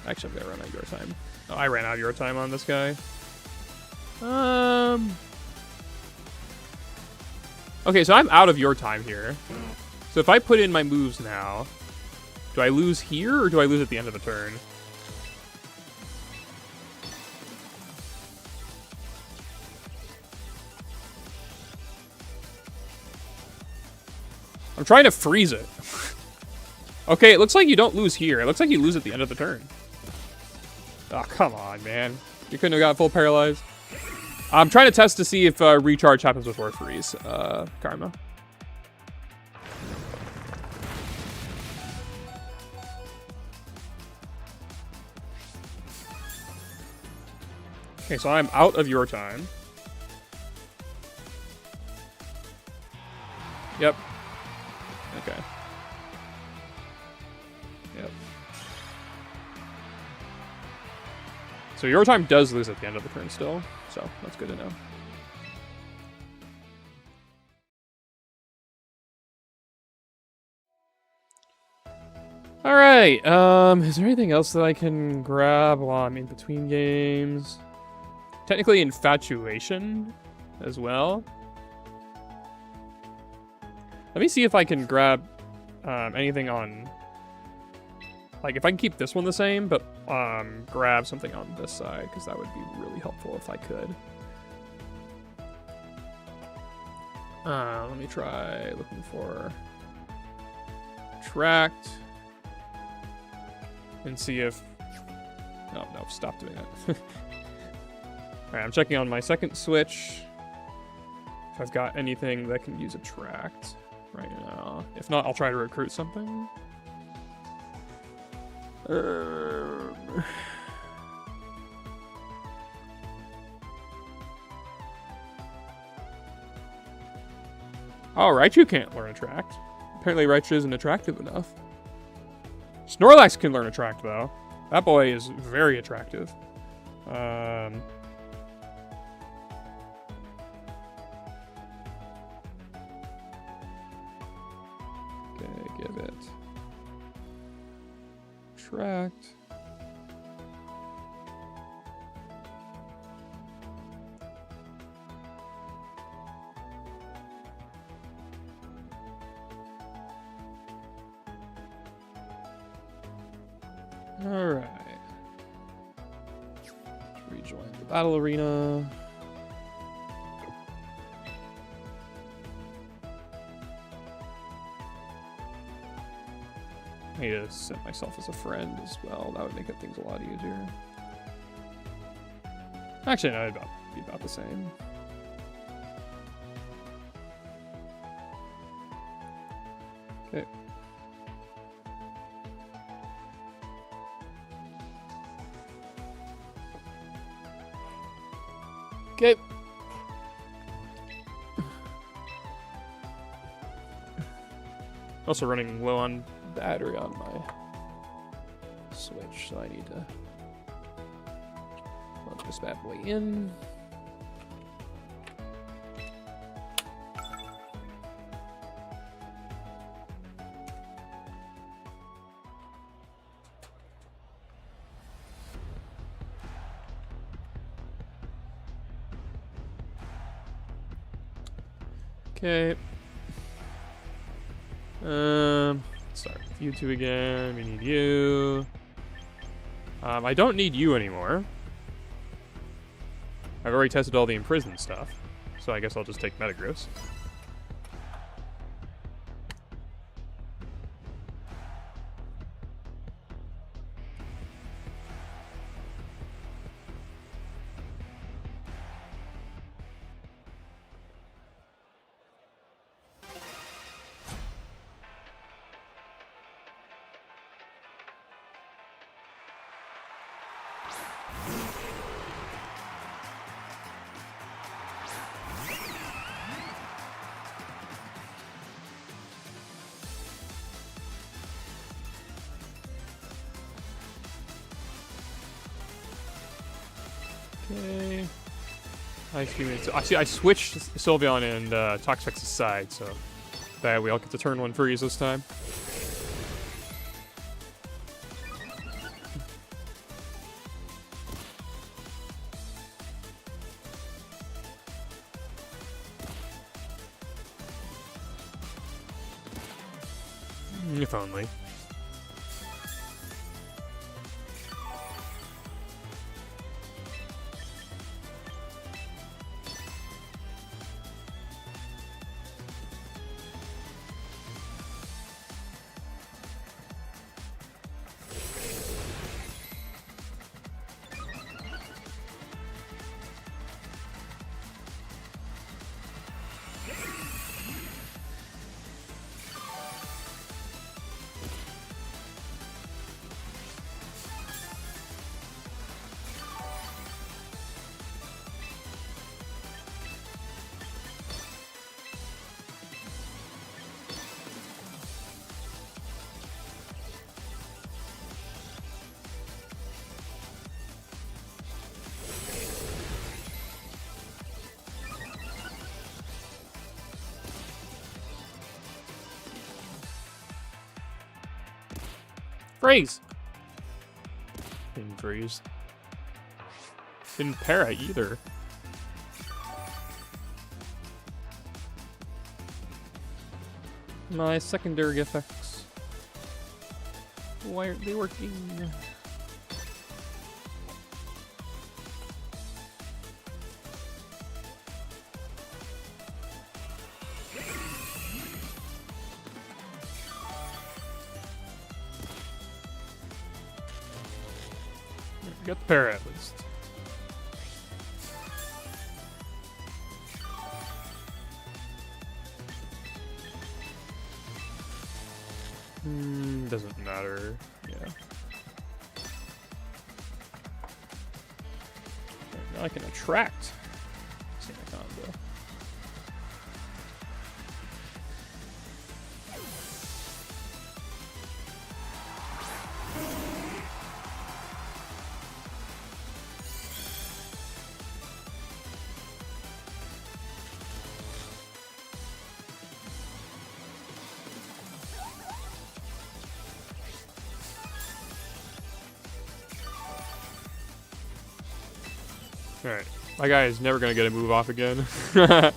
Actually, I'm gonna run out of your time. Oh, I ran out of your time on this guy. Okay, so I'm out of your time here. So if I put in my moves now, do I lose here or do I lose at the end of the turn? I'm trying to freeze it. Okay, it looks like you don't lose here. It looks like you lose at the end of the turn. Oh, come on, man. You couldn't have got full paralyzed. I'm trying to test to see if recharge happens before freeze. Karma. Okay, so I'm out of your time. Yep. Okay. Yep. So your time does lose at the end of the turn still, so that's good to know. All right. Is there anything else that I can grab while I'm in between games? Technically, Infatuation as well. Let me see if I can grab anything on... Like, if I can keep this one the same, but grab something on this side, because that would be really helpful if I could. Let me try looking for... Attract. And see if... Oh, no, stop doing that. Alright, I'm checking on my second switch. If I've got anything that can use Attract right now. If not, I'll try to recruit something. Oh, Raichu can't learn Attract. Apparently Raichu isn't attractive enough. Snorlax can learn Attract, though. That boy is very attractive. Okay, give it. Attract. Alright. Rejoin the battle arena. I need to set myself as a friend as well. That would make things a lot easier. Actually, no, it'd be about the same. Okay. Okay. Also running low on battery on my Switch, so I need to plug this bad boy in. Okay. Start with you two again. We need you. I don't need you anymore. I've already tested all the imprisoned stuff, so I guess I'll just take Metagross. Okay. I see. I switched Sylveon and Toxtric's aside, so that we all get to turn 1 freeze this time. If only. Freeze! Didn't freeze. Didn't para either. My secondary effects. Why aren't they working? Got the para at least. Doesn't matter. Yeah. Right, now I can attract. Same combo. Alright. My guy is never gonna get a move off again. Alright.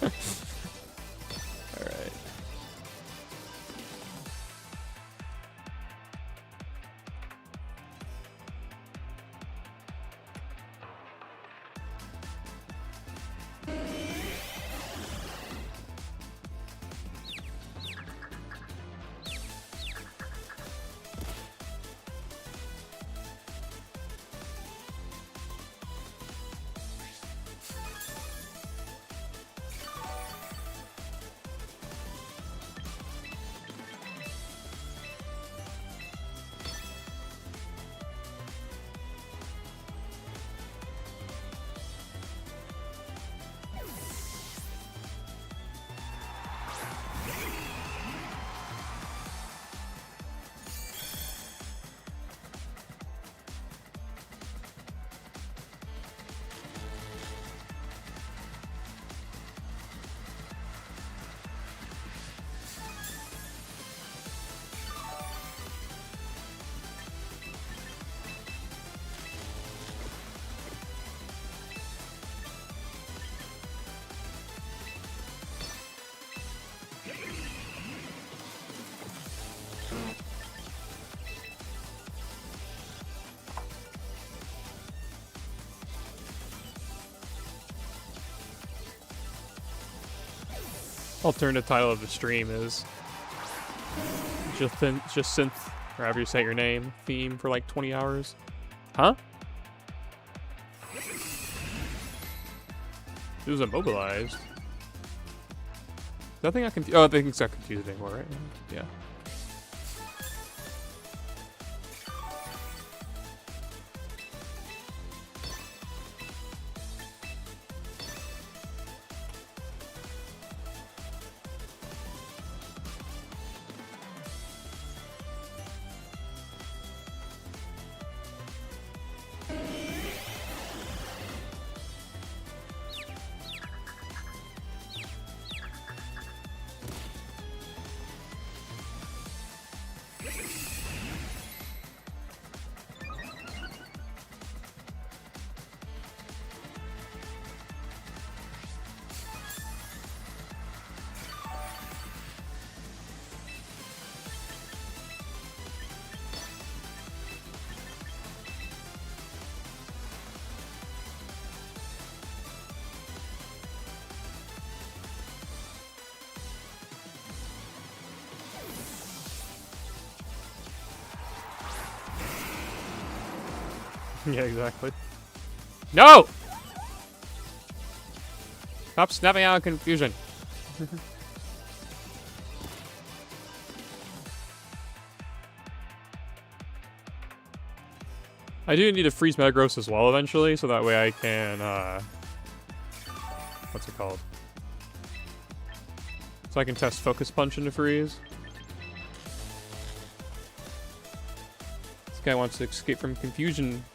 Alternate title of the stream is just synth, or however you say your name, theme for like 20 hours. Huh? It was immobilized. I think I confused. Oh, I think it's not confused anymore, right? Yeah. Yeah, exactly. No! Stop snapping out of confusion. I do need to freeze Metagross as well eventually, so that way I can, what's it called? So I can test Focus Punch into freeze. This guy wants to escape from confusion.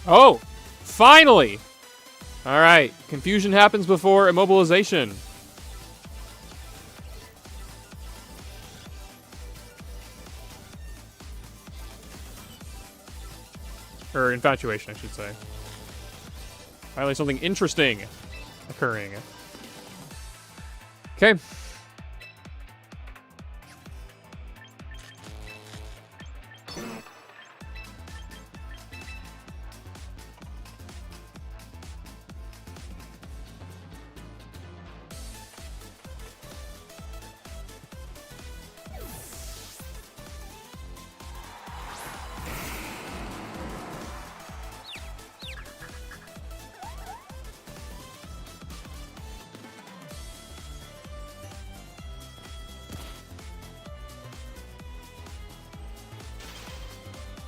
Oh! Finally! Alright, confusion happens before immobilization. Or infatuation, I should say. Finally something interesting occurring. Okay.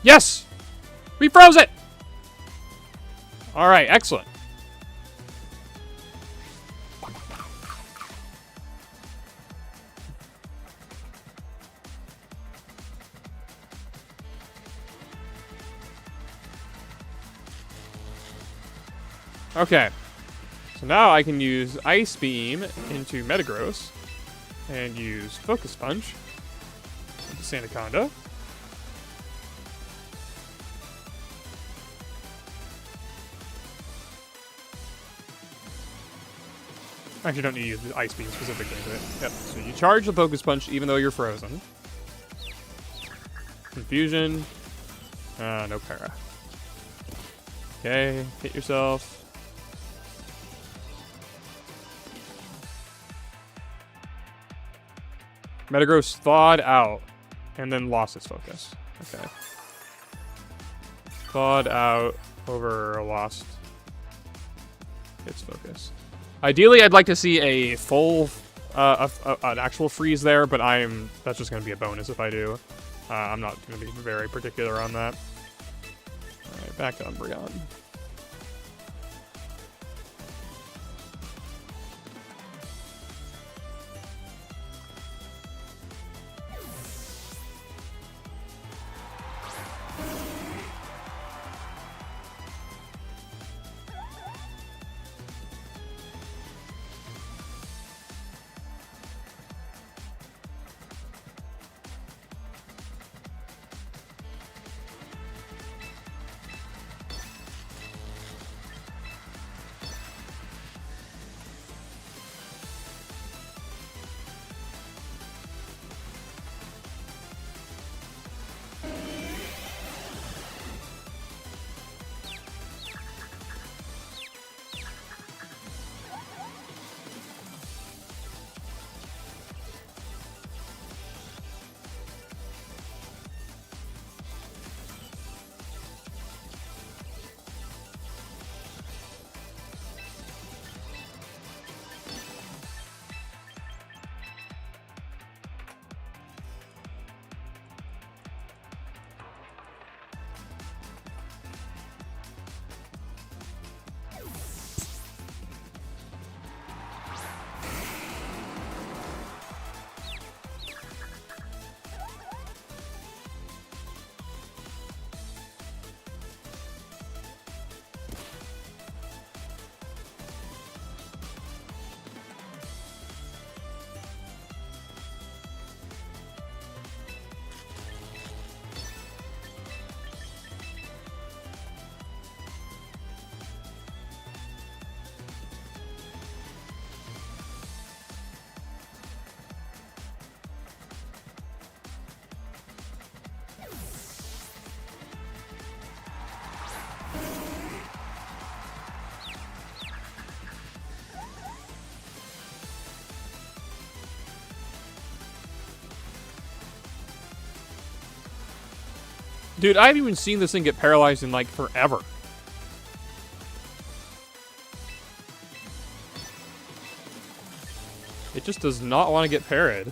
Yes! We froze it! Alright, excellent. Okay. So now I can use Ice Beam into Metagross and use Focus Punch into Sandaconda. Actually, don't need to use the Ice Beam specifically to it. Yep. So you charge the Focus Punch even though you're frozen. Confusion. No para. Okay, hit yourself. Metagross thawed out and then lost its focus. Okay. Thawed out over lost its focus. Ideally, I'd like to see a full, an actual freeze there, but that's just going to be a bonus if I do. I'm not going to be very particular on that. Alright, back to Umbreon. Dude, I haven't even seen this thing get paralyzed in, like, forever. It just does not want to get parried.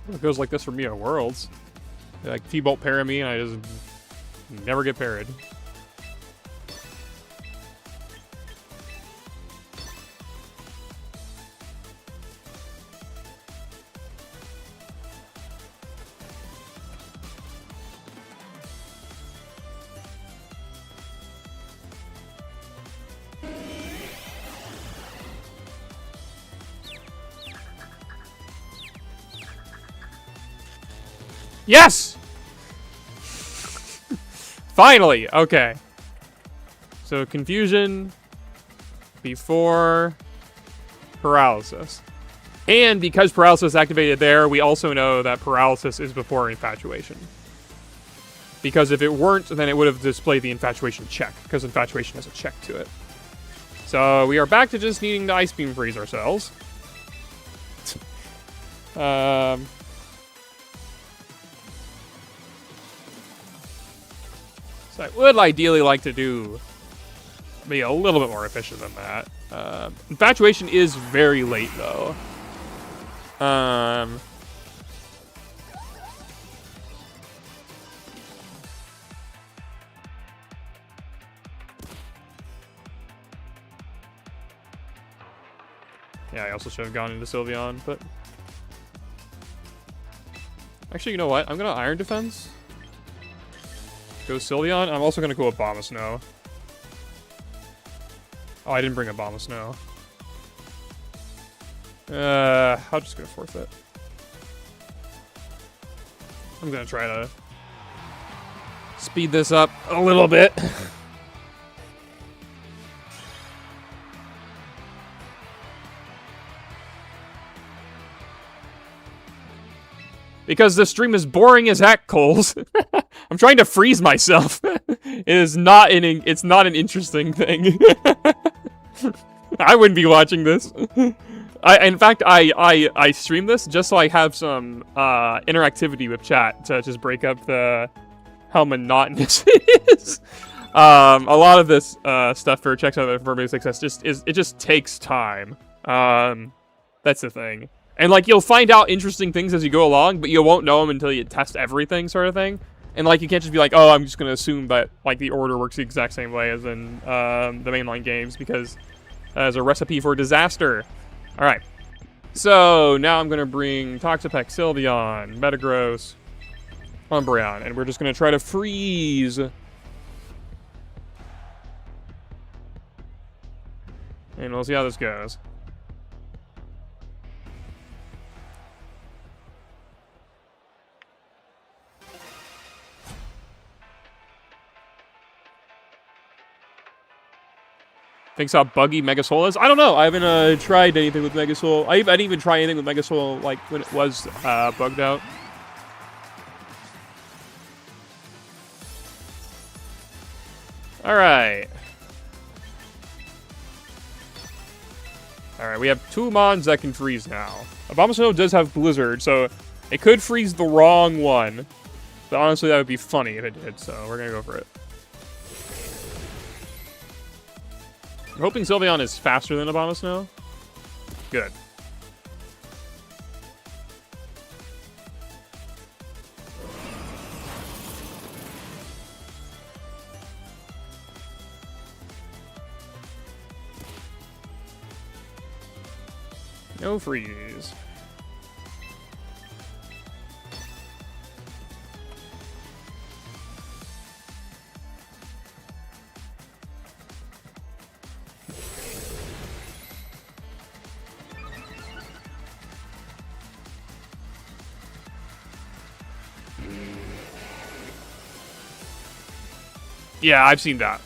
It goes like this for me at Worlds. They, like, T-bolt parry me and I just never get parried. Yes! Finally! Okay. So, confusion before paralysis. And because paralysis activated there, we also know that paralysis is before infatuation. Because if it weren't, then it would have displayed the infatuation check, because infatuation has a check to it. So, we are back to just needing to Ice Beam freeze ourselves. So I would ideally like to be a little bit more efficient than that. Infatuation is very late, though. Yeah, I also should have gone into Sylveon, but... Actually, you know what? I'm going to Iron Defense. Go Sylveon. I'm also going to go Abomasnow. Oh, I didn't bring Abomasnow. I'll just go Forfeit. I'm going to try to speed this up a little bit. Because the stream is boring as heck, Coles. I'm trying to freeze myself. It's not an interesting thing. I wouldn't be watching this. In fact, I stream this just so I have some interactivity with chat to just break up how monotonous it is. A lot of this stuff for checks out for basic success it just takes time. That's the thing. And, like, you'll find out interesting things as you go along, but you won't know them until you test everything, sort of thing. And, like, you can't just be like, oh, I'm just going to assume that, like, the order works the exact same way as in the mainline games, because that is a recipe for disaster. Alright. So, now I'm going to bring Toxapex, Sylveon, Metagross, Umbreon, and we're just going to try to freeze. And we'll see how this goes. Thinks how buggy Megasoul is. I don't know. I haven't tried anything with Megasoul. I didn't even try anything with Megasoul like when it was bugged out. All right. All right. We have two Mons that can freeze now. Abomasnow does have Blizzard, so it could freeze the wrong one. But honestly, that would be funny if it did. So we're gonna go for it. I'm hoping Sylveon is faster than Abomasnow. Good. No freeze. Yeah, I've seen that.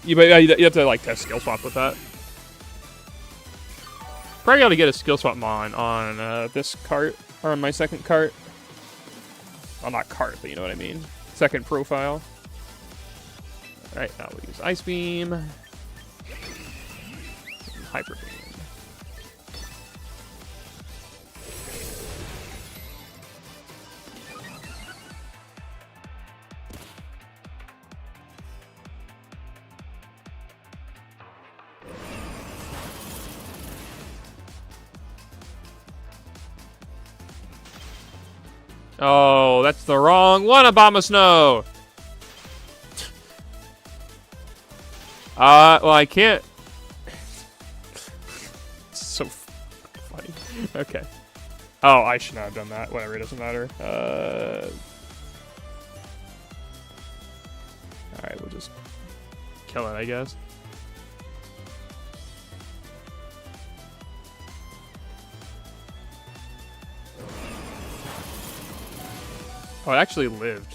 You have to like test skill swap with that. Probably got to get a skill swap on this cart or on my second cart. Well, not cart, but you know what I mean. Second profile. All right, now we'll use Ice Beam, and Hyper Beam. Oh, that's the wrong one, Abomasnow! Well, I can't... It's so funny. Okay. Oh, I should not have done that. Whatever, it doesn't matter. Alright, we'll just kill it, I guess. Oh, it actually lived.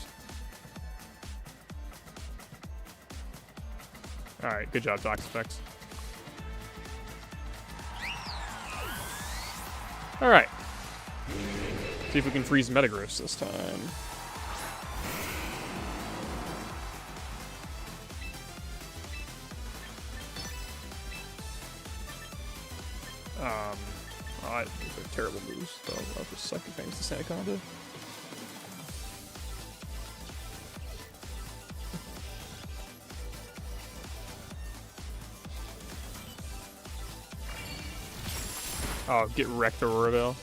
Alright, good job, DaWoblefet. Alright. See if we can freeze Metagross this time. Oh, they're terrible moves, so I'll just suck advantage to Sandaconda. Oh, get wrecked, Auroraville.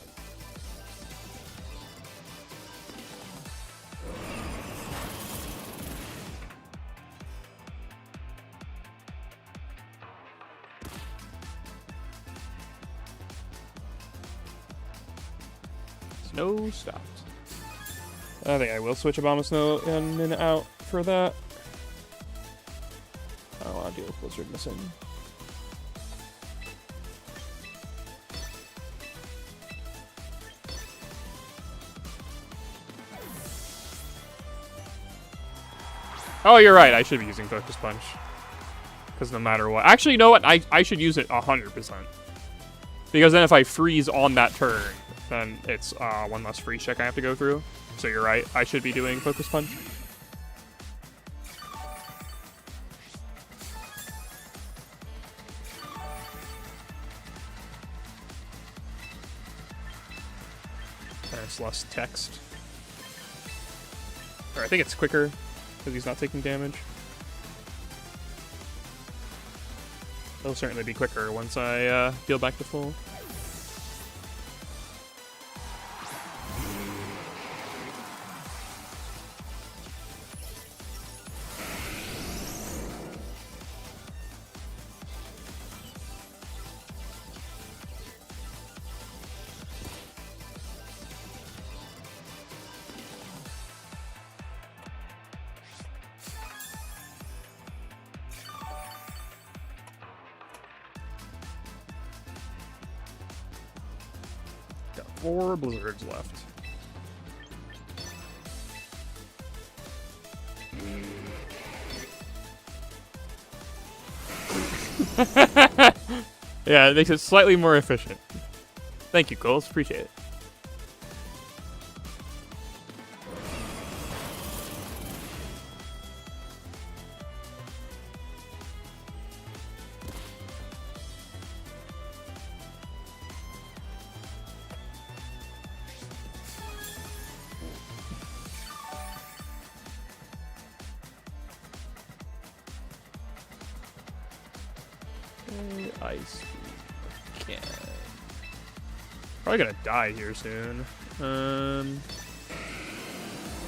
Snow stopped. I think I will switch Abomasnow in and out for that. I don't want to deal with Blizzard missing. Oh, you're right. I should be using Focus Punch. Because no matter what. Actually, you know what? I should use it 100%. Because then if I freeze on that turn, then it's one less freeze check I have to go through. So you're right. I should be doing Focus Punch. There's less text. Or I think it's quicker. Because he's not taking damage. It'll certainly be quicker once I heal back to full. Got 4 Blizzards left. Yeah, it makes it slightly more efficient. Thank you, Coles. Appreciate it. Ice can. Probably gonna die here soon.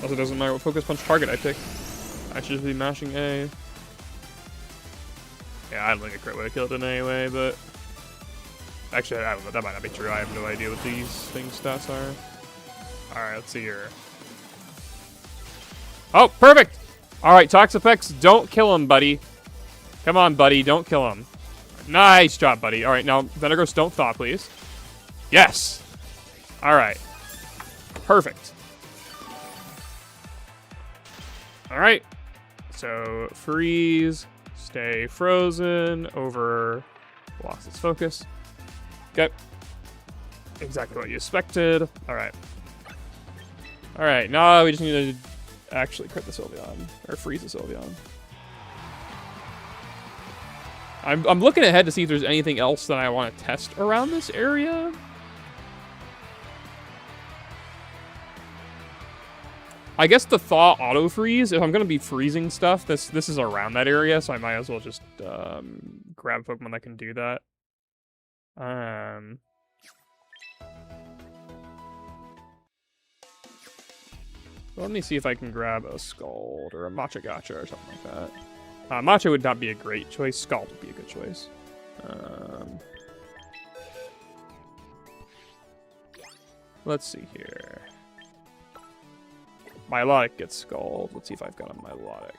Also, doesn't matter what Focus Punch target I pick. I should be mashing A. Yeah, I don't think a crit would have killed it anyway, but actually, I don't know. That might not be true. I have no idea what these things stats are. All right, let's see here. Oh, perfect. All right, Toxapex, don't kill him, buddy. Come on, buddy, don't kill him. Nice job, buddy. All right, now, Metagross, don't thaw, please. Yes! All right. Perfect. All right. So, freeze, Stay frozen over. Lost its focus. Okay. Exactly what you expected. Alright. Alright, now we just need to actually crit the Sylveon. Or freeze the Sylveon. I'm looking ahead to see if there's anything else that I want to test around this area. I guess the Thaw auto freeze, if I'm going to be freezing stuff, this is around that area, so I might as well just grab a Pokemon that can do that. Let me see if I can grab a Scald or a Matcha Gotcha or something like that. Matcha would not be a great choice. Scald would be a good choice. Let's see here. Milotic gets Scald. Let's see if I've got a Milotic.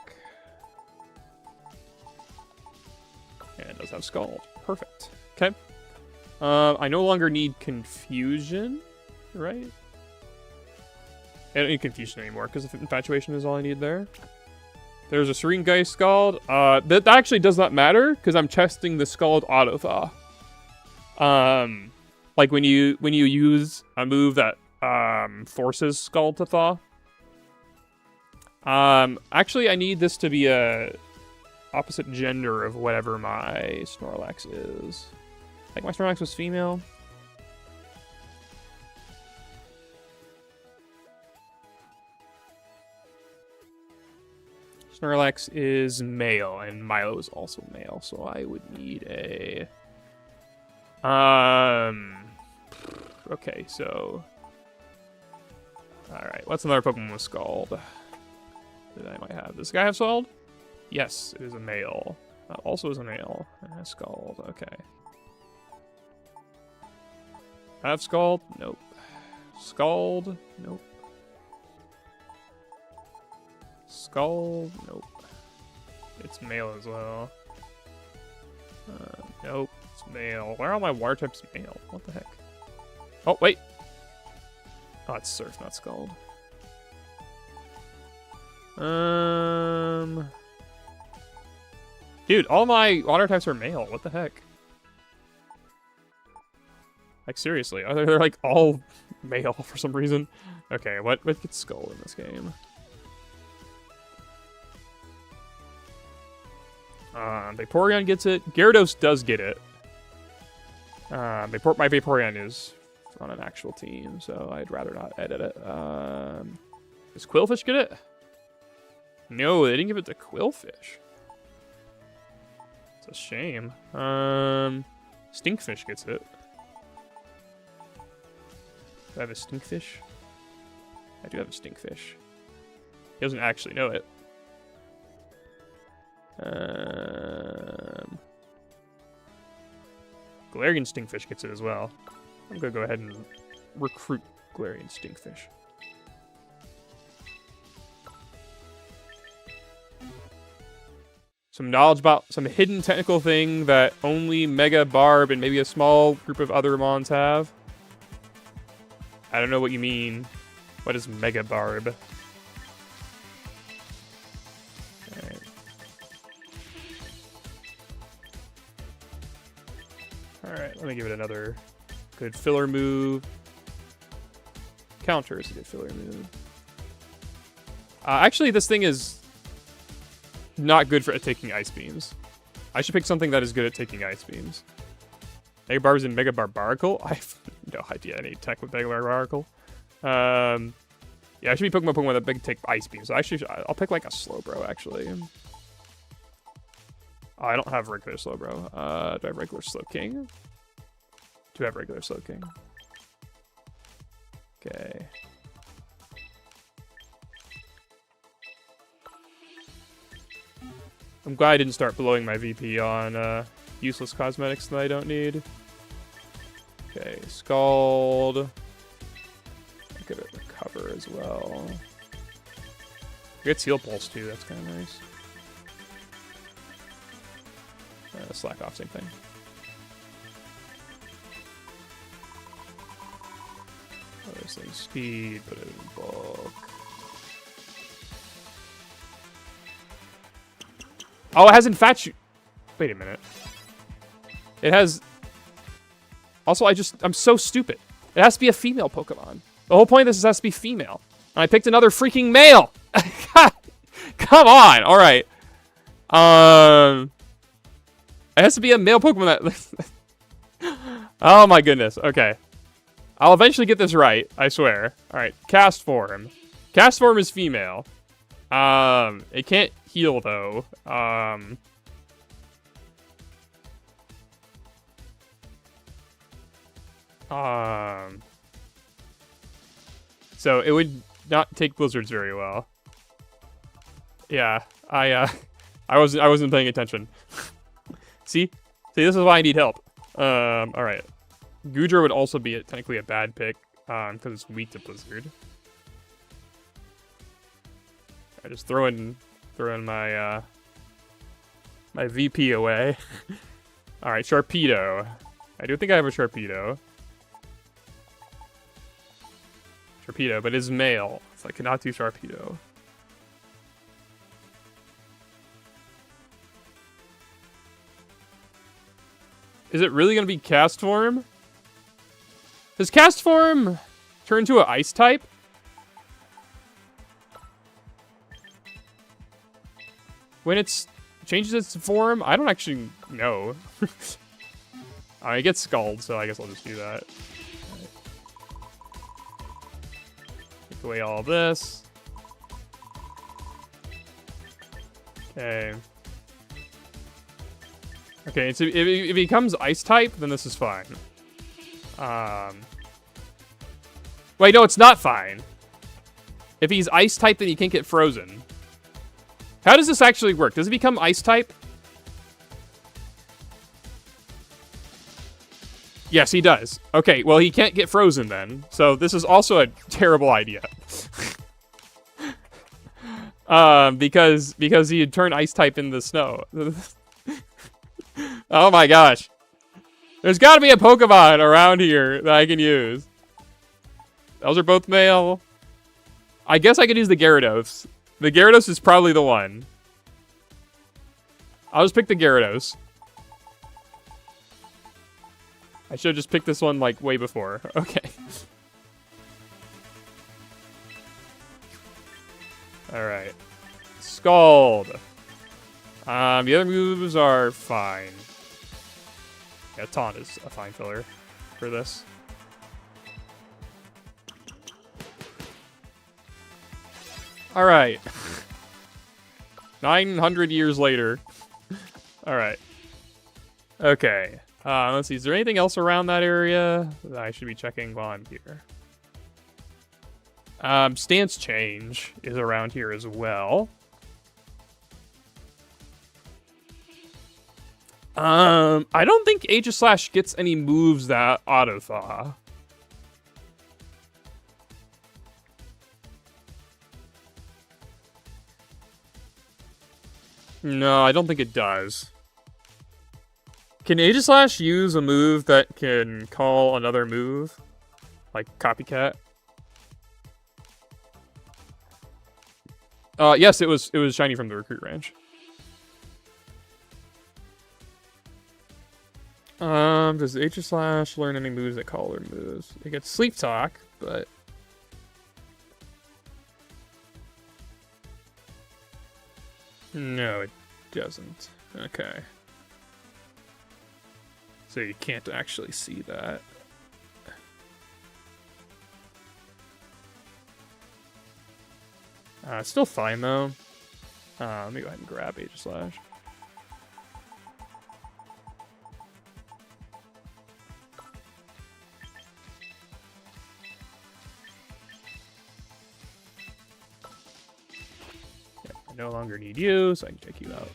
And it does have Scald. Perfect. Okay. I no longer need Confusion, right? I don't need Confusion anymore because Infatuation is all I need there. There's a Serene Geist Scald. That actually does not matter because I'm testing the Scald Auto Thaw. Like when you use a move that forces Scald to Thaw. Actually, I need this to be a opposite gender of whatever my Snorlax is. I think my Snorlax was female. Snorlax is male, and Milo is also male, so I would need a... Okay, so... Alright, what's another Pokemon with Scald that I might have? Does this guy have Scald? Yes, it is a male. Also is a male. And has Scald, okay. I have Scald? Nope. Scald? Nope. Scald? Nope. It's male as well. Nope. It's male. Where are all my water types male? What the heck? Oh, wait! Oh, it's Surf, not Scald. Dude, all my water types are male. What the heck? Like, seriously. They're like all male for some reason. Okay, what gets Scald in this game? Vaporeon gets it. Gyarados does get it. My Vaporeon is on an actual team, so I'd rather not edit it. Does Quillfish get it? No, they didn't give it to Quillfish. It's a shame. Stinkfish gets it. Do I have a Stinkfish? I do have a Stinkfish. He doesn't actually know it. Galarian Stinkfish gets it as well. I'm gonna go ahead and recruit Galarian Stinkfish. Some knowledge about some hidden technical thing that only Mega Barb and maybe a small group of other Mons have. I don't know what you mean. What is Mega Barb? Alright, let me give it another good filler move. Counter is a good filler move. Actually, this thing is not good for taking Ice Beams. I should pick something that is good at taking Ice Beams. Mega Barb's in Mega Barbaracle? I have no idea any tech with Mega Barbaracle. Yeah, I should be picking my Pokemon that big take Ice Beams. So actually, I'll pick like a Slowbro, actually. Oh, I don't have regular Slowbro. Do I have regular Slowking? Do I have regular Slowking? Okay. I'm glad I didn't start blowing my VP on useless cosmetics that I don't need. Okay, Scald. I'll give it Recover as well. I get Heal Pulse too, that's kind of nice. Slack off, same thing. Oh, this thing's speed, put it in bulk. Oh, it has infatu... Wait a minute. It has... Also, I'm so stupid. It has to be a female Pokemon. The whole point of this is it has to be female. And I picked another freaking male! Come on! Alright. It has to be a male Pokemon that... Oh my goodness. Okay. I'll eventually get this right. I swear. Alright. Cast form. Cast form is female. It can't heal, though. So it would not take blizzards very well. Yeah, I wasn't paying attention. See, this is why I need help. All right. Goodra would also be technically a bad pick, because it's weak to blizzard. I just throw in my my VP away. All right, Sharpedo. I do think I have a Sharpedo. Sharpedo, but it's male, so I cannot do Sharpedo. Is it really gonna be Cast Form? Does Cast Form turn to an Ice type? When it changes its form? I don't actually know. I get Scald, so I guess I'll just do that. Take away all of this. Okay. Okay, so if it becomes Ice type, then this is fine. Wait, no, it's not fine. If he's Ice type, then he can't get frozen. How does this actually work? Does it become Ice type? Yes, he does. Okay, well, he can't get frozen then. So this is also a terrible idea. Because he'd turn Ice type in the snow. Oh my gosh. There's got to be a Pokemon around here that I can use. Those are both male. I guess I could use the Gyarados. The Gyarados is probably the one. I'll just pick the Gyarados. I should have just picked this one, like, way before. Okay. Alright. Scald. The other moves are fine. Yeah, Taunt is a fine filler for this. Alright. 900 years later. Alright. Okay. Let's see. Is there anything else around that area that I should be checking while I'm here? Stance Change is around here as well. I don't think Aegislash gets any moves that auto-thaw. No, I don't think it does. Can Aegislash use a move that can call another move? Like Copycat? Yes, it was shiny from the Recruit Ranch. Does Aegislash learn any moves that call their moves? It gets Sleep Talk, but... No, it doesn't. Okay. So you can't actually see that. It's still fine, though. Let me go ahead and grab Aegislash. I no longer need you, so I can take you out.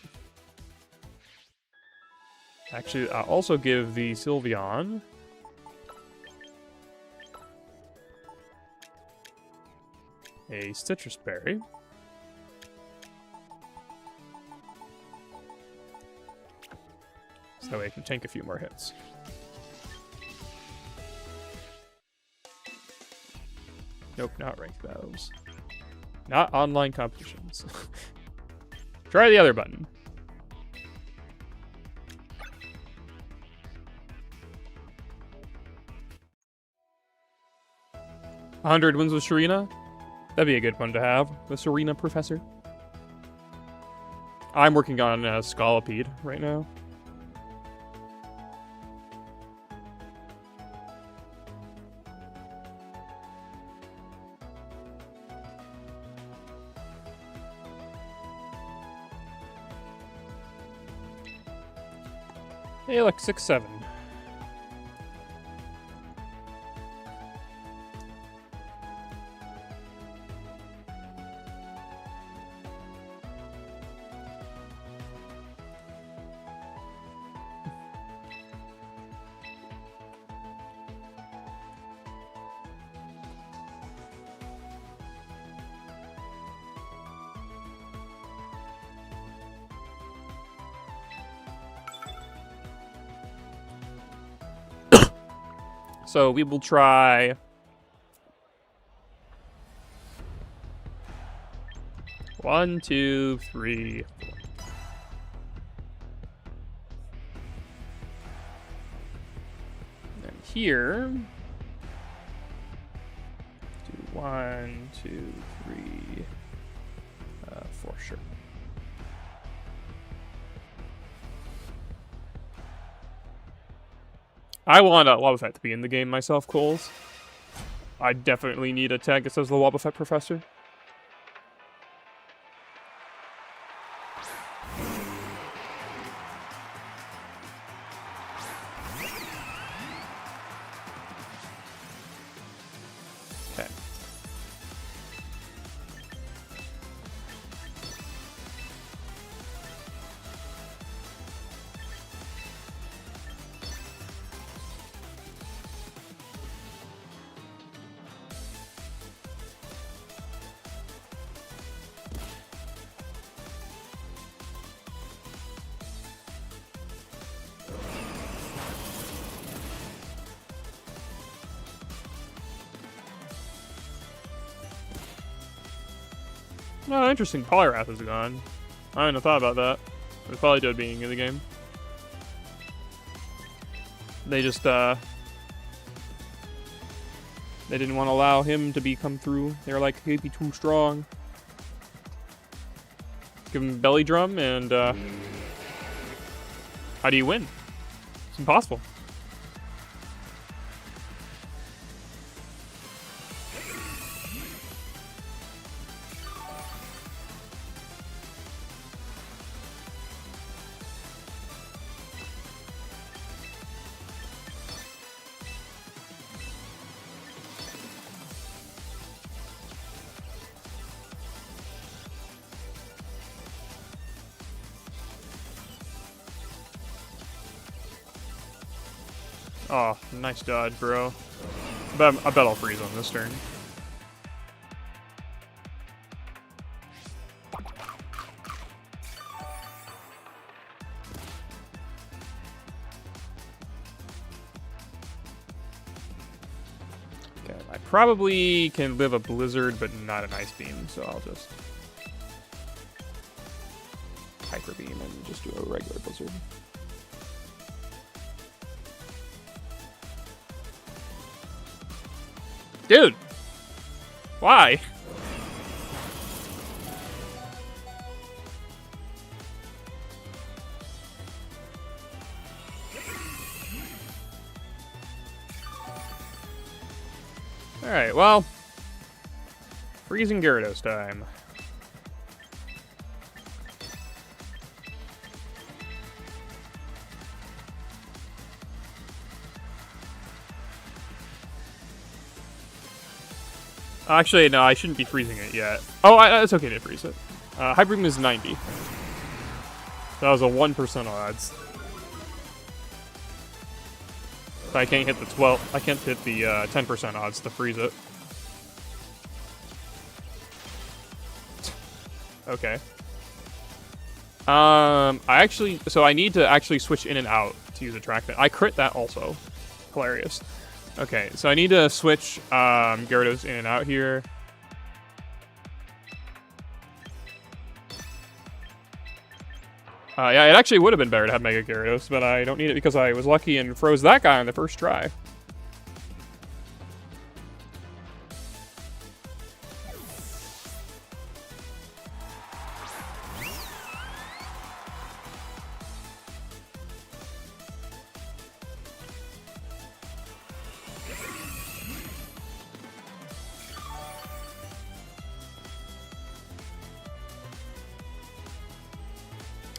Actually, I'll also give the Sylveon a Citrus Berry. So that way I can tank a few more hits. Nope, not ranked battles. Not online competitions. Try the other button. 100 wins with Serena? That'd be a good one to have. The Serena Professor. I'm working on Scalipede right now. Hey, look, 6-7. So we will try... One, two, three, four. And here... Do 1, 2, 3, 4, sure. I want DaWoblefet to be in the game myself, Coles. I definitely need a tag that says the DaWoblefet Professor. Okay. Oh, interesting. Polyrath is gone. I hadn't thought about that. With Polydode being in the game. They just, they didn't want to allow him to come through. They were like, he'd be too strong. Give him belly drum and, how do you win? It's impossible. Oh, nice dodge, bro. I bet I'll freeze on this turn. Okay, I probably can live a blizzard, but not an ice beam, so I'll just hyper beam and just do a regular blizzard. Dude! Why? Alright, well. Freezing Gyarados time. Actually, no, I shouldn't be freezing it yet. Oh, it's okay to freeze it. Hyper Beam is 90. That was a 1% odds. So I can't hit the 12. I can't hit the 10% odds to freeze it. Okay. I need to actually switch in and out to use Attract It. I crit that also. Hilarious. Okay, so I need to switch Gyarados in and out here. Yeah, it actually would have been better to have Mega Gyarados, but I don't need it because I was lucky and froze that guy on the first try.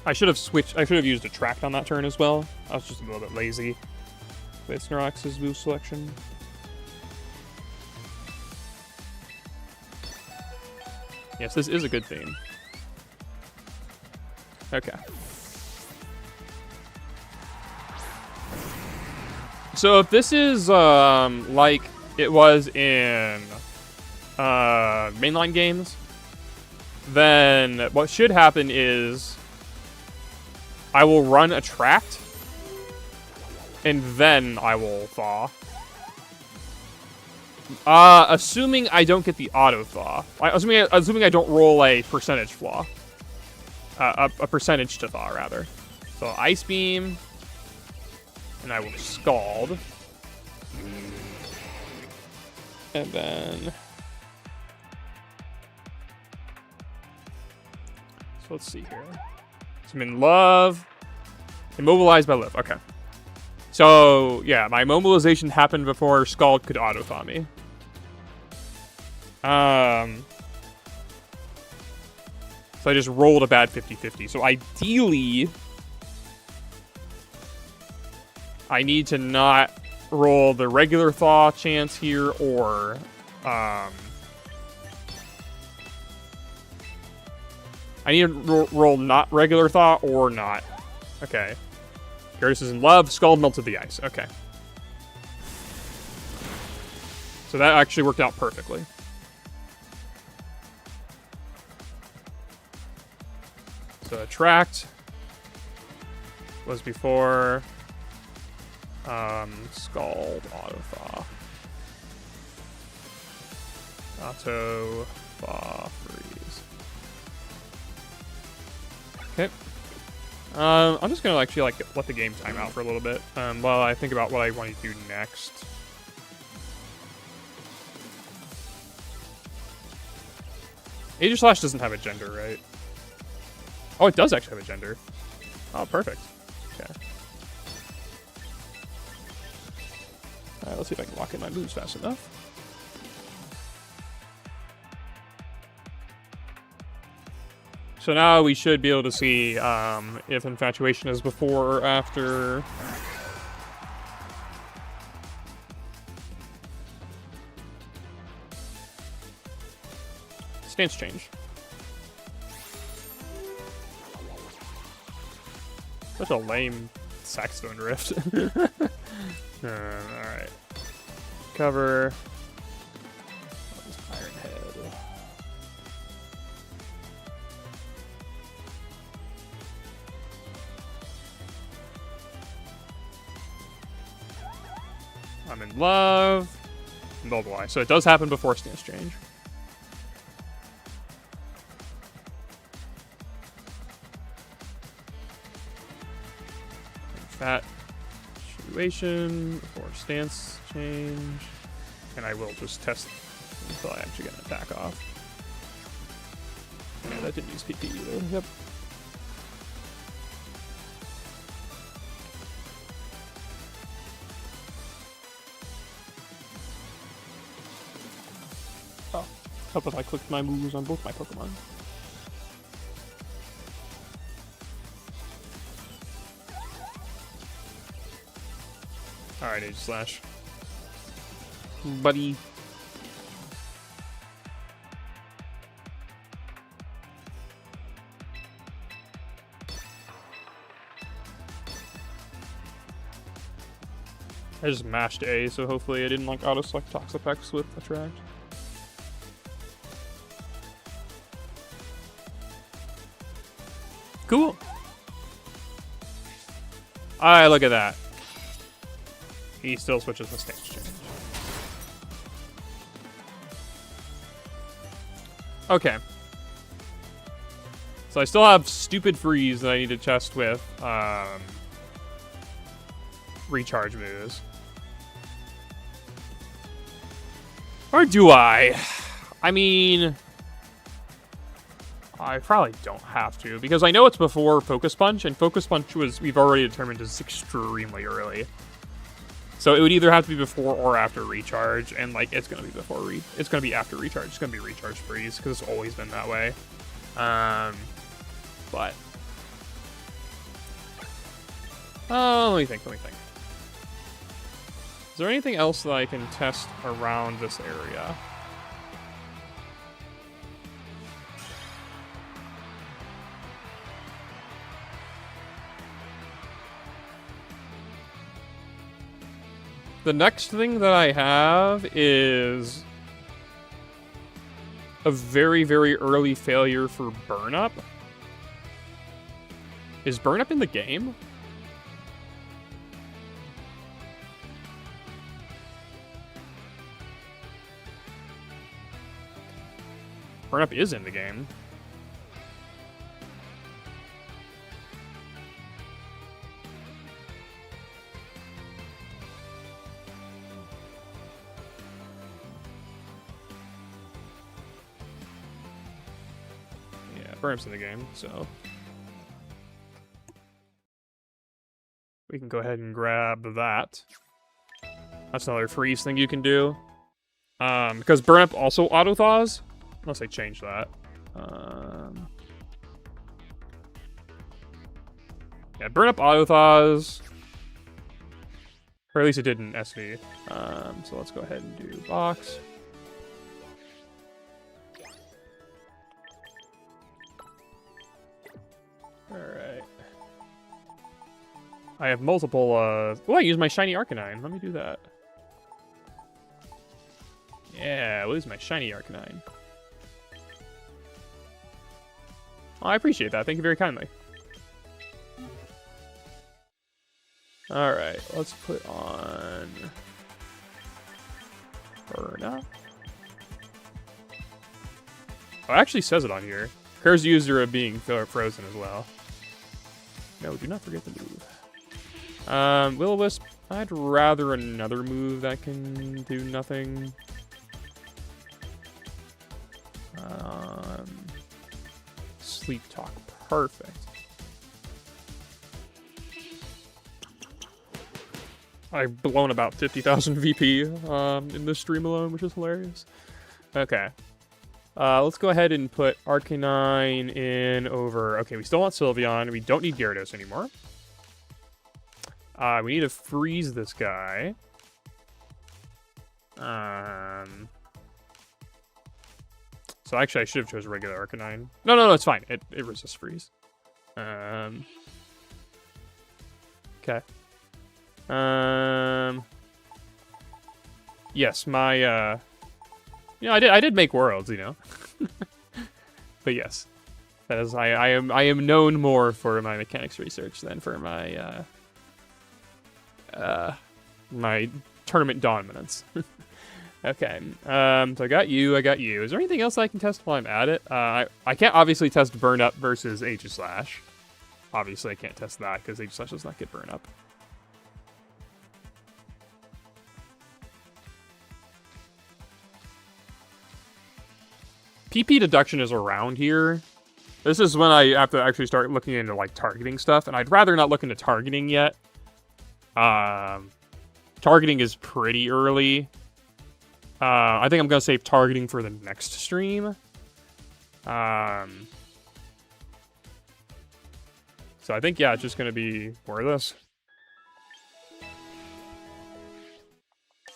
I should have switched. I should have used Attract on that turn as well. I was just a little bit lazy with Snorlax's move selection. Yes, this is a good theme. Okay. So if this is like it was in mainline games, then what should happen is I will run Attract, and then I will Thaw. Assuming I don't get the auto Thaw. Assuming I don't roll a percentage flaw. A percentage to Thaw, rather. So Ice Beam, and I will Scald. And then... So let's see here. So I'm in Love. Immobilized by Love. Okay. So, yeah, my immobilization happened before Scald could auto-thaw me. So I just rolled a bad 50-50. So ideally, I need to not roll the regular Thaw chance here, or I need to roll not regular Thaw or not. Okay. Gyarados is in Love. Scald melted the ice. Okay. So that actually worked out perfectly. So Attract was before Scald auto-thaw. Auto-thaw freeze. Okay. I'm just gonna actually let the game time out for a little bit while I think about what I want to do next. Aegislash doesn't have a gender, right? Oh, it does actually have a gender. Oh, perfect. Okay. Alright, let's see if I can lock in my moves fast enough. So now we should be able to see if Infatuation is before or after. Stance change. Such a lame saxophone riff. Alright. Cover. Iron Head. I'm in Love. Mobilize. So it does happen before stance change. That situation before stance change, and I will just test until I actually get an attack off. Yeah, that didn't use PP either. Yep. Oh, help if I clicked my moves on both my Pokemon. Alright, Aegislash. Buddy. I just mashed A, so hopefully I didn't auto-select Toxapex with Attract. Cool. Alright, look at that. He still switches the stance change. Okay. So I still have stupid freeze that I need to test with recharge moves. Or do I? I mean, I probably don't have to, because I know it's before Focus Punch, and Focus Punch we've already determined is extremely early. So it would either have to be before or after recharge, and it's gonna be before it's gonna be after recharge. It's gonna be recharge freeze because it's always been that way. But Oh, let me think. Is there anything else that I can test around this area? The next thing that I have is a very, very early failure for Burn Up. Is Burn Up in the game? Burn Up is in the game. Yeah, Burn Up's in the game, so we can go ahead and grab that. That's another freeze thing you can do. Because Burn Up also auto-thaws. Unless I change that. Yeah, Burn Up auto-thaws. Or at least it did in SV. So let's go ahead and do box. Alright. I have multiple, oh, I use my shiny Arcanine. Let me do that. Yeah, lose my shiny Arcanine. Oh, I appreciate that. Thank you very kindly. Alright, let's put on Burn Up. Oh, it actually says it on here. Occurs user of being frozen as well. No, do not forget the move. Will-O-Wisp, I'd rather another move that can do nothing. Sleep Talk, perfect. I've blown about 50,000 VP in this stream alone, which is hilarious. Okay. Let's go ahead and put Arcanine in over... Okay, we still want Sylveon. We don't need Gyarados anymore. We need to freeze this guy. So actually, I should have chosen regular Arcanine. No, it's fine. It resists freeze. Okay. Yes, my I did make worlds, you know. But yes, that is I am known more for my mechanics research than for my my tournament dominance. Okay, so I got you. Is there anything else I can test while I'm at it? I can't obviously test Burn Up versus Aegislash. Obviously, I can't test that because Aegislash does not get Burn Up. PP deduction is around here. This is when I have to actually start looking into like targeting stuff, and I'd rather not look into targeting yet. Targeting is pretty early. I think I'm gonna save targeting for the next stream. So I think, yeah, it's just gonna be more of this.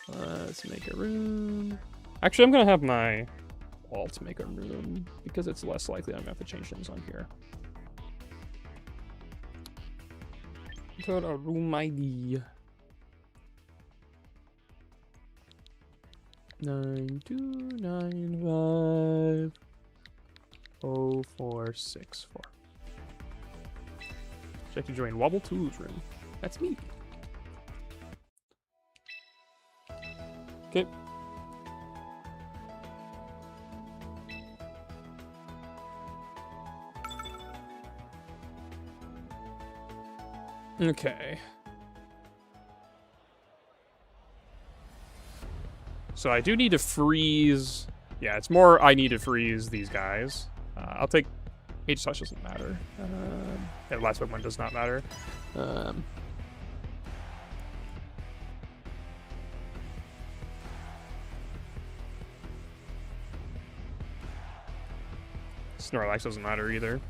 Let's make a room. Actually, I'm gonna have my alt make a room because it's less likely I'm gonna have to change things on here. Put a room ID. 92950464. Check to join Wobble Tools room. That's me. Okay. Okay. So I do need to freeze. Yeah, it's more I need to freeze these guys. I'll take H-Slash doesn't matter. Yeah, the last one does not matter. Snorlax doesn't matter either.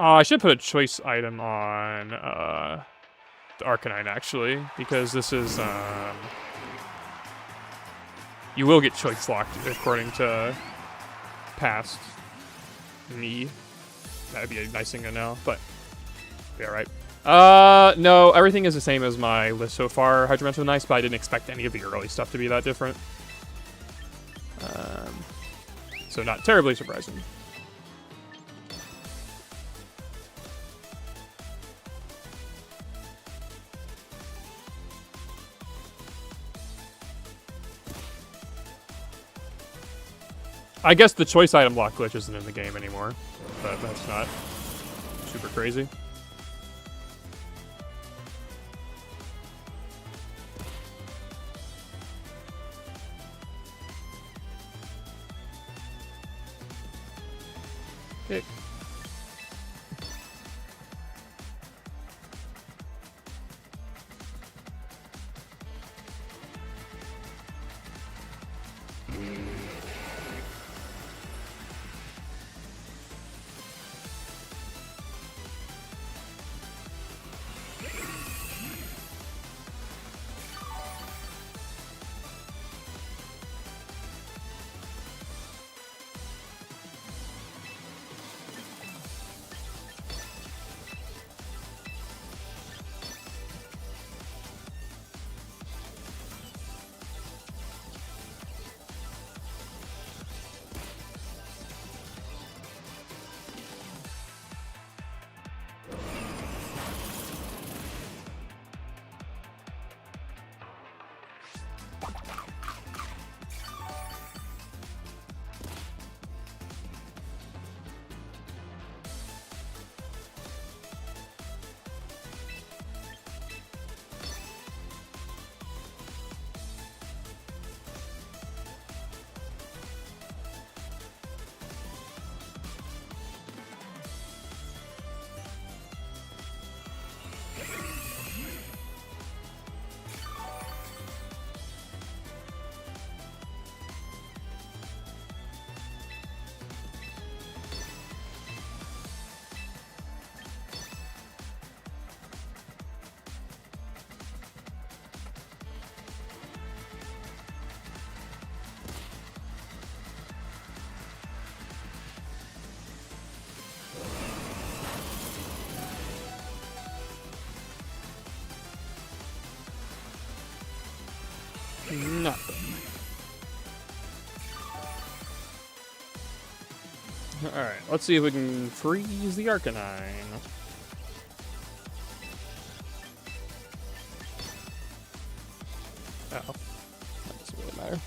I should put a choice item on the Arcanine, actually, because this is... you will get choice locked, according to past me. That would be a nice thing to know, but be alright. No, everything is the same as my list so far, Hydromental Nice, but I didn't expect any of the early stuff to be that different. So not terribly surprising. I guess the choice item block glitch isn't in the game anymore, but that's not super crazy. Okay. Nothing. Alright, let's see if we can freeze the Arcanine. Oh. That doesn't really matter.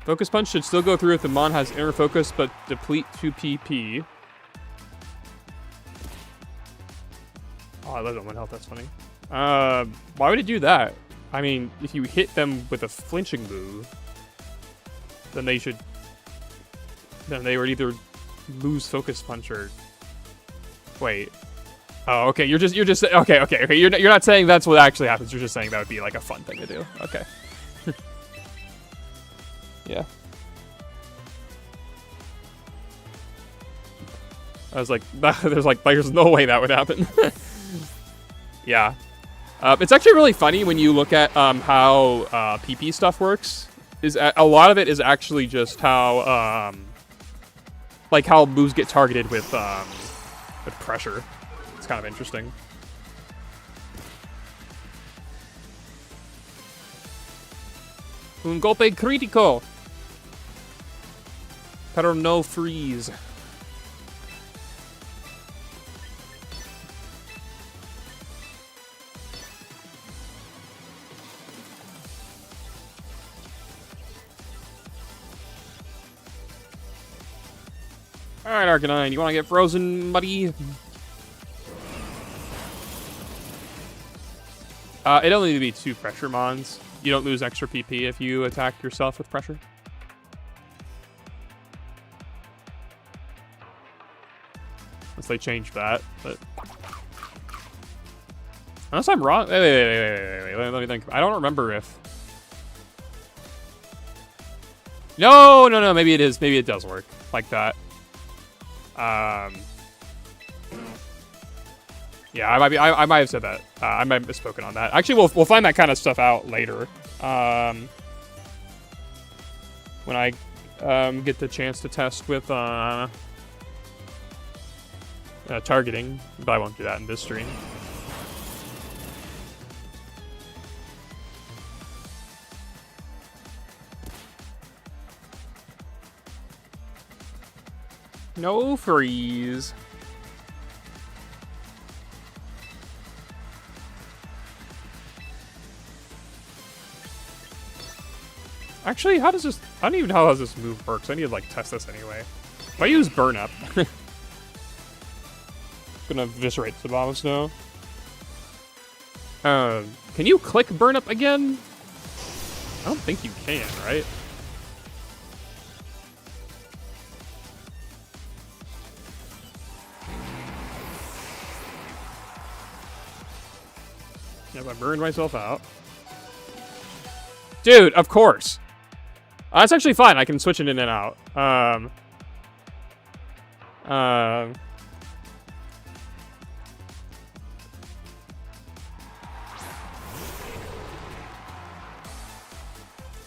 Focus Punch should still go through if the Mon has inner focus, but deplete 2 PP. Oh, I love that 1 health, that's funny. Why would it do that? I mean, if you hit them with a flinching move, then they would either lose Focus Punch or... Wait. Oh, okay, you're just, okay. You're not saying that's what actually happens, you're just saying that would be like a fun thing to do. Okay. Yeah. I was like, there's no way that would happen. Yeah. It's actually really funny when you look at how PP stuff works. A lot of it is actually just how like how moves get targeted with pressure. It's kind of interesting. Un golpe critico. Pero no freeze. Alright, Arcanine, you want to get frozen, buddy? It only need to be 2 pressure mons. You don't lose extra PP if you attack yourself with pressure. Unless they change that, but... Unless I'm wrong... Wait, let me think. I don't remember if... No, no, no. Maybe it is. Maybe it does work like that. Yeah, I might have said that. I might have misspoken on that. Actually, we'll find that kind of stuff out later. When I get the chance to test with targeting, but I won't do that in this stream. No freeze. Actually, how does this... I don't even know how this move works. I need to, like, test this anyway. If I use Burn Up... gonna eviscerate the bomb of snow. Can you click Burn Up again? I don't think you can, right? Yep, I burned myself out. Dude, of course. That's actually fine. I can switch it in and out.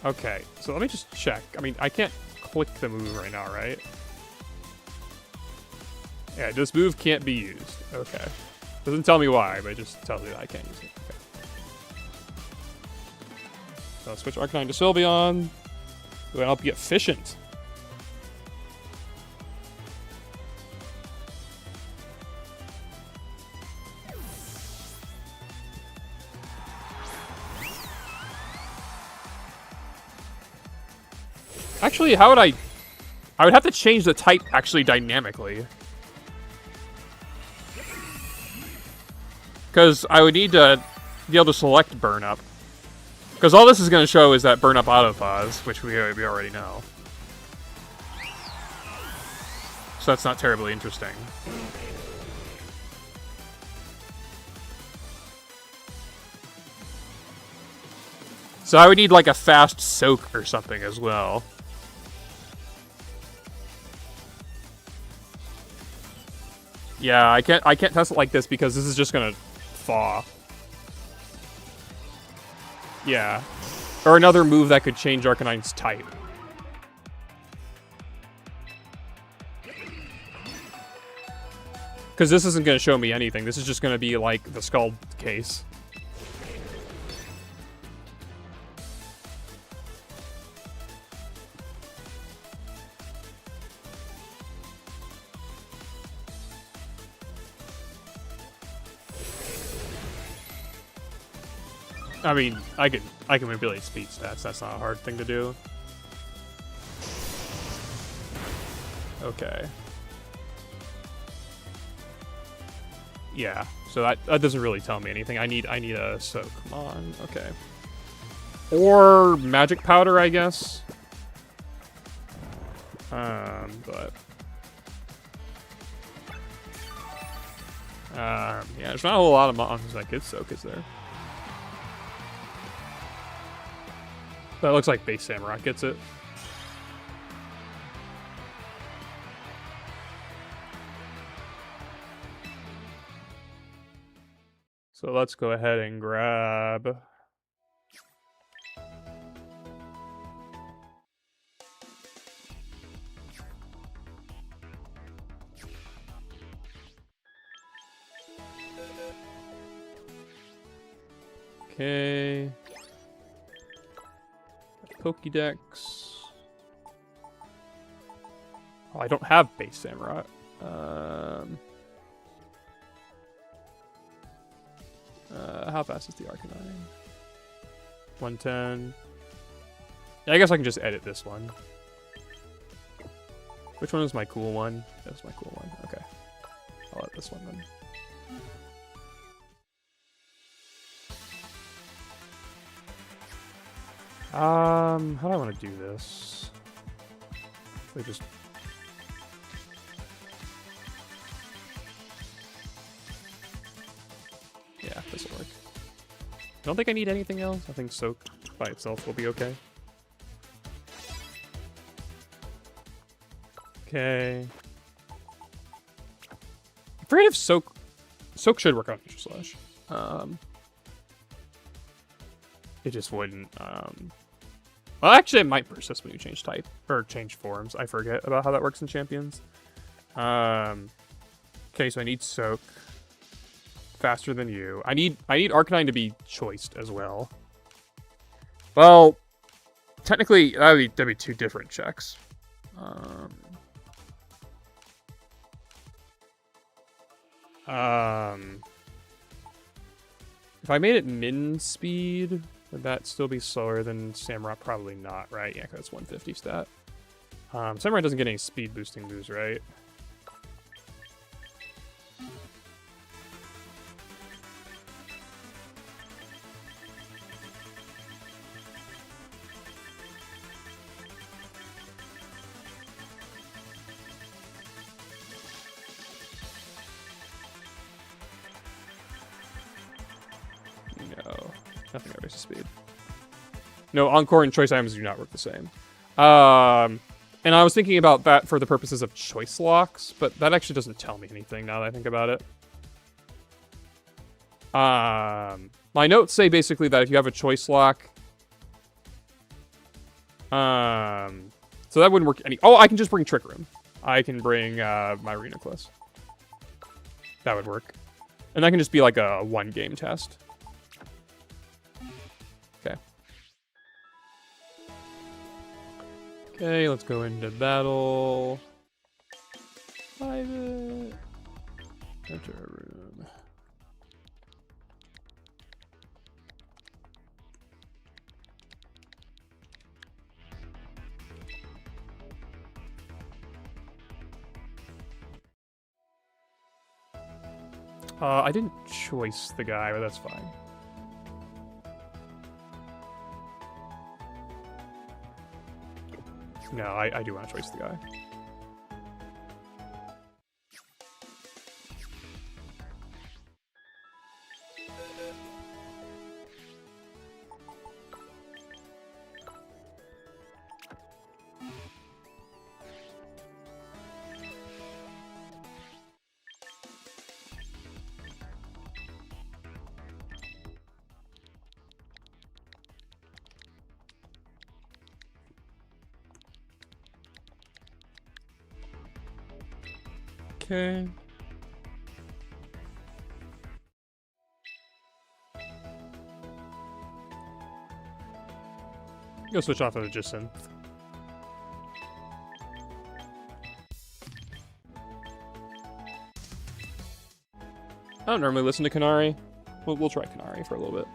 Okay, so let me just check. I mean, I can't click the move right now, right? Yeah, this move can't be used. Okay. Doesn't tell me why, but it just tells me that I can't use it. Okay. So I'll switch Arcanine to Sylveon. It will help you get efficient. Actually, how would I would have to change the type actually dynamically. Because I would need to be able to select Burn Up. Because all this is going to show is that Burn Up Autopause, which we already know. So that's not terribly interesting. So I would need like a fast soak or something as well. Yeah, I can't test it like this because this is just gonna thaw. Yeah. Or another move that could change Arcanine's type. Because this isn't going to show me anything. This is just going to be like the Scald case. I mean, I can manipulate speed stats. That's not a hard thing to do. Okay. Yeah. So that doesn't really tell me anything. I need a soak. Come on. Okay. Or magic powder, I guess. But yeah, there's not a whole lot of mons that get soak, is there? That looks like base Samurott gets it. So let's go ahead and grab... Okay... Pokédex. Oh, I don't have base Samurott. How fast is the Arcanine? 110. Yeah, I guess I can just edit this one. Which one is my cool one? That's my cool one. Okay. I'll edit this one then. How do I want to do this? We just... Yeah, this will work. I don't think I need anything else. I think Soak by itself will be okay. Okay. I'm afraid if Soak should work on Nature Slash. It just wouldn't. Well, actually, it might persist when you change type or change forms. I forget about how that works in Champions. Okay, so I need Soak faster than you. I need Arcanine to be choiced as well. Well, technically, that'd be two different checks. If I made it min speed, would that still be slower than Samurott? Probably not, right? Yeah, because it's 150 stat. Samurott doesn't get any speed boosting moves, right? Nothing that raises speed. No, Encore and choice items do not work the same. And I was thinking about that for the purposes of choice locks, but that actually doesn't tell me anything now that I think about it. My notes say basically that if you have a choice lock... so that wouldn't work any... Oh, I can just bring Trick Room. I can bring my Reuniclus. That would work. And that can just be like a one-game test. Okay, let's go into battle. Private. Enter a room. I didn't choice the guy, but that's fine. No, I do want to choice the guy. Okay. Go switch off of the Jacynth. I don't normally listen to Canary. We'll try Canary for a little bit.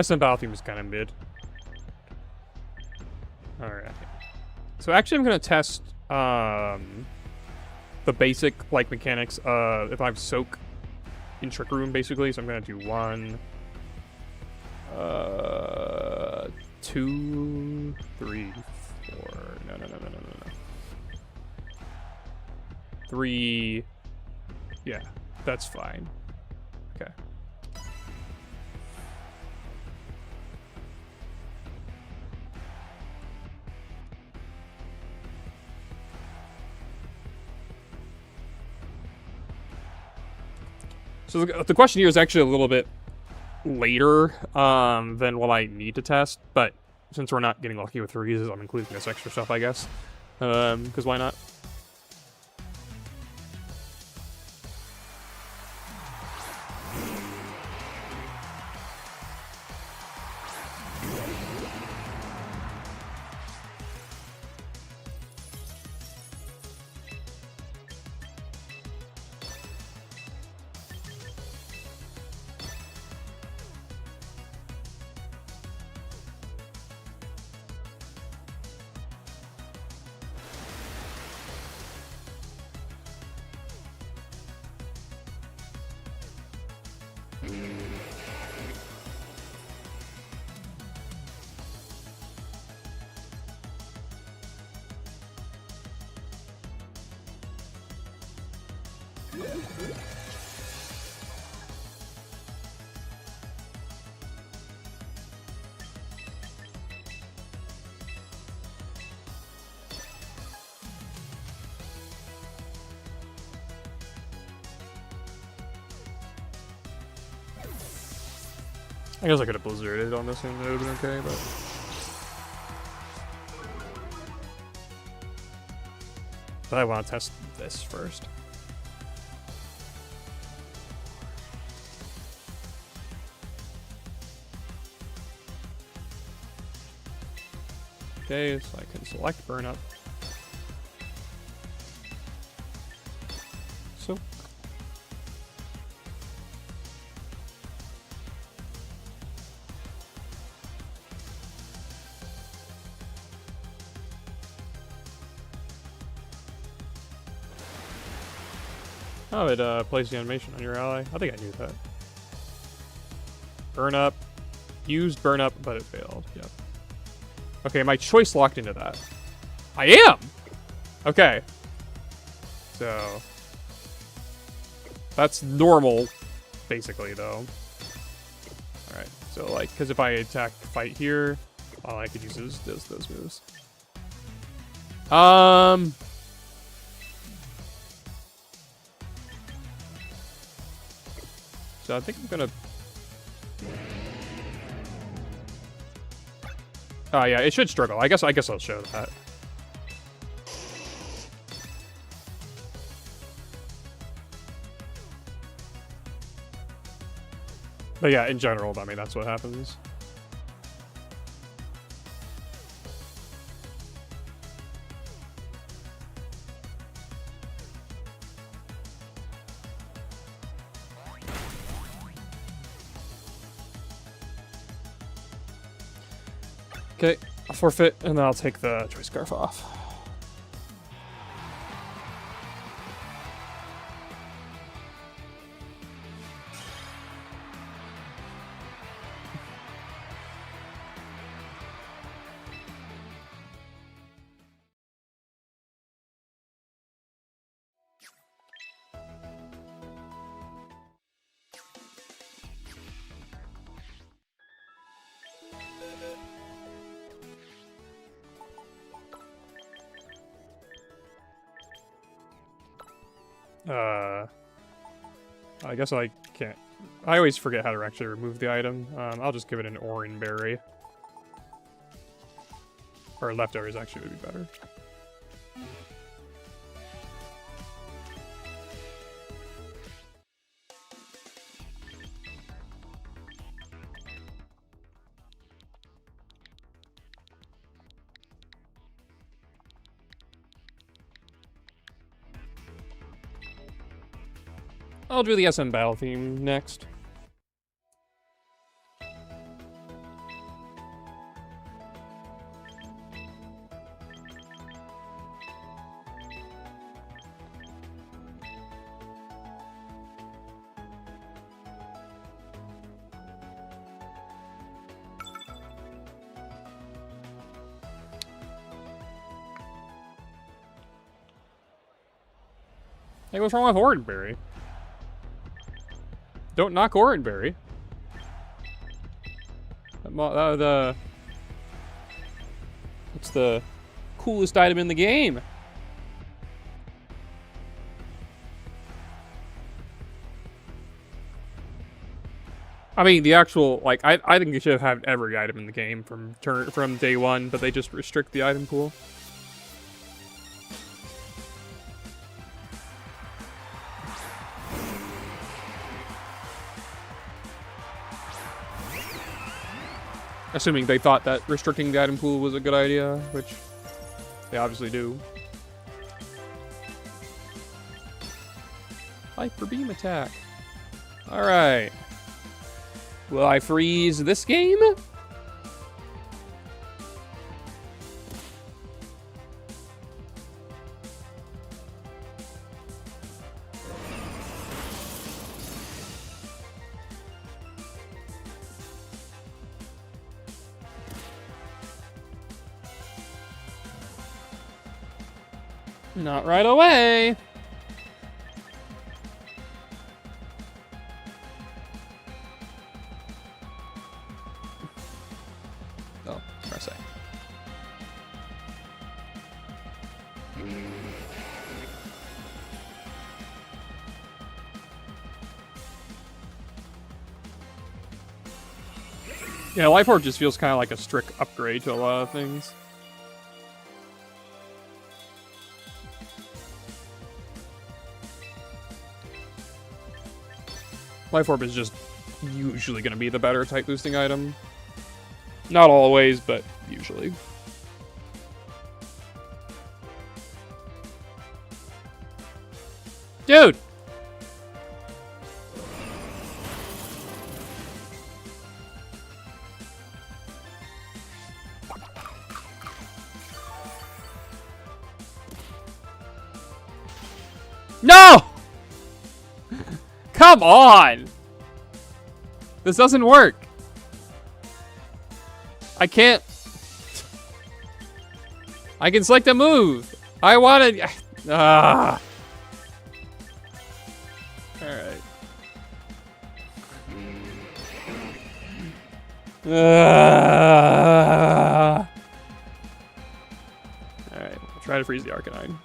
SM Battle Theme is kind of mid. Alright. So actually I'm going to test the basic like mechanics if I have Soak in Trick Room basically. So I'm going to do 1, 2, 3, 4. No. 3. Yeah, that's fine. Okay. So the question here is actually a little bit later than what I need to test, but since we're not getting lucky with freezes, I'm including this extra stuff, I guess. Because why not? I guess I could have blizzarded on this one, it would have been okay, but I want to test this first. Okay, so I can select burn up. So. Oh, it plays the animation on your ally. I think I knew that. Burn up. Used burn up, but it failed. Yep. Okay, my choice locked into that. I am! Okay. So. That's normal, basically, though. Alright, so, like, because if I attack fight here, all I could use is those moves. So I think I'm gonna... Oh yeah, it should struggle. I guess I'll show that. But yeah, in general, I mean, that's what happens. Okay, I'll forfeit, and then I'll take the choice scarf off. I guess I can't. I always forget how to actually remove the item. I'll just give it an orange berry. Or leftovers actually would be better. I'll do the SM battle theme next. Hey, what's wrong with Orangeberry? Don't knock Orangeberry. It's the coolest item in the game. I mean, the actual, like, I think you should have had every item in the game from day one, but they just restrict the item pool. Assuming they thought that restricting the item pool was a good idea, which they obviously do. Hyper beam attack. Alright. Will I freeze this game? Not right away. Yeah, Life Orb just feels kind of like a strict upgrade to a lot of things. Life Orb is just usually going to be the better type boosting item. Not always, but usually. Dude! No! Come on! This doesn't work. I can't. I can select a move. I want to. Ah. All right. All right. I'll try to freeze the Arcanine.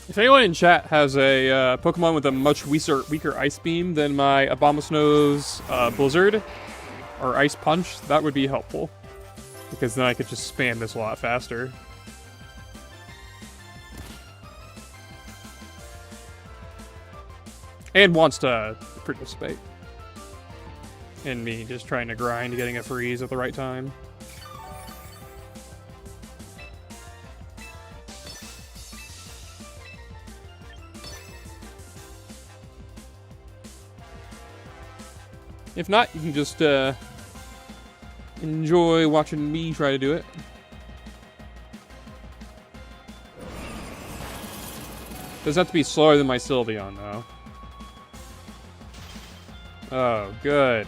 If anyone in chat has a Pokemon with a much weaker Ice Beam than my Abomasnow's Blizzard or Ice Punch, that would be helpful. Because then I could just spam this a lot faster. And wants to participate. And me just trying to grind, getting a freeze at the right time. If not, you can just enjoy watching me try to do it. Doesn't have to be slower than my Sylveon, though. Oh, good.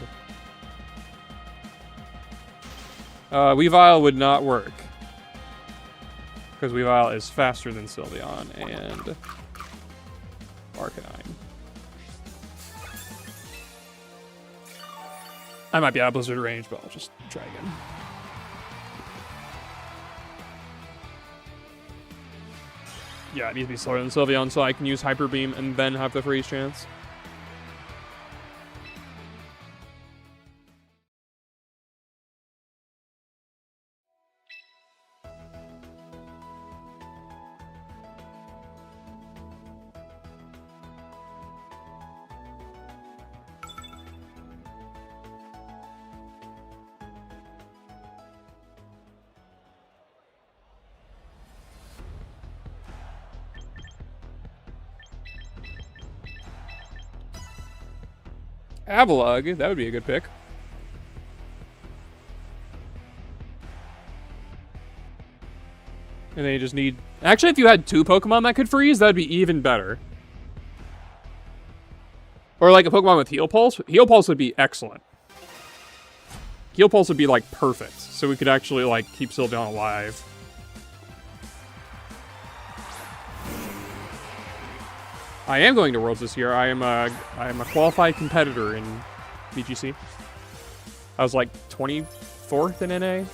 Weavile would not work. Because Weavile is faster than Sylveon and Arcanine. I might be out of Blizzard range, but I'll just try again. Yeah, it needs to be slower than Sylveon so I can use Hyper Beam and then have the freeze chance. Avalugg, that would be a good pick. And then you just need... Actually, if you had 2 Pokemon that could freeze, that'd be even better. Or like a Pokemon with Heal Pulse. Heal Pulse would be excellent. Heal Pulse would be like perfect. So we could actually like keep Sylveon alive. I am going to Worlds this year. I am a qualified competitor in VGC. I was like 24th in NA.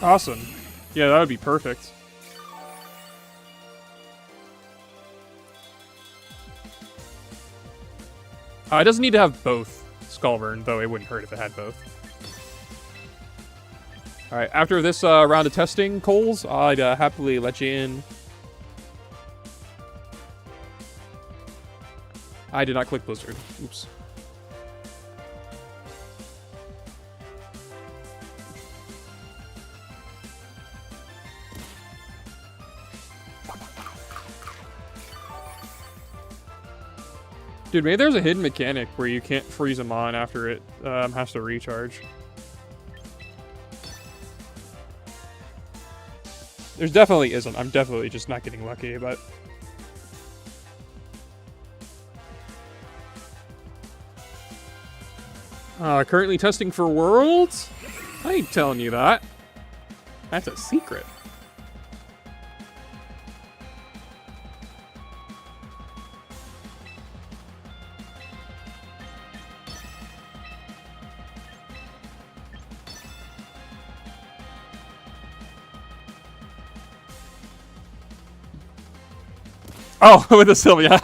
Awesome. Yeah, that would be perfect. It doesn't need to have both Skullburn, though it wouldn't hurt if it had both. Alright, after this round of testing, Coles, I'd happily let you in. I did not click Blizzard. Oops. Dude, maybe there's a hidden mechanic where you can't freeze them on after it has to recharge. There's definitely isn't. I'm definitely just not getting lucky, but... Currently testing for Worlds? I ain't telling you that. That's a secret. Oh, with the Sylvia.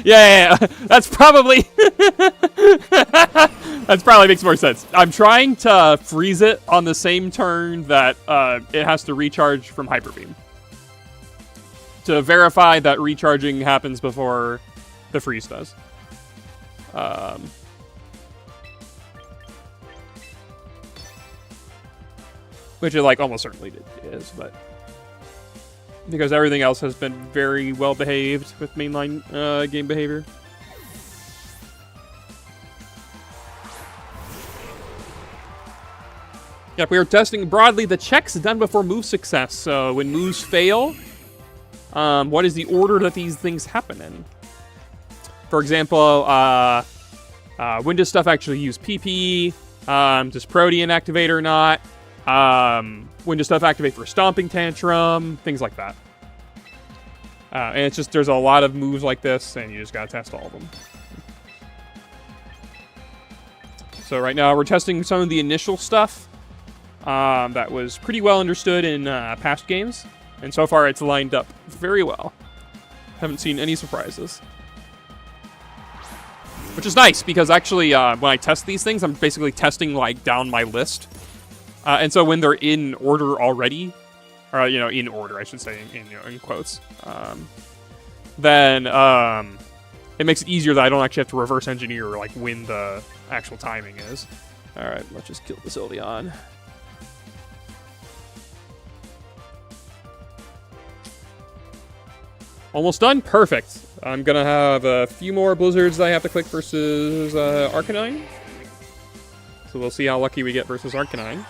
Yeah. That's probably... That probably makes more sense. I'm trying to freeze it on the same turn that it has to recharge from Hyper Beam. To verify that recharging happens before the freeze does. Which it like almost certainly is, but... Because everything else has been very well behaved with mainline game behavior. Yep, we are testing broadly the checks done before move success. So when moves fail, what is the order that these things happen in? For example, when does stuff actually use PP? Does Protean activate or not? When does stuff activate for Stomping Tantrum? Things like that. And it's just, there's a lot of moves like this, and you just gotta test all of them. So right now, we're testing some of the initial stuff that was pretty well understood in past games. And so far, it's lined up very well. Haven't seen any surprises. Which is nice, because actually, when I test these things, I'm basically testing, like, down my list. And so when they're in order already, or, you know, in order, I should say, in quotes, then it makes it easier that I don't actually have to reverse engineer, like, when the actual timing is. Alright, let's just kill the Sylveon. Almost done? Perfect. I'm gonna have a few more Blizzards that I have to click versus Arcanine. So we'll see how lucky we get versus Arcanine.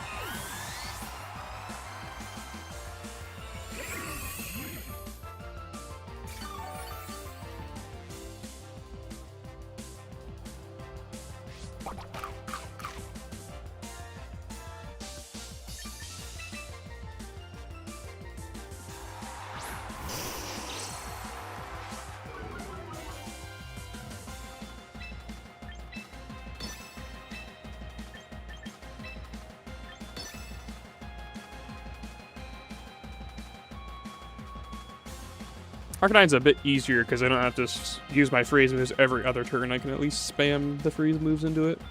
Arcanine's a bit easier because I don't have to use my freeze moves every other turn. I can at least spam the freeze moves into it.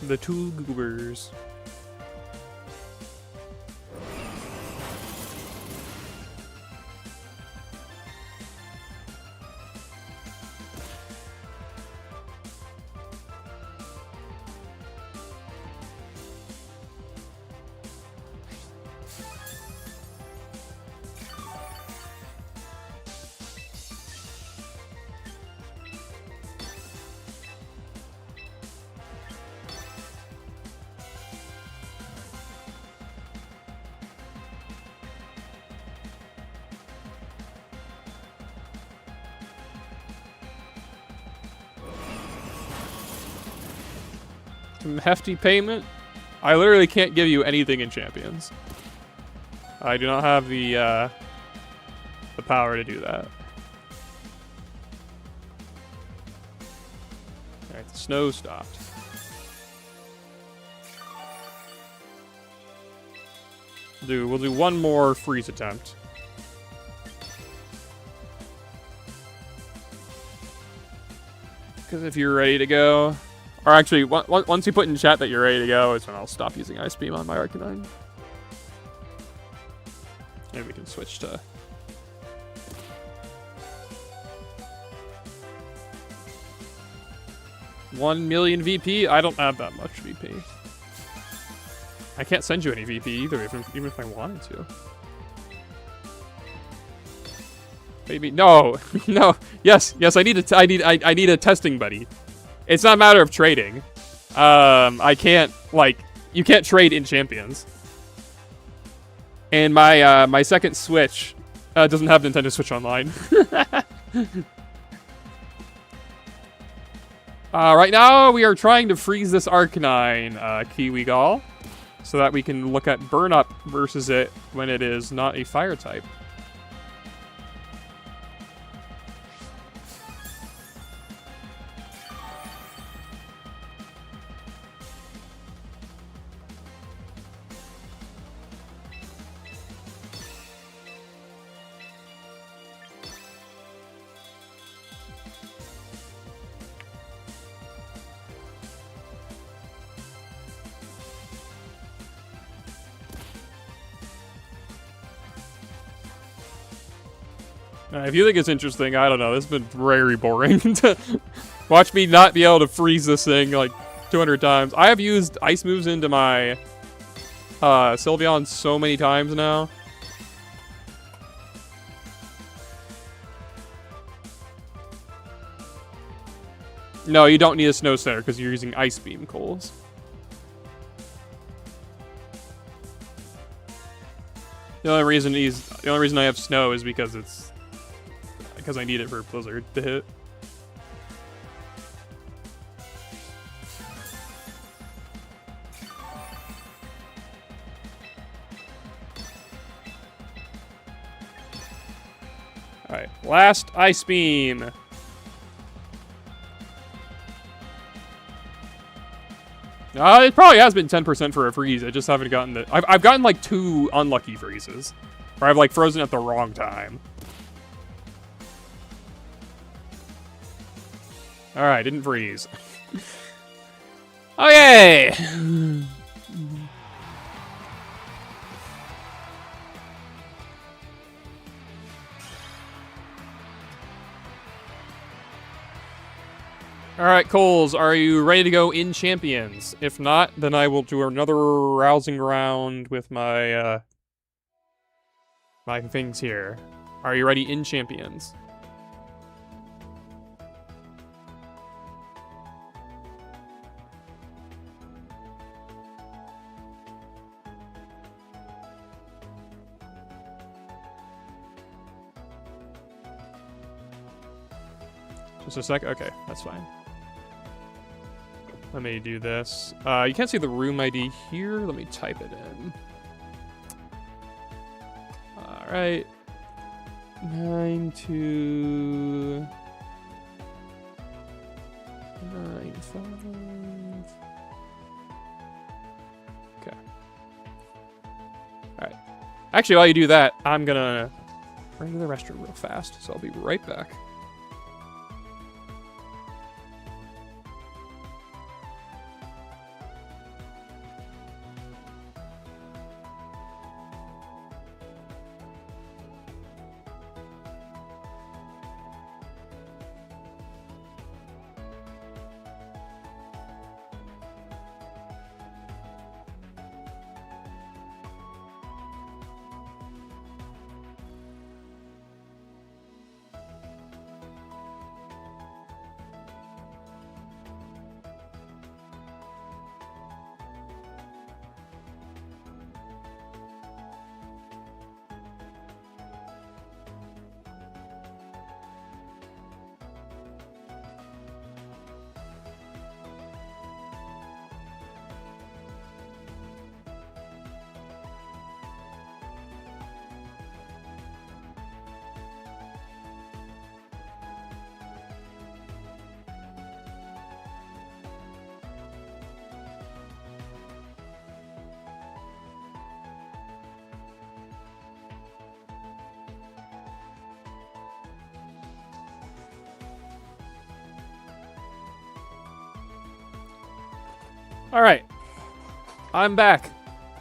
The two goobers. Some hefty payment. I literally can't give you anything in Champions. I do not have the power to do that. Alright, the snow stopped. We'll do one more freeze attempt. Because if you're ready to go... Or actually, once you put in chat that you're ready to go, is when I'll stop using Ice Beam on my Arcanine. And we can switch to... $1 million VP? I don't have that much VP. I can't send you any VP either, even if I wanted to. Maybe no, no. Yes, I need a testing buddy. It's not a matter of trading. I can't, like, you can't trade in Champions. And my my second Switch doesn't have Nintendo Switch Online. Right now we are trying to freeze this Arcanine, Kiwi Gall, so that we can look at Burn Up versus it when it is not a Fire type. If you think it's interesting, I don't know. This has been very boring to watch me not be able to freeze this thing like 200 times. I have used ice moves into my Sylveon so many times now. No, you don't need a Snow Center because you're using Ice Beam, Coles. The only reason I have Snow is because I need it for Blizzard to hit. Alright, last Ice Beam. It probably has been 10% for a freeze. I just haven't gotten the... I've gotten like 2 unlucky freezes. Where I've like frozen at the wrong time. Alright, didn't freeze. Okay! Alright, Coles, are you ready to go in Champions? If not, then I will do another rousing round with my, my things here. Are you ready in Champions? Just a sec? Okay, that's fine. Let me do this. You can't see the room ID here. Let me type it in. All right. 9295. Okay. All right. Actually, while you do that, I'm gonna run to the restroom real fast, so I'll be right back. All right, I'm back.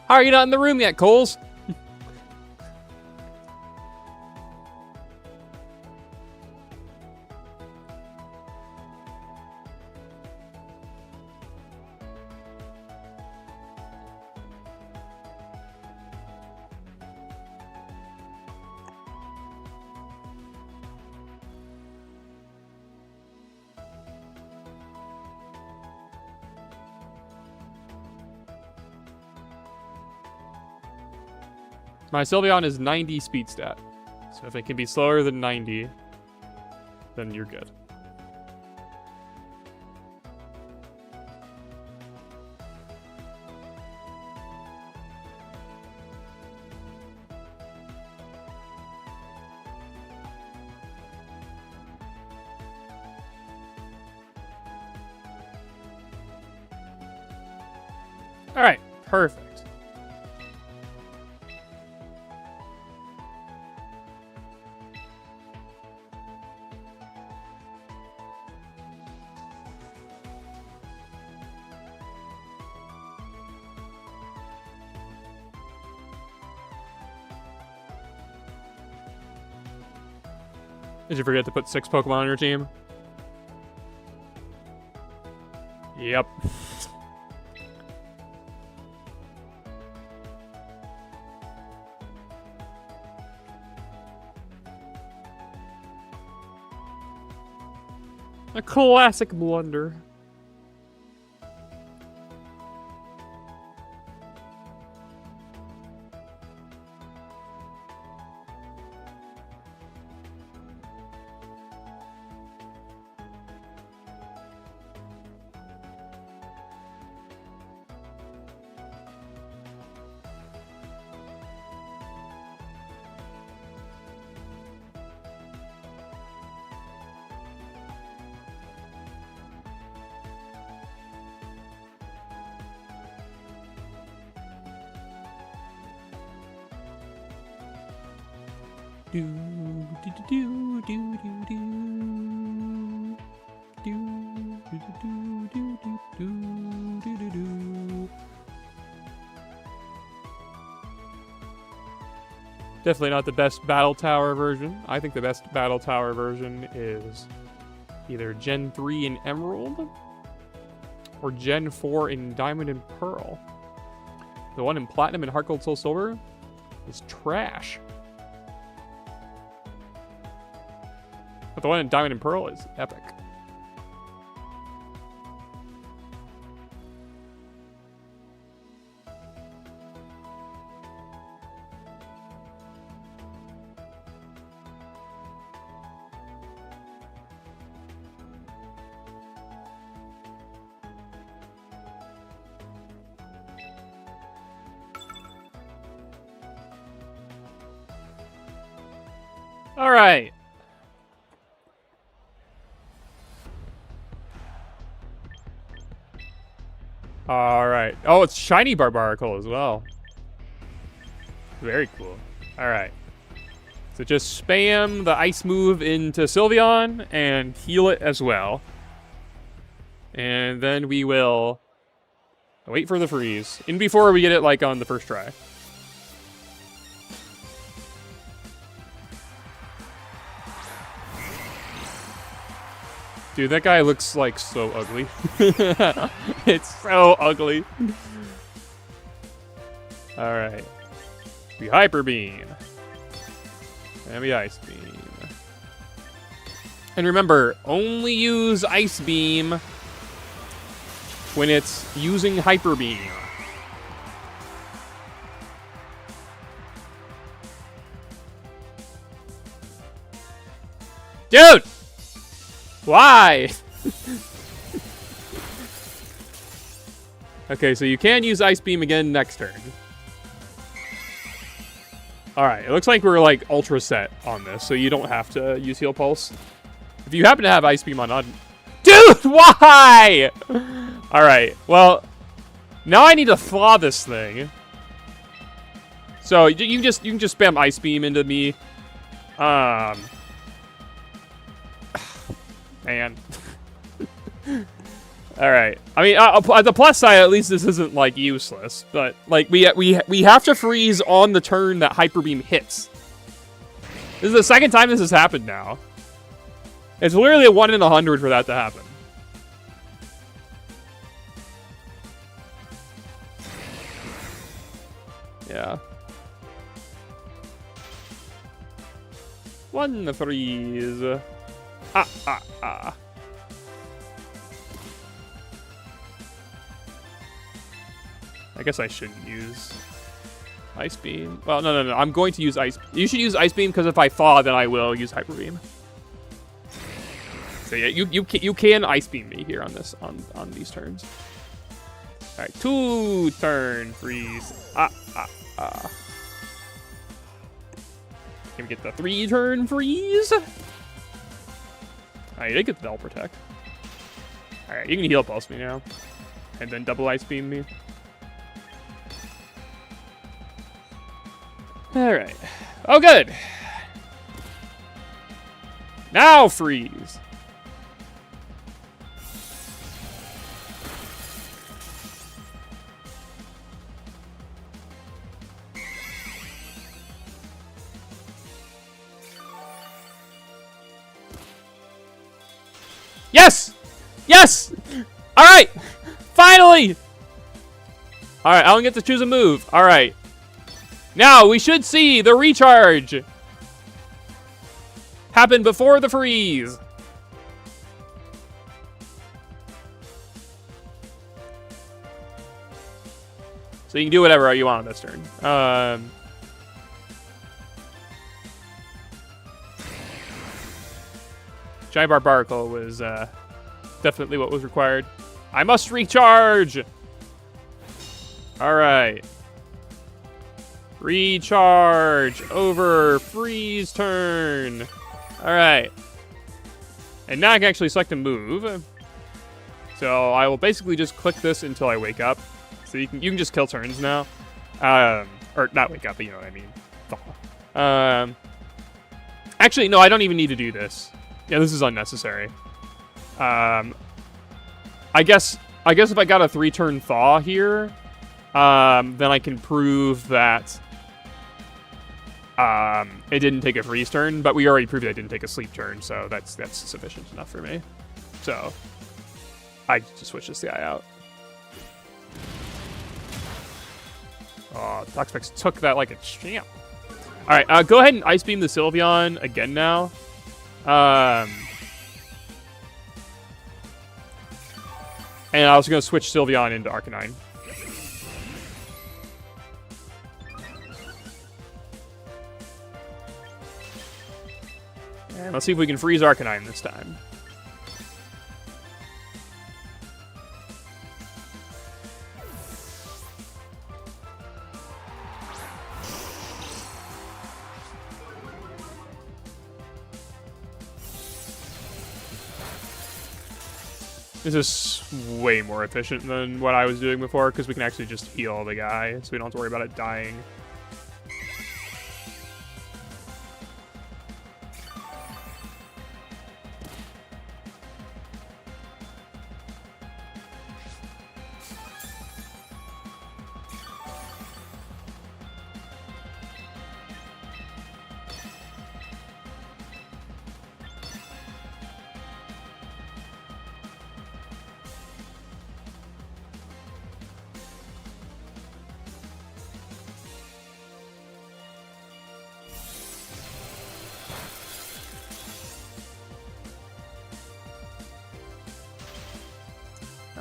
How are you not in the room yet, Coles? My Sylveon is 90 speed stat. So if it can be slower than 90, then you're good. All right, perfect. Did you forget to put 6 Pokemon on your team? Yep. A classic blunder. Do do do do do do do do do do do do do do. Definitely not the best Battle Tower version. I think the best Battle Tower version is either Gen 3 in Emerald or Gen 4 in Diamond and Pearl. The one in Platinum and Heart Gold Soul Silver is trash. But the one in Diamond and Pearl is epic. All right. All right. Oh, it's shiny Barbaracle as well. Very cool. All right. So just spam the ice move into Sylveon and heal it as well. And then we will wait for the freeze. In before we get it like on the first try. Dude, that guy looks like so ugly. It's so ugly. Alright. We Hyper Beam. And we Ice Beam. And remember, only use Ice Beam when it's using Hyper Beam. Dude! Why? Okay, so you can use Ice Beam again next turn. Alright, it looks like we're like ultra set on this, so you don't have to use Heal Pulse. If you happen to have Ice Beam on... Dude, why? Alright, well, now I need to thaw this thing. So you can just spam Ice Beam into me. Man. Alright. I mean, at the plus side, at least this isn't, like, useless. But, like, we have to freeze on the turn that Hyper Beam hits. This is the second time this has happened now. It's literally a 1 in 100 for that to happen. Yeah. 1 freeze. Ah. I guess I shouldn't use Ice Beam. Well, no. I'm going to use Ice... You should use Ice Beam, because if I thaw, then I will use Hyper Beam. So yeah, you can Ice Beam me here on this, on these turns. Alright, 2-turn freeze. Can we get the 3-turn freeze? Alright, you did get the Bell Protect. Alright, you can Heal Pulse me now. And then double Ice Beam me. Alright. Oh, good. Now freeze. Yes! Yes! Alright! Finally! Alright, I don't get to choose a move. Alright. Now, we should see the recharge happen before the freeze. So you can do whatever you want on this turn. Giant Barbaracle was definitely what was required. I must recharge! Alright. Recharge over freeze turn. Alright. And now I can actually select a move. So I will basically just click this until I wake up. So you can just kill turns now. Or not wake up, but you know what I mean. Actually, no, I don't even need to do this. Yeah, this is unnecessary. I guess if I got a 3-turn thaw here, then I can prove that it didn't take a freeze turn, but we already proved that it didn't take a sleep turn, so that's sufficient enough for me. So I just switch this guy out. Oh, Toxapex took that like a champ. All right, go ahead and Ice Beam the Sylveon again now. And I was going to switch Sylveon into Arcanine. And let's see if we can freeze Arcanine this time. This is way more efficient than what I was doing before, because we can actually just heal the guy, so we don't have to worry about it dying.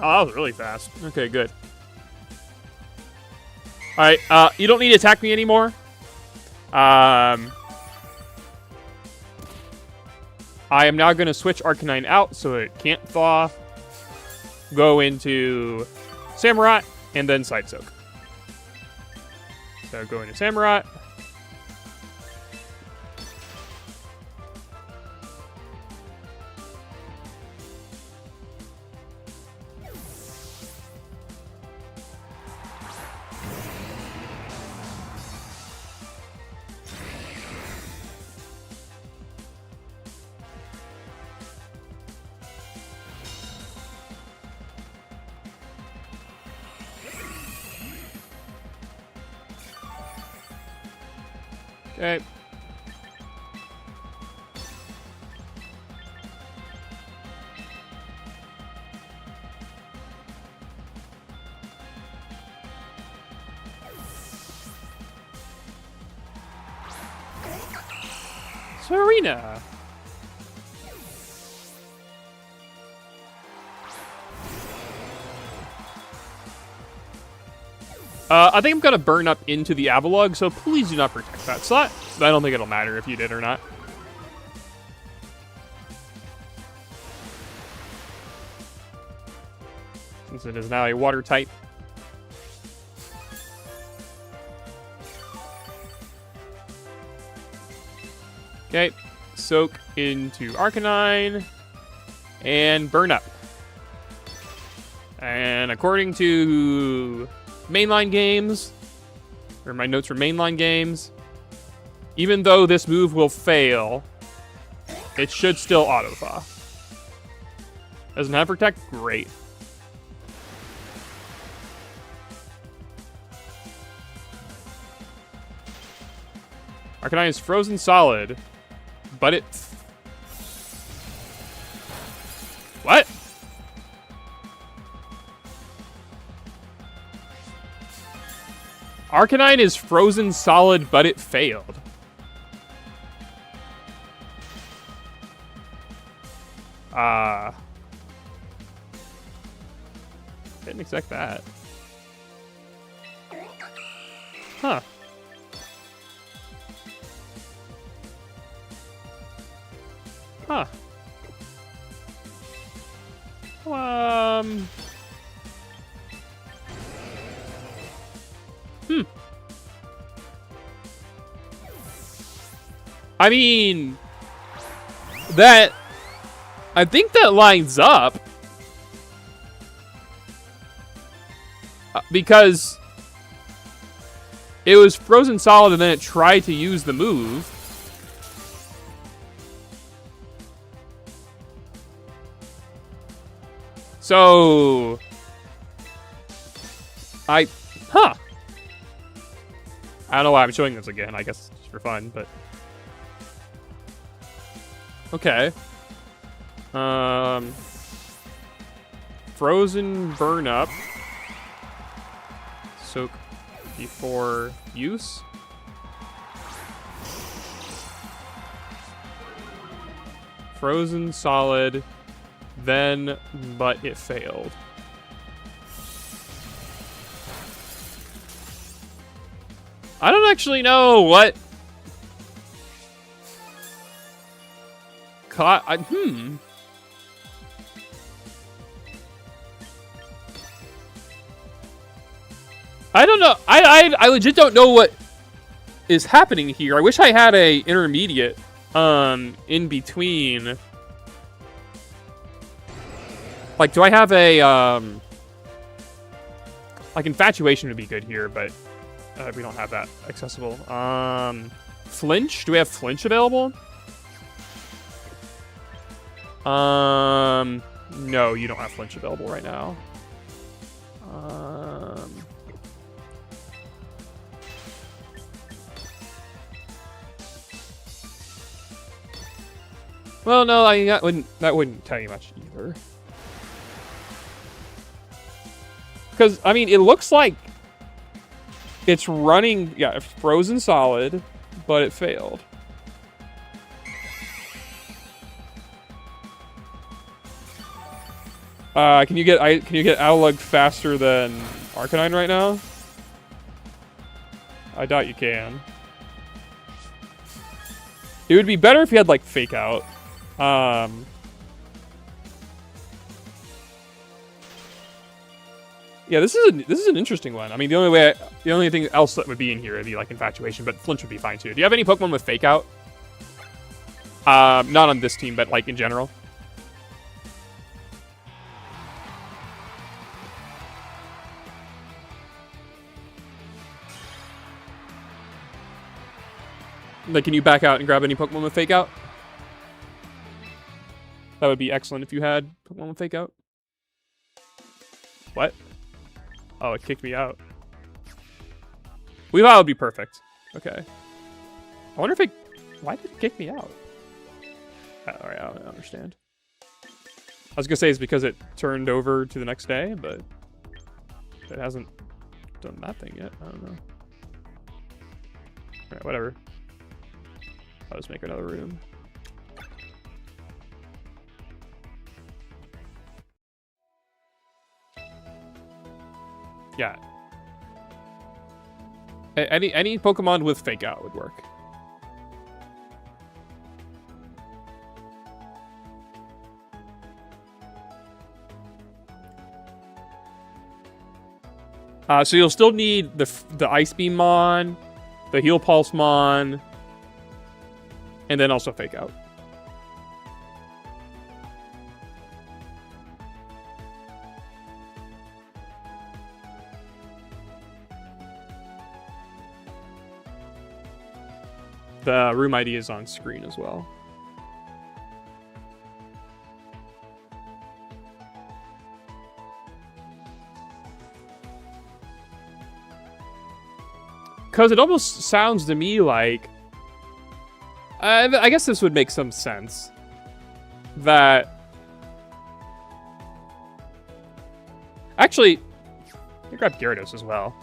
Oh, that was really fast. Okay, good. Alright, you don't need to attack me anymore. I am now going to switch Arcanine out so it can't thaw. Go into Samurott, and then Side Soak. So go into Samurott. Okay. Serena. I think I'm going to burn up into the Avalugg, so please do not protect that slot. I don't think it'll matter if you did or not. Since it is now a water type. Okay, soak into Arcanine, and burn up. And according to mainline games, or my notes from mainline games, even though this move will fail, it should still auto-thaw. Doesn't have Protect? Great. Arcanine is frozen solid, but it... What? Arcanine is frozen solid, but it failed. Didn't expect that. Huh. Huh. I mean, I think that lines up. Because it was frozen solid and then it tried to use the move. So, I don't know why I'm showing this again. I guess just for fun, but okay. Frozen burn up. Soak before use. Frozen solid, then, but it failed. I don't actually know what I don't know. I legit don't know what is happening here. I wish I had a intermediate in between. Like, do I have a, like, Infatuation would be good here, but we don't have that accessible. Flinch? Do we have Flinch available? No, you don't have Flinch available right now. Well, no, I mean, that wouldn't tell you much either. Because, I mean, it looks like it's running, yeah, frozen solid, but it failed. Can you get Aulug faster than Arcanine right now? I doubt you can. It would be better if you had like Fake Out. Yeah, this is an interesting one. I mean, the only thing else that would be in here would be like Infatuation, but Flinch would be fine too. Do you have any Pokemon with Fake Out? Not on this team, but like in general. Like, can you back out and grab any Pokemon with Fake Out? That would be excellent if you had Pokemon with Fake Out. What? Oh, it kicked me out. We thought it would be perfect. Okay. I wonder if it... Why did it kick me out? Alright, I don't understand. I was gonna say it's because it turned over to the next day, but... it hasn't done that thing yet. I don't know. Alright, whatever. I'll just make another room. Yeah. Any Pokemon with Fake Out would work. So you'll still need the Ice Beam Mon, the Heal Pulse Mon, and then also Fake Out. The room ID is on screen as well. Because it almost sounds to me like... I guess this would make some sense. That... Actually, I grab Gyarados as well.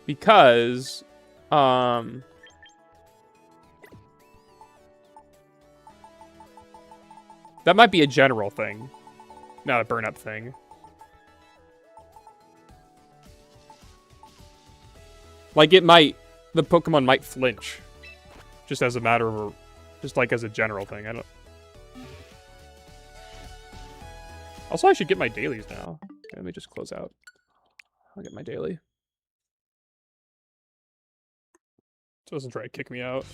Because, that might be a general thing, not a burn-up thing. Like, the Pokemon might flinch. Just as a matter of, just like as a general thing, I don't... Also, I should get my dailies now. Okay, let me just close out. I'll get my daily. Doesn't try to kick me out.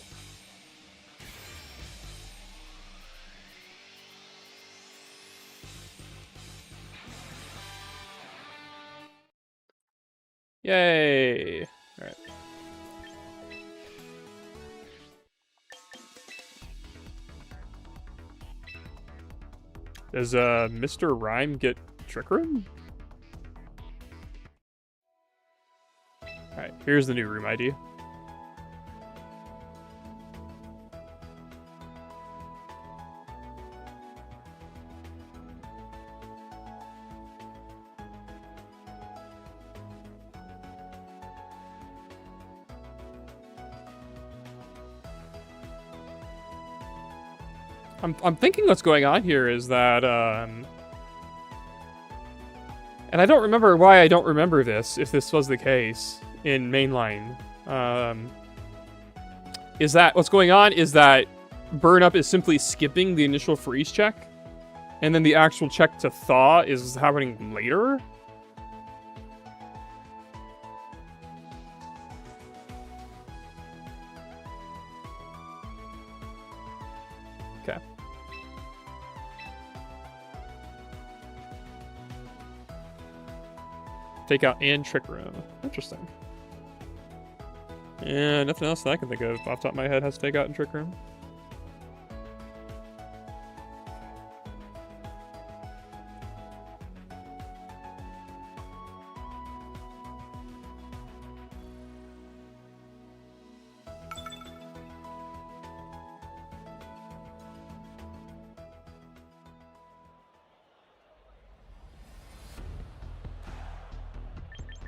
Yay! Alright. Does Mr. Rhyme get Trick Room? Alright, here's the new room ID. I'm thinking what's going on here is that, and I don't remember why I don't remember this, if this was the case in mainline. Is that what's going on is that Burn Up is simply skipping the initial freeze check, and then the actual check to thaw is happening later? Okay. Fake Out and Trick Room. Interesting. Yeah, nothing else that I can think of off the top of my head has Fake Out and Trick Room.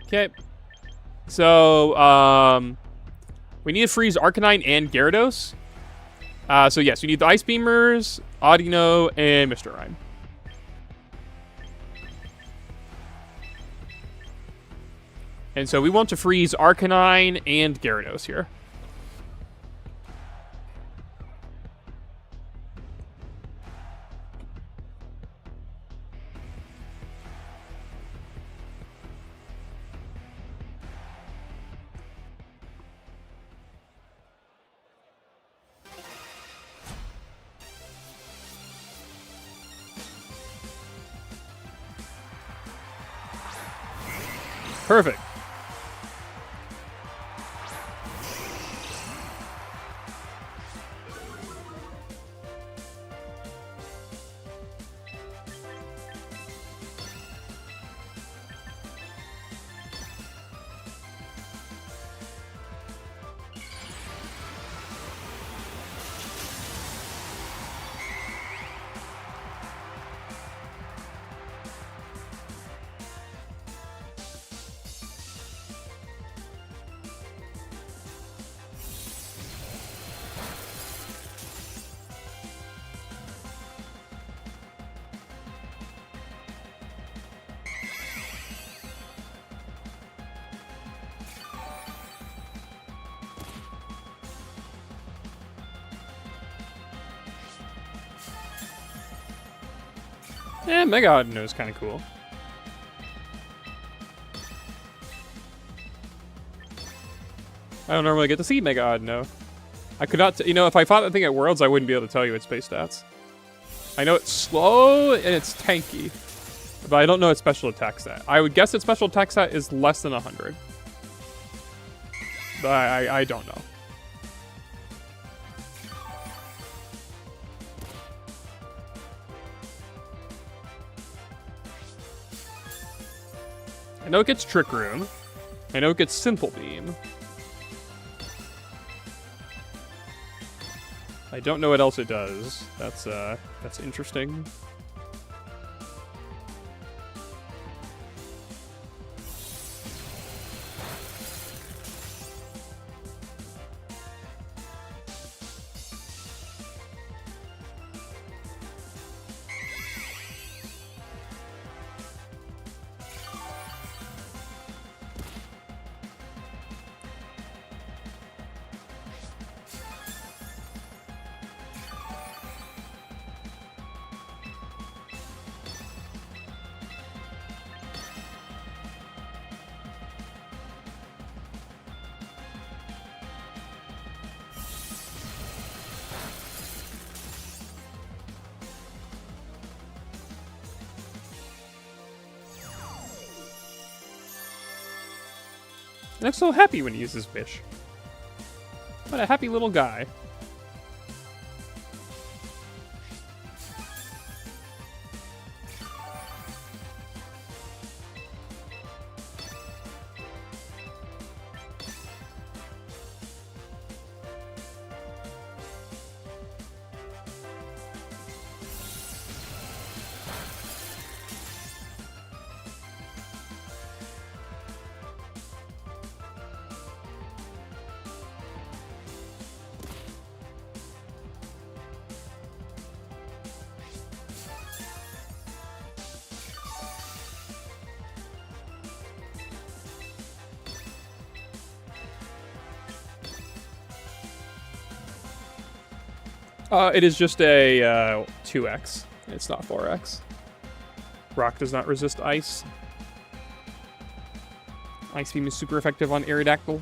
Okay. So, we need to freeze Arcanine and Gyarados. So yes, we need the Ice Beamers, Audino, and Mr. Rhyme. And so we want to freeze Arcanine and Gyarados here. Perfect. Yeah, Mega Audino is kind of cool. I don't normally get to see Mega Audino. I could not, you know, if I fought that thing at Worlds, I wouldn't be able to tell you its base stats. I know it's slow and it's tanky, but I don't know its special attack stat. I would guess its special attack stat is less than 100. But I don't know. I know it gets Trick Room. I know it gets Simple Beam. I don't know what else it does. That's interesting. He looks so happy when he uses fish. What a happy little guy. It is just a 2x. It's not 4x. Rock does not resist ice. Ice Beam is super effective on Aerodactyl.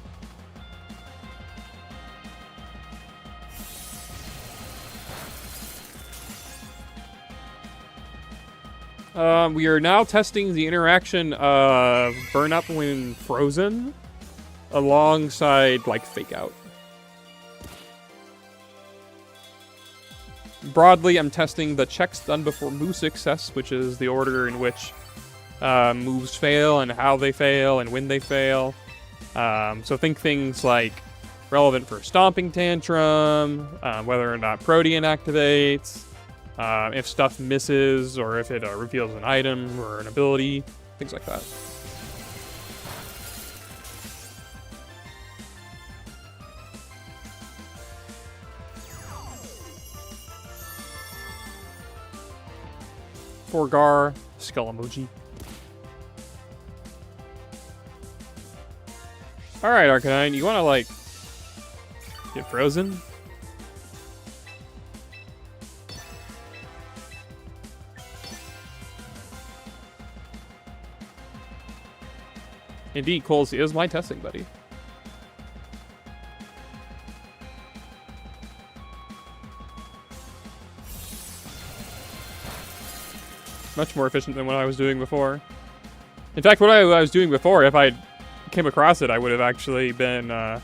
We are now testing the interaction of burn up when frozen alongside, like, fake out. Broadly, I'm testing the checks done before move success, which is the order in which moves fail and how they fail and when they fail. So think things like relevant for Stomping Tantrum, whether or not Protean activates, if stuff misses or if it reveals an item or an ability, things like that. Forgar, skull emoji. Alright, Arcanine, you wanna, like, get frozen? Indeed, Coles is my testing buddy. Much more efficient than what I was doing before. In fact, what I was doing before, if I came across it, I would have actually been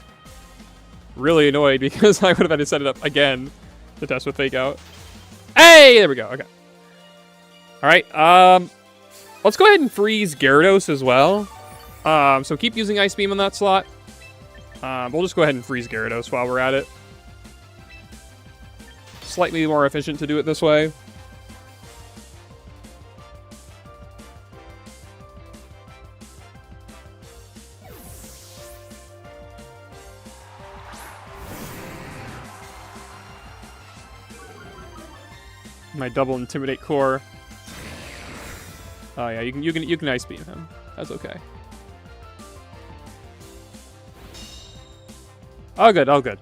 really annoyed because I would have had to set it up again to test with fake out. Hey, there we go. Okay. All right. Let's go ahead and freeze Gyarados as well. So keep using Ice Beam on that slot. We'll just go ahead and freeze Gyarados while we're at it. Slightly more efficient to do it this way. My double intimidate core. Oh yeah, you can Ice Beam him. That's okay. All good, all good.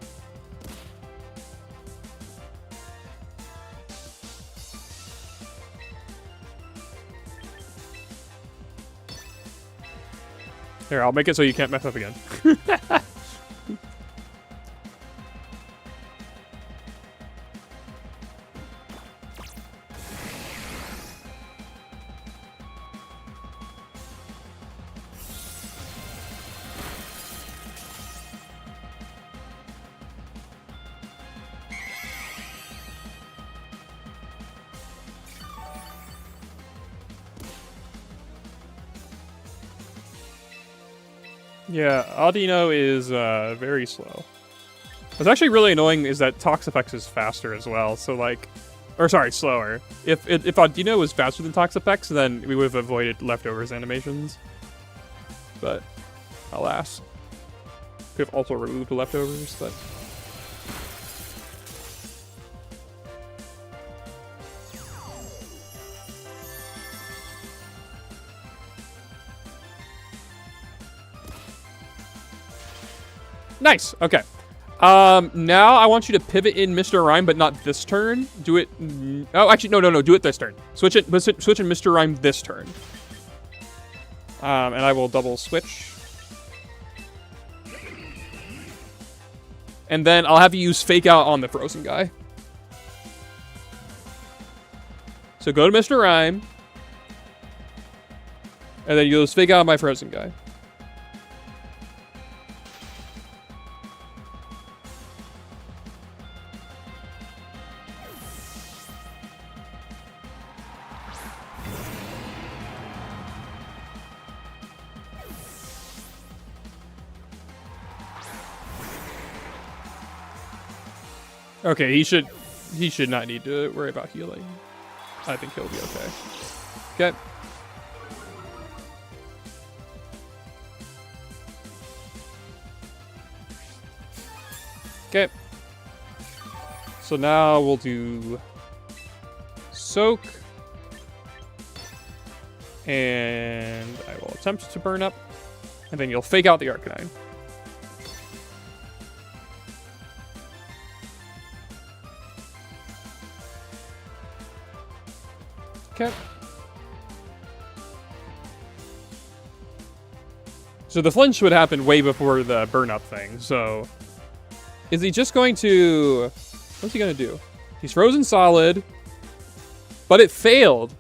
Here, I'll make it so you can't mess up again. Yeah, Audino is very slow. What's actually really annoying is that Toxapex is faster as well, so like... Or sorry, slower. If Audino was faster than Toxapex, then we would have avoided Leftovers animations. But, alas. Could have also removed Leftovers, but... Nice. Okay. Now I want you to pivot in Mr. Rhyme, but not this turn. Do it. Oh, actually, no. Do it this turn. Switch in Mr. Rhyme this turn. And I will double switch. And then I'll have you use Fake Out on the frozen guy. So go to Mr. Rhyme. And then you use Fake Out on my frozen guy. Okay, he should not need to worry about healing. I think he'll be okay. Okay. Okay. So now we'll do Soak. And I will attempt to burn up. And then you'll Fake Out the Arcanine. Okay. So the flinch would happen way before the burn up thing, so... Is he just going to... What's he gonna do? He's frozen solid, but it failed.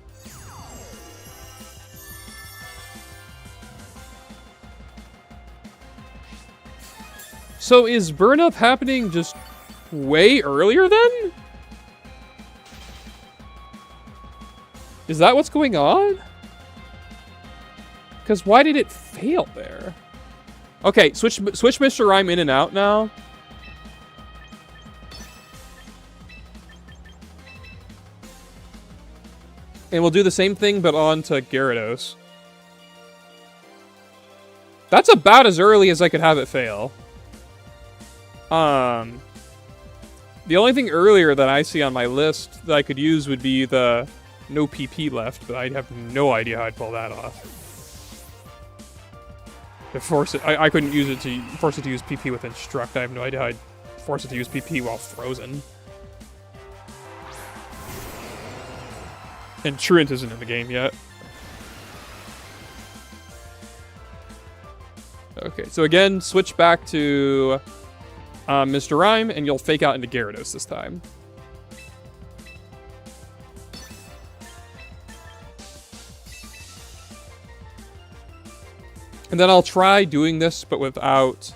So is burn up happening just way earlier then? Is that what's going on? Because why did it fail there? Okay, switch Mr. Rhyme in and out now. And we'll do the same thing, but on to Gyarados. That's about as early as I could have it fail. The only thing earlier that I see on my list that I could use would be the no PP left, but I have no idea how I'd pull that off. To force it, I couldn't use it to force it to use PP with Instruct. I have no idea how I'd force it to use PP while frozen. And Truant isn't in the game yet. Okay, so again, switch back to Mr. Rhyme, and you'll fake out into Gyarados this time. And then I'll try doing this, but without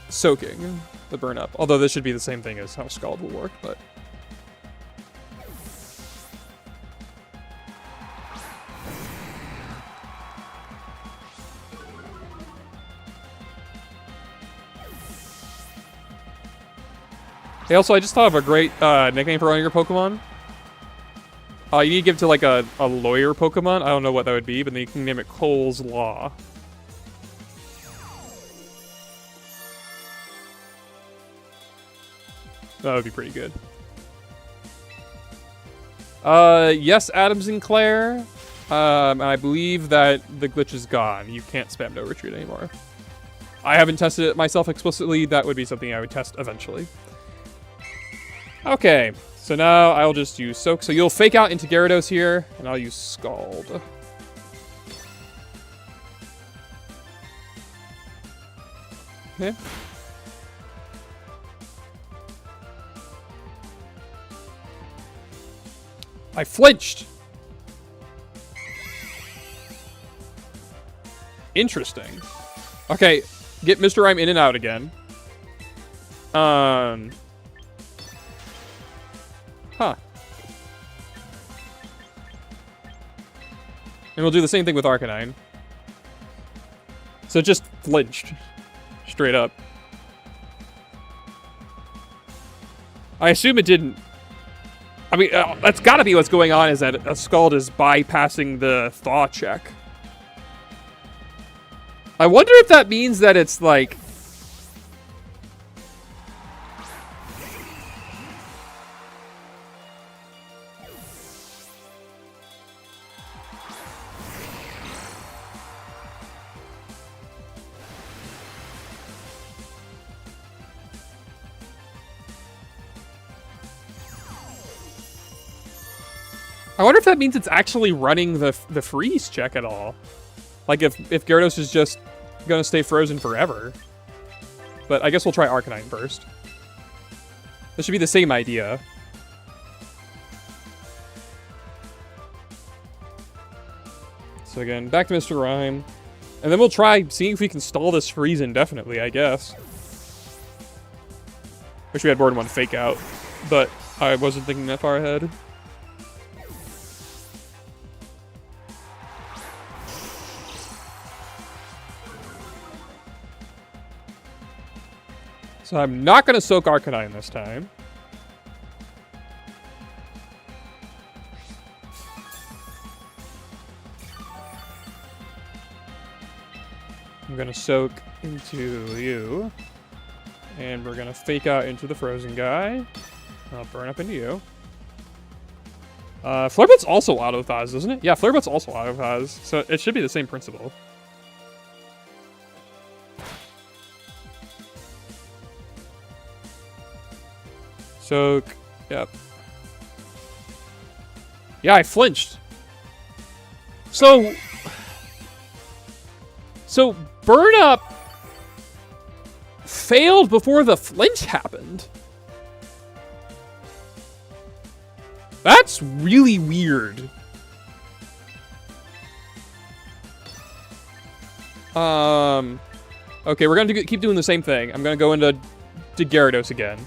soaking the burn up. Although this should be the same thing as how Scald will work, but... Hey, also, I just thought of a great nickname for one of your Pokemon. You need to give it to, like, a lawyer Pokemon. I don't know what that would be, but then you can name it Cole's Law. That would be pretty good. Yes, Adam Sinclair. And I believe that the glitch is gone. You can't spam no retreat anymore. I haven't tested it myself explicitly. That would be something I would test eventually. Okay, so now I'll just use Soak. So you'll fake out into Gyarados here, and I'll use Scald. Okay. I flinched! Interesting. Okay, get Mr. Rhyme in and out again. Huh. And we'll do the same thing with Arcanine. So it just flinched. Straight up. I assume it didn't... I mean, that's gotta be what's going on, is that a Scald is bypassing the Thaw check. I wonder if that means that it's, like... I wonder if that means it's actually running the freeze check at all. Like if Gyarados is just gonna stay frozen forever. But I guess we'll try Arcanine first. This should be the same idea. So again, back to Mr. Rhyme. And then we'll try seeing if we can stall this freeze indefinitely, I guess. Wish we had more than one fake out, but I wasn't thinking that far ahead. So I'm not going to soak Arcanine this time. I'm going to soak into you. And we're going to fake out into the frozen guy. I'll burn up into you. Flarebutt's also auto-Thaz, isn't it? Yeah, Flarebutt's also auto-Thaz. So it should be the same principle. Soak. Yep. Yeah, I flinched. So Burn Up failed before the flinch happened. That's really weird. Okay, we're gonna keep doing the same thing. I'm gonna go into Gyarados again.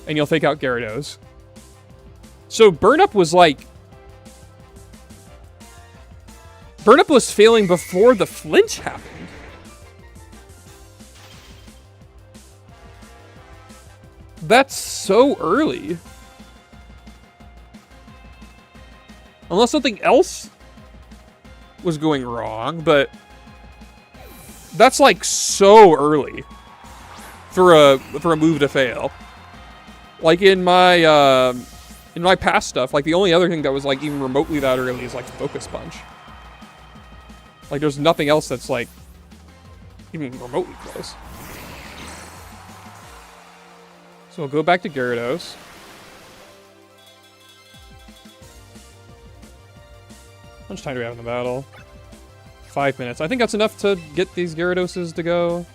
And you'll fake out Gyarados. So Burn Up was like... Burn Up was failing before the flinch happened. That's so early. Unless something else was going wrong, but... That's like so early for a move to fail. Like in my past stuff, like the only other thing that was like even remotely that early is like Focus Punch. Like there's nothing else that's like even remotely close. So we'll go back to Gyarados. How much time do we have in the battle? 5 minutes. I think that's enough to get these Gyaradoses to go.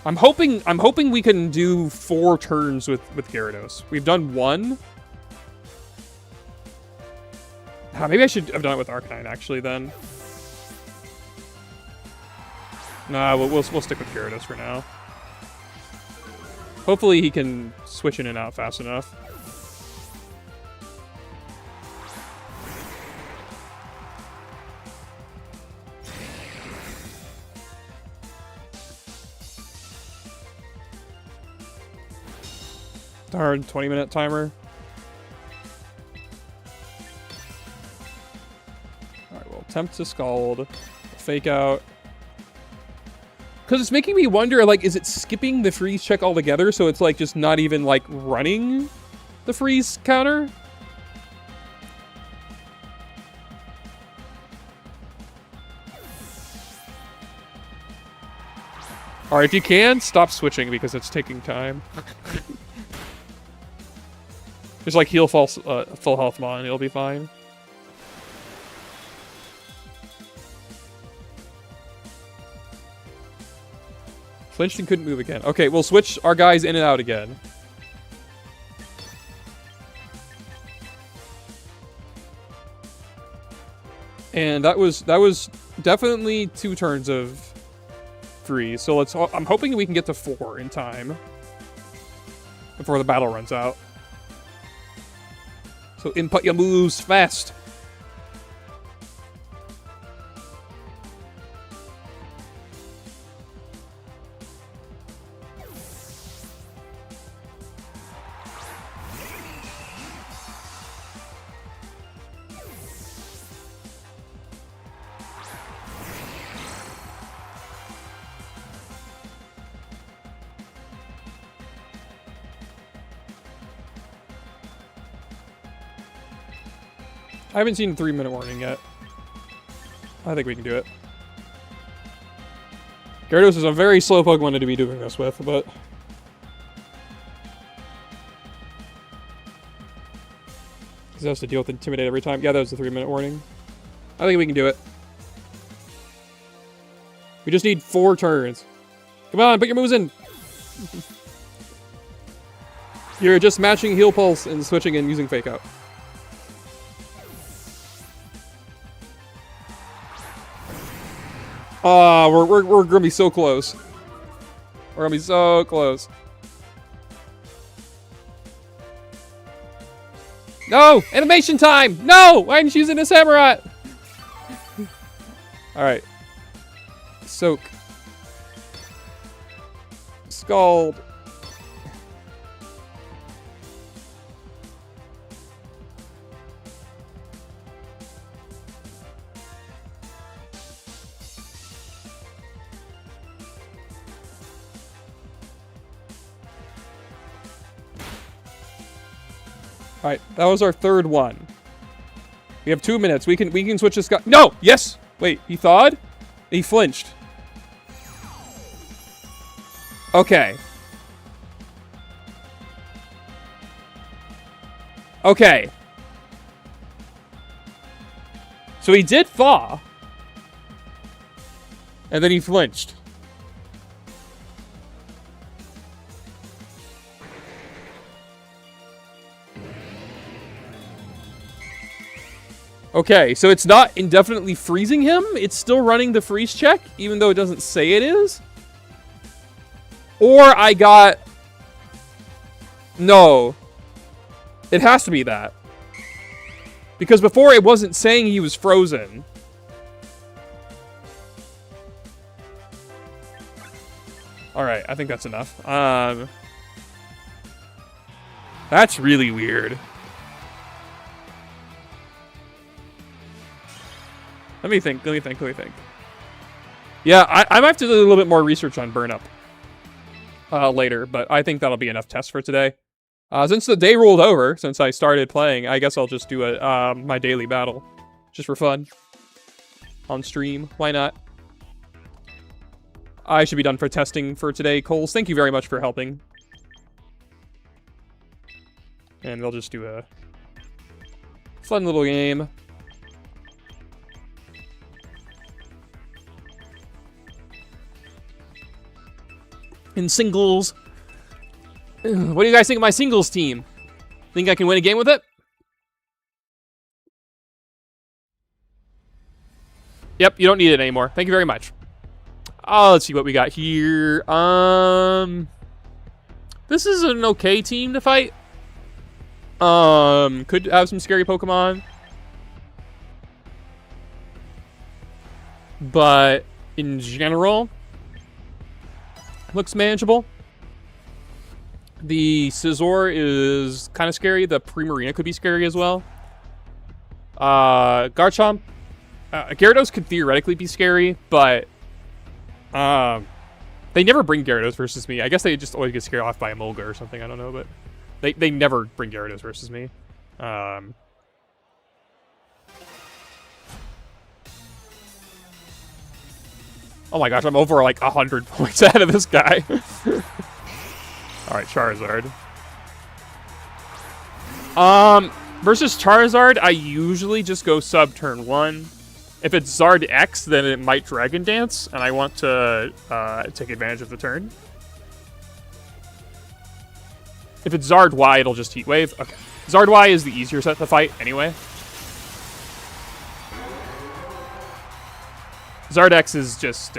I'm hoping we can do 4 turns with Gyarados. We've done 1. Maybe I should have done it with Arcanine actually then. Nah, we'll stick with Gyarados for now. Hopefully he can switch in and out fast enough. Darn, 20-minute timer. Alright, well, attempt to Scald. Fake out. Because it's making me wonder, like, is it skipping the freeze check altogether, so it's, like, just not even, like, running the freeze counter? Alright, if you can, stop switching because it's taking time. Just like heal full health Mon, it'll be fine. Flinched and couldn't move again. Okay, we'll switch our guys in and out again. And that was definitely 2 turns of freeze. So I'm hoping we can get to 4 in time before the battle runs out. So input your moves fast. I haven't seen a 3-minute warning yet. I think we can do it. Gyarados is a very slow Pokemon to be doing this with, but... Because it has to deal with Intimidate every time. Yeah, that was a 3-minute warning. I think we can do it. We just need 4 turns. Come on, put your moves in! You're just matching Heal Pulse and switching and using Fake Out. We're gonna be so close. We're gonna be so close. No! Animation time! No! Why didn't you use it in Samurott? Alright. Soak. Scald. Alright, that was our 3rd one. We have 2 minutes. We can switch this guy. No! Yes! Wait, he thawed? He flinched. Okay. Okay. So he did thaw. And then he flinched. Okay, so it's not indefinitely freezing him. It's still running the freeze check, even though it doesn't say it is. Or I got... No. It has to be that. Because before it wasn't saying he was frozen. Alright, I think that's enough. That's really weird. Let me think. Yeah, I might have to do a little bit more research on Burn Up later, but I think that'll be enough tests for today. Since the day rolled over, since I started playing, I guess I'll just do my daily battle. Just for fun. On stream. Why not? I should be done for testing for today. Coles, thank you very much for helping. And we'll just do a fun little game. In singles. What do you guys think of my singles team? Think I can win a game with it? Yep, you don't need it anymore. Thank you very much. Let's see what we got here. This is an okay team to fight. Could have some scary Pokemon. But in general, looks manageable. The Scizor is kind of scary. The Primarina could be scary as well. Garchomp. Gyarados could theoretically be scary, but they never bring Gyarados versus me. I guess they just always get scared off by a Mulga or something. I don't know, but they never bring Gyarados versus me. Oh my gosh, I'm over like 100 points ahead of this guy. Alright, Charizard. Versus Charizard, I usually just go sub turn 1. If it's Zard X, then it might Dragon Dance, and I want to take advantage of the turn. If it's Zard Y, it'll just Heat Wave. Okay. Zard Y is the easier set to fight anyway. Zard X is just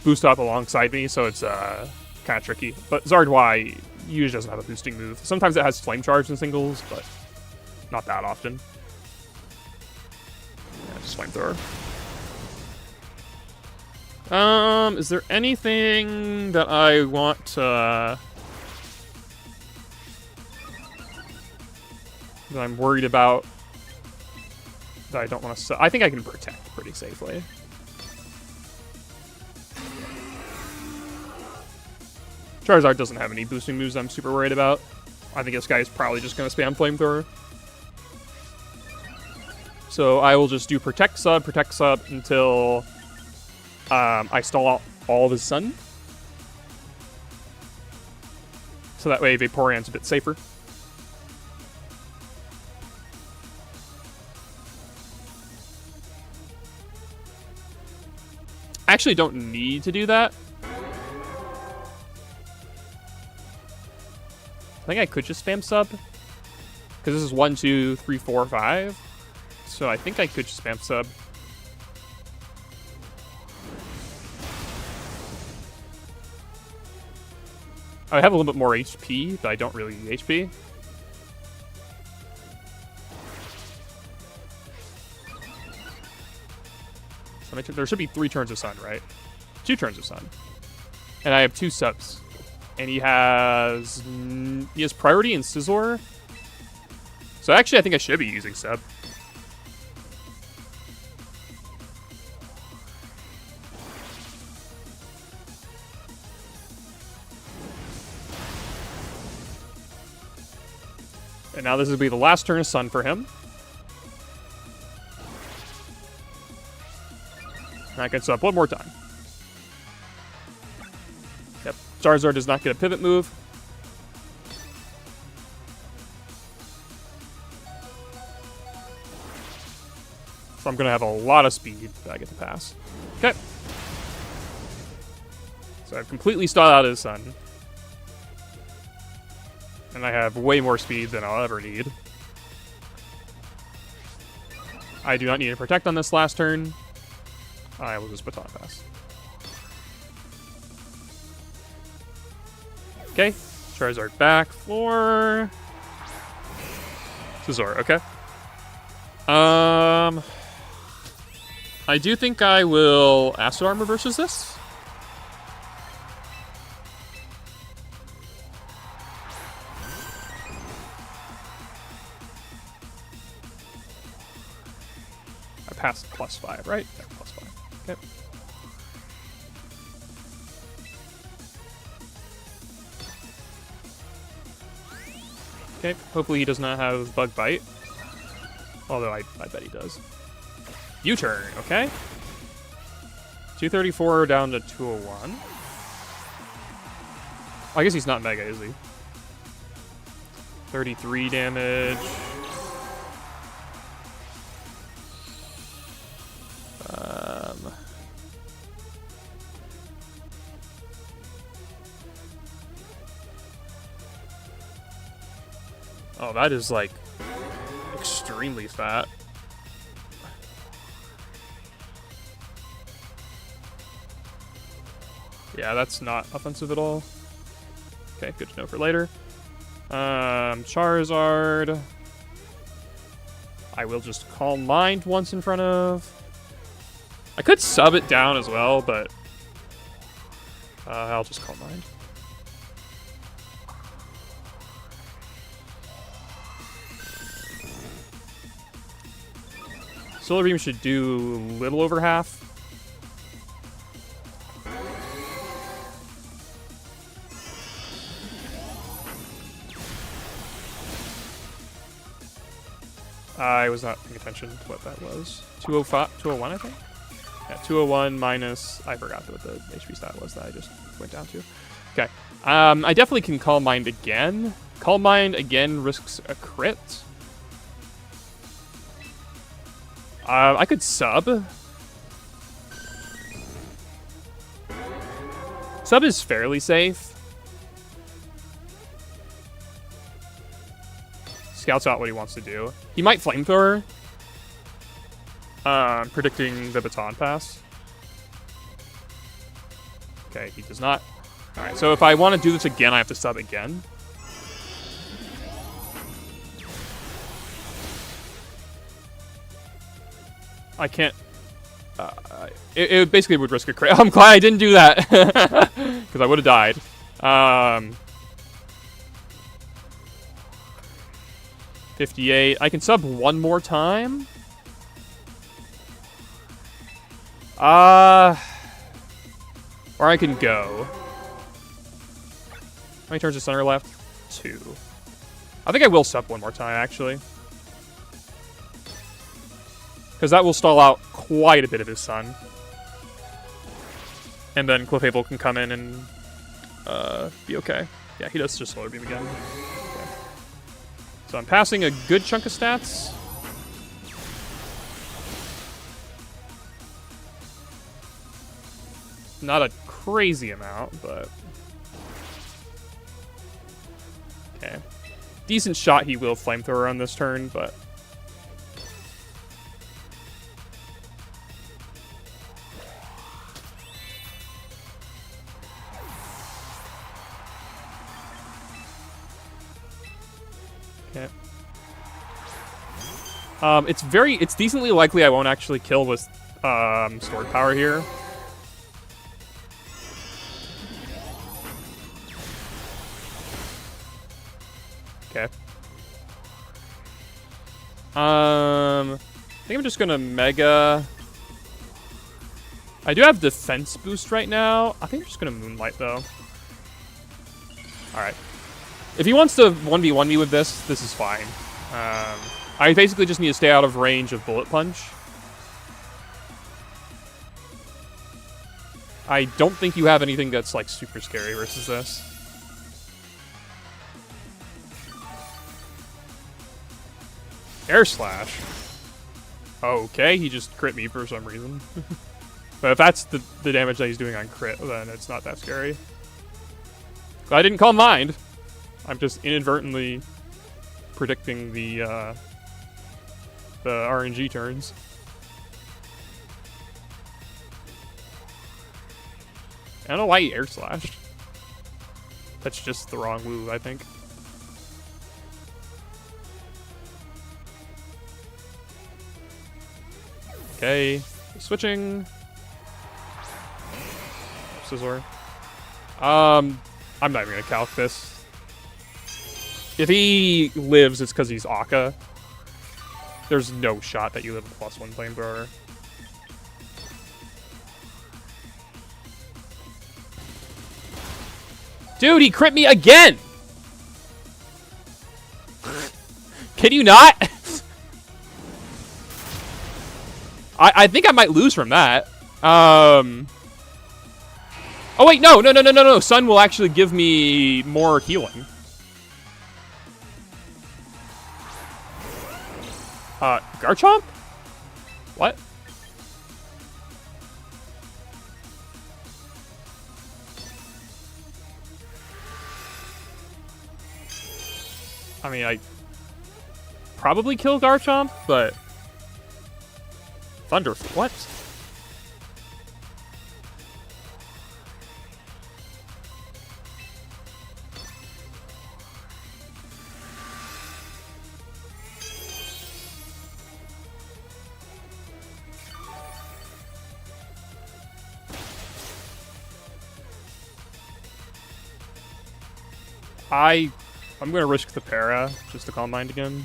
boost up alongside me, so it's kind of tricky. But Zard Y usually doesn't have a boosting move. Sometimes it has Flame Charge in singles, but not that often. Yeah, just Flamethrower. Is there anything that I want to... that I'm worried about that I don't want to... I think I can protect pretty safely. Charizard doesn't have any boosting moves I'm super worried about. I think this guy is probably just going to spam Flamethrower. So I will just do protect sub until I stall out all of his sun. So that way Vaporeon's a bit safer. I actually don't need to do that. I think I could just spam sub. Because this is 1, 2, 3, 4, 5. So I think I could just spam sub. I have a little bit more HP, but I don't really need HP. So there should be 3 turns of sun, right? 2 turns of sun. And I have 2 subs. And he has priority in Scizor. So actually, I think I should be using sub. And now this will be the last turn of sun for him. And I can sub one more time. Yep, Charizard does not get a pivot move. So I'm going to have a lot of speed that I get to pass. Okay. So I've completely stalled out his sun. And I have way more speed than I'll ever need. I do not need to protect on this last turn. I will just Baton Pass. Okay, Charizard back for Scizor. Okay. I do think I will Acid Armor versus this. I passed +5, right? Yeah, +5. Okay. Okay, hopefully he does not have Bug Bite. Although I bet he does. U-turn, okay. 234 down to 201. I guess he's not Mega, is he? 33 damage. Oh, that is like extremely fat. Yeah, that's not offensive at all. Okay, good to know for later. Charizard. I will just Calm Mind once in front of. I could sub it down as well, but I'll just Calm Mind. Solar Beam should do a little over half. I was not paying attention to what that was. 205, 201, I think? Yeah, 201 minus... I forgot what the HP stat was that I just went down to. Okay. I definitely can Calm Mind again. Calm Mind again risks a crit. I could sub. Sub is fairly safe. Scouts out what he wants to do. He might Flamethrower. Predicting the Baton Pass. Okay, he does not. Alright, so if I want to do this again, I have to sub again. I can't... it basically would risk a crit. I'm glad I didn't do that. Because I would have died. 58. I can sub one more time. Or I can go. How many turns does Center left? 2. I think I will sub one more time, actually. Because that will stall out quite a bit of his Sun. And then Clefable can come in and be okay. Yeah, he does just Solar Beam again. Okay. So I'm passing a good chunk of stats. Not a crazy amount, but... Okay. Decent shot he will Flamethrower on this turn, but... Okay. It's decently likely I won't actually kill with Sword Power here. Okay. I think I'm just gonna Mega. I do have defense boost right now. I think I'm just gonna Moonlight though. Alright. If he wants to 1v1 me with this is fine. I basically just need to stay out of range of Bullet Punch. I don't think you have anything that's like super scary versus this. Air Slash. Okay, he just crit me for some reason. But if that's the damage that he's doing on crit, then it's not that scary. But I didn't Calm Mind. I'm just inadvertently predicting the the RNG turns. I don't know why he air slashed. That's just the wrong move, I think. Okay, switching. Scizor. I'm not even gonna calc this. If he lives, it's because he's Akka. There's no shot that you live a +1 flamethrower. Dude, he crit me again! Can you not? I think I might lose from that. Oh wait, no. Sun will actually give me more healing. Garchomp? What? I mean, I probably kill Garchomp, but Thunder, what? I'm gonna risk the para just to Calm Mind again.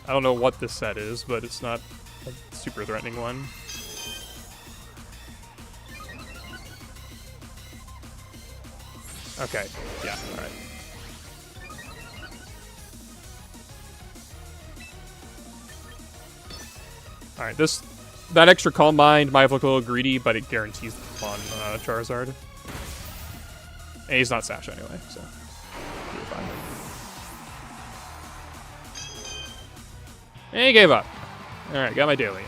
I don't know what this set is, but it's not a super threatening one. Okay, yeah, alright. Alright, that extra Calm Mind might look a little greedy, but it guarantees on Charizard. And he's not Sash anyway, so you're fine. And he gave up. Alright, got my daily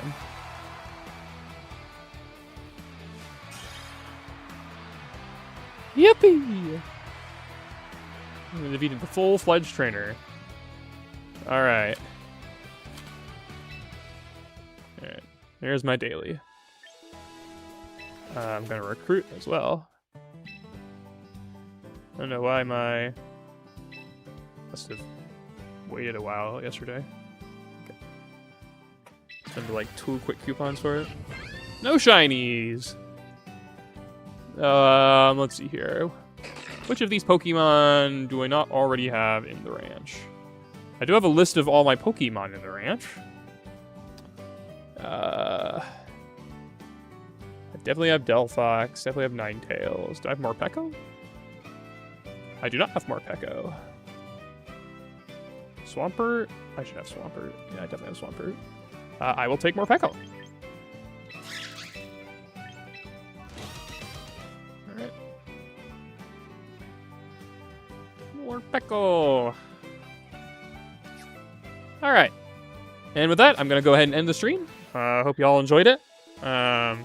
in. Yippee! I defeated the full-fledged trainer. Alright. Alright, there's my daily. I'm gonna recruit as well. I don't know why my... Must have waited a while yesterday. Okay. Spend like 2 quick coupons for it. No shinies! Let's see here. Which of these Pokemon do I not already have in the ranch? I do have a list of all my Pokemon in the ranch. I definitely have Delphox, definitely have Ninetales. Do I have Morpeko? I do not have Morpeko. Swampert? I should have Swampert. Yeah, I definitely have Swampert. I will take Morpeko. Alright. Morpeko. Alright. And with that, I'm going to go ahead and end the stream. Hope you all enjoyed it. There's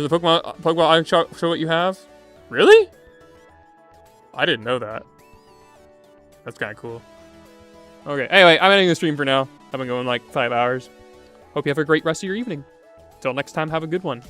the Pokemon I show what you have. Really? I didn't know that. That's kind of cool. Okay, anyway, I'm ending the stream for now. I've been going like 5 hours. Hope you have a great rest of your evening. Till next time, have a good one.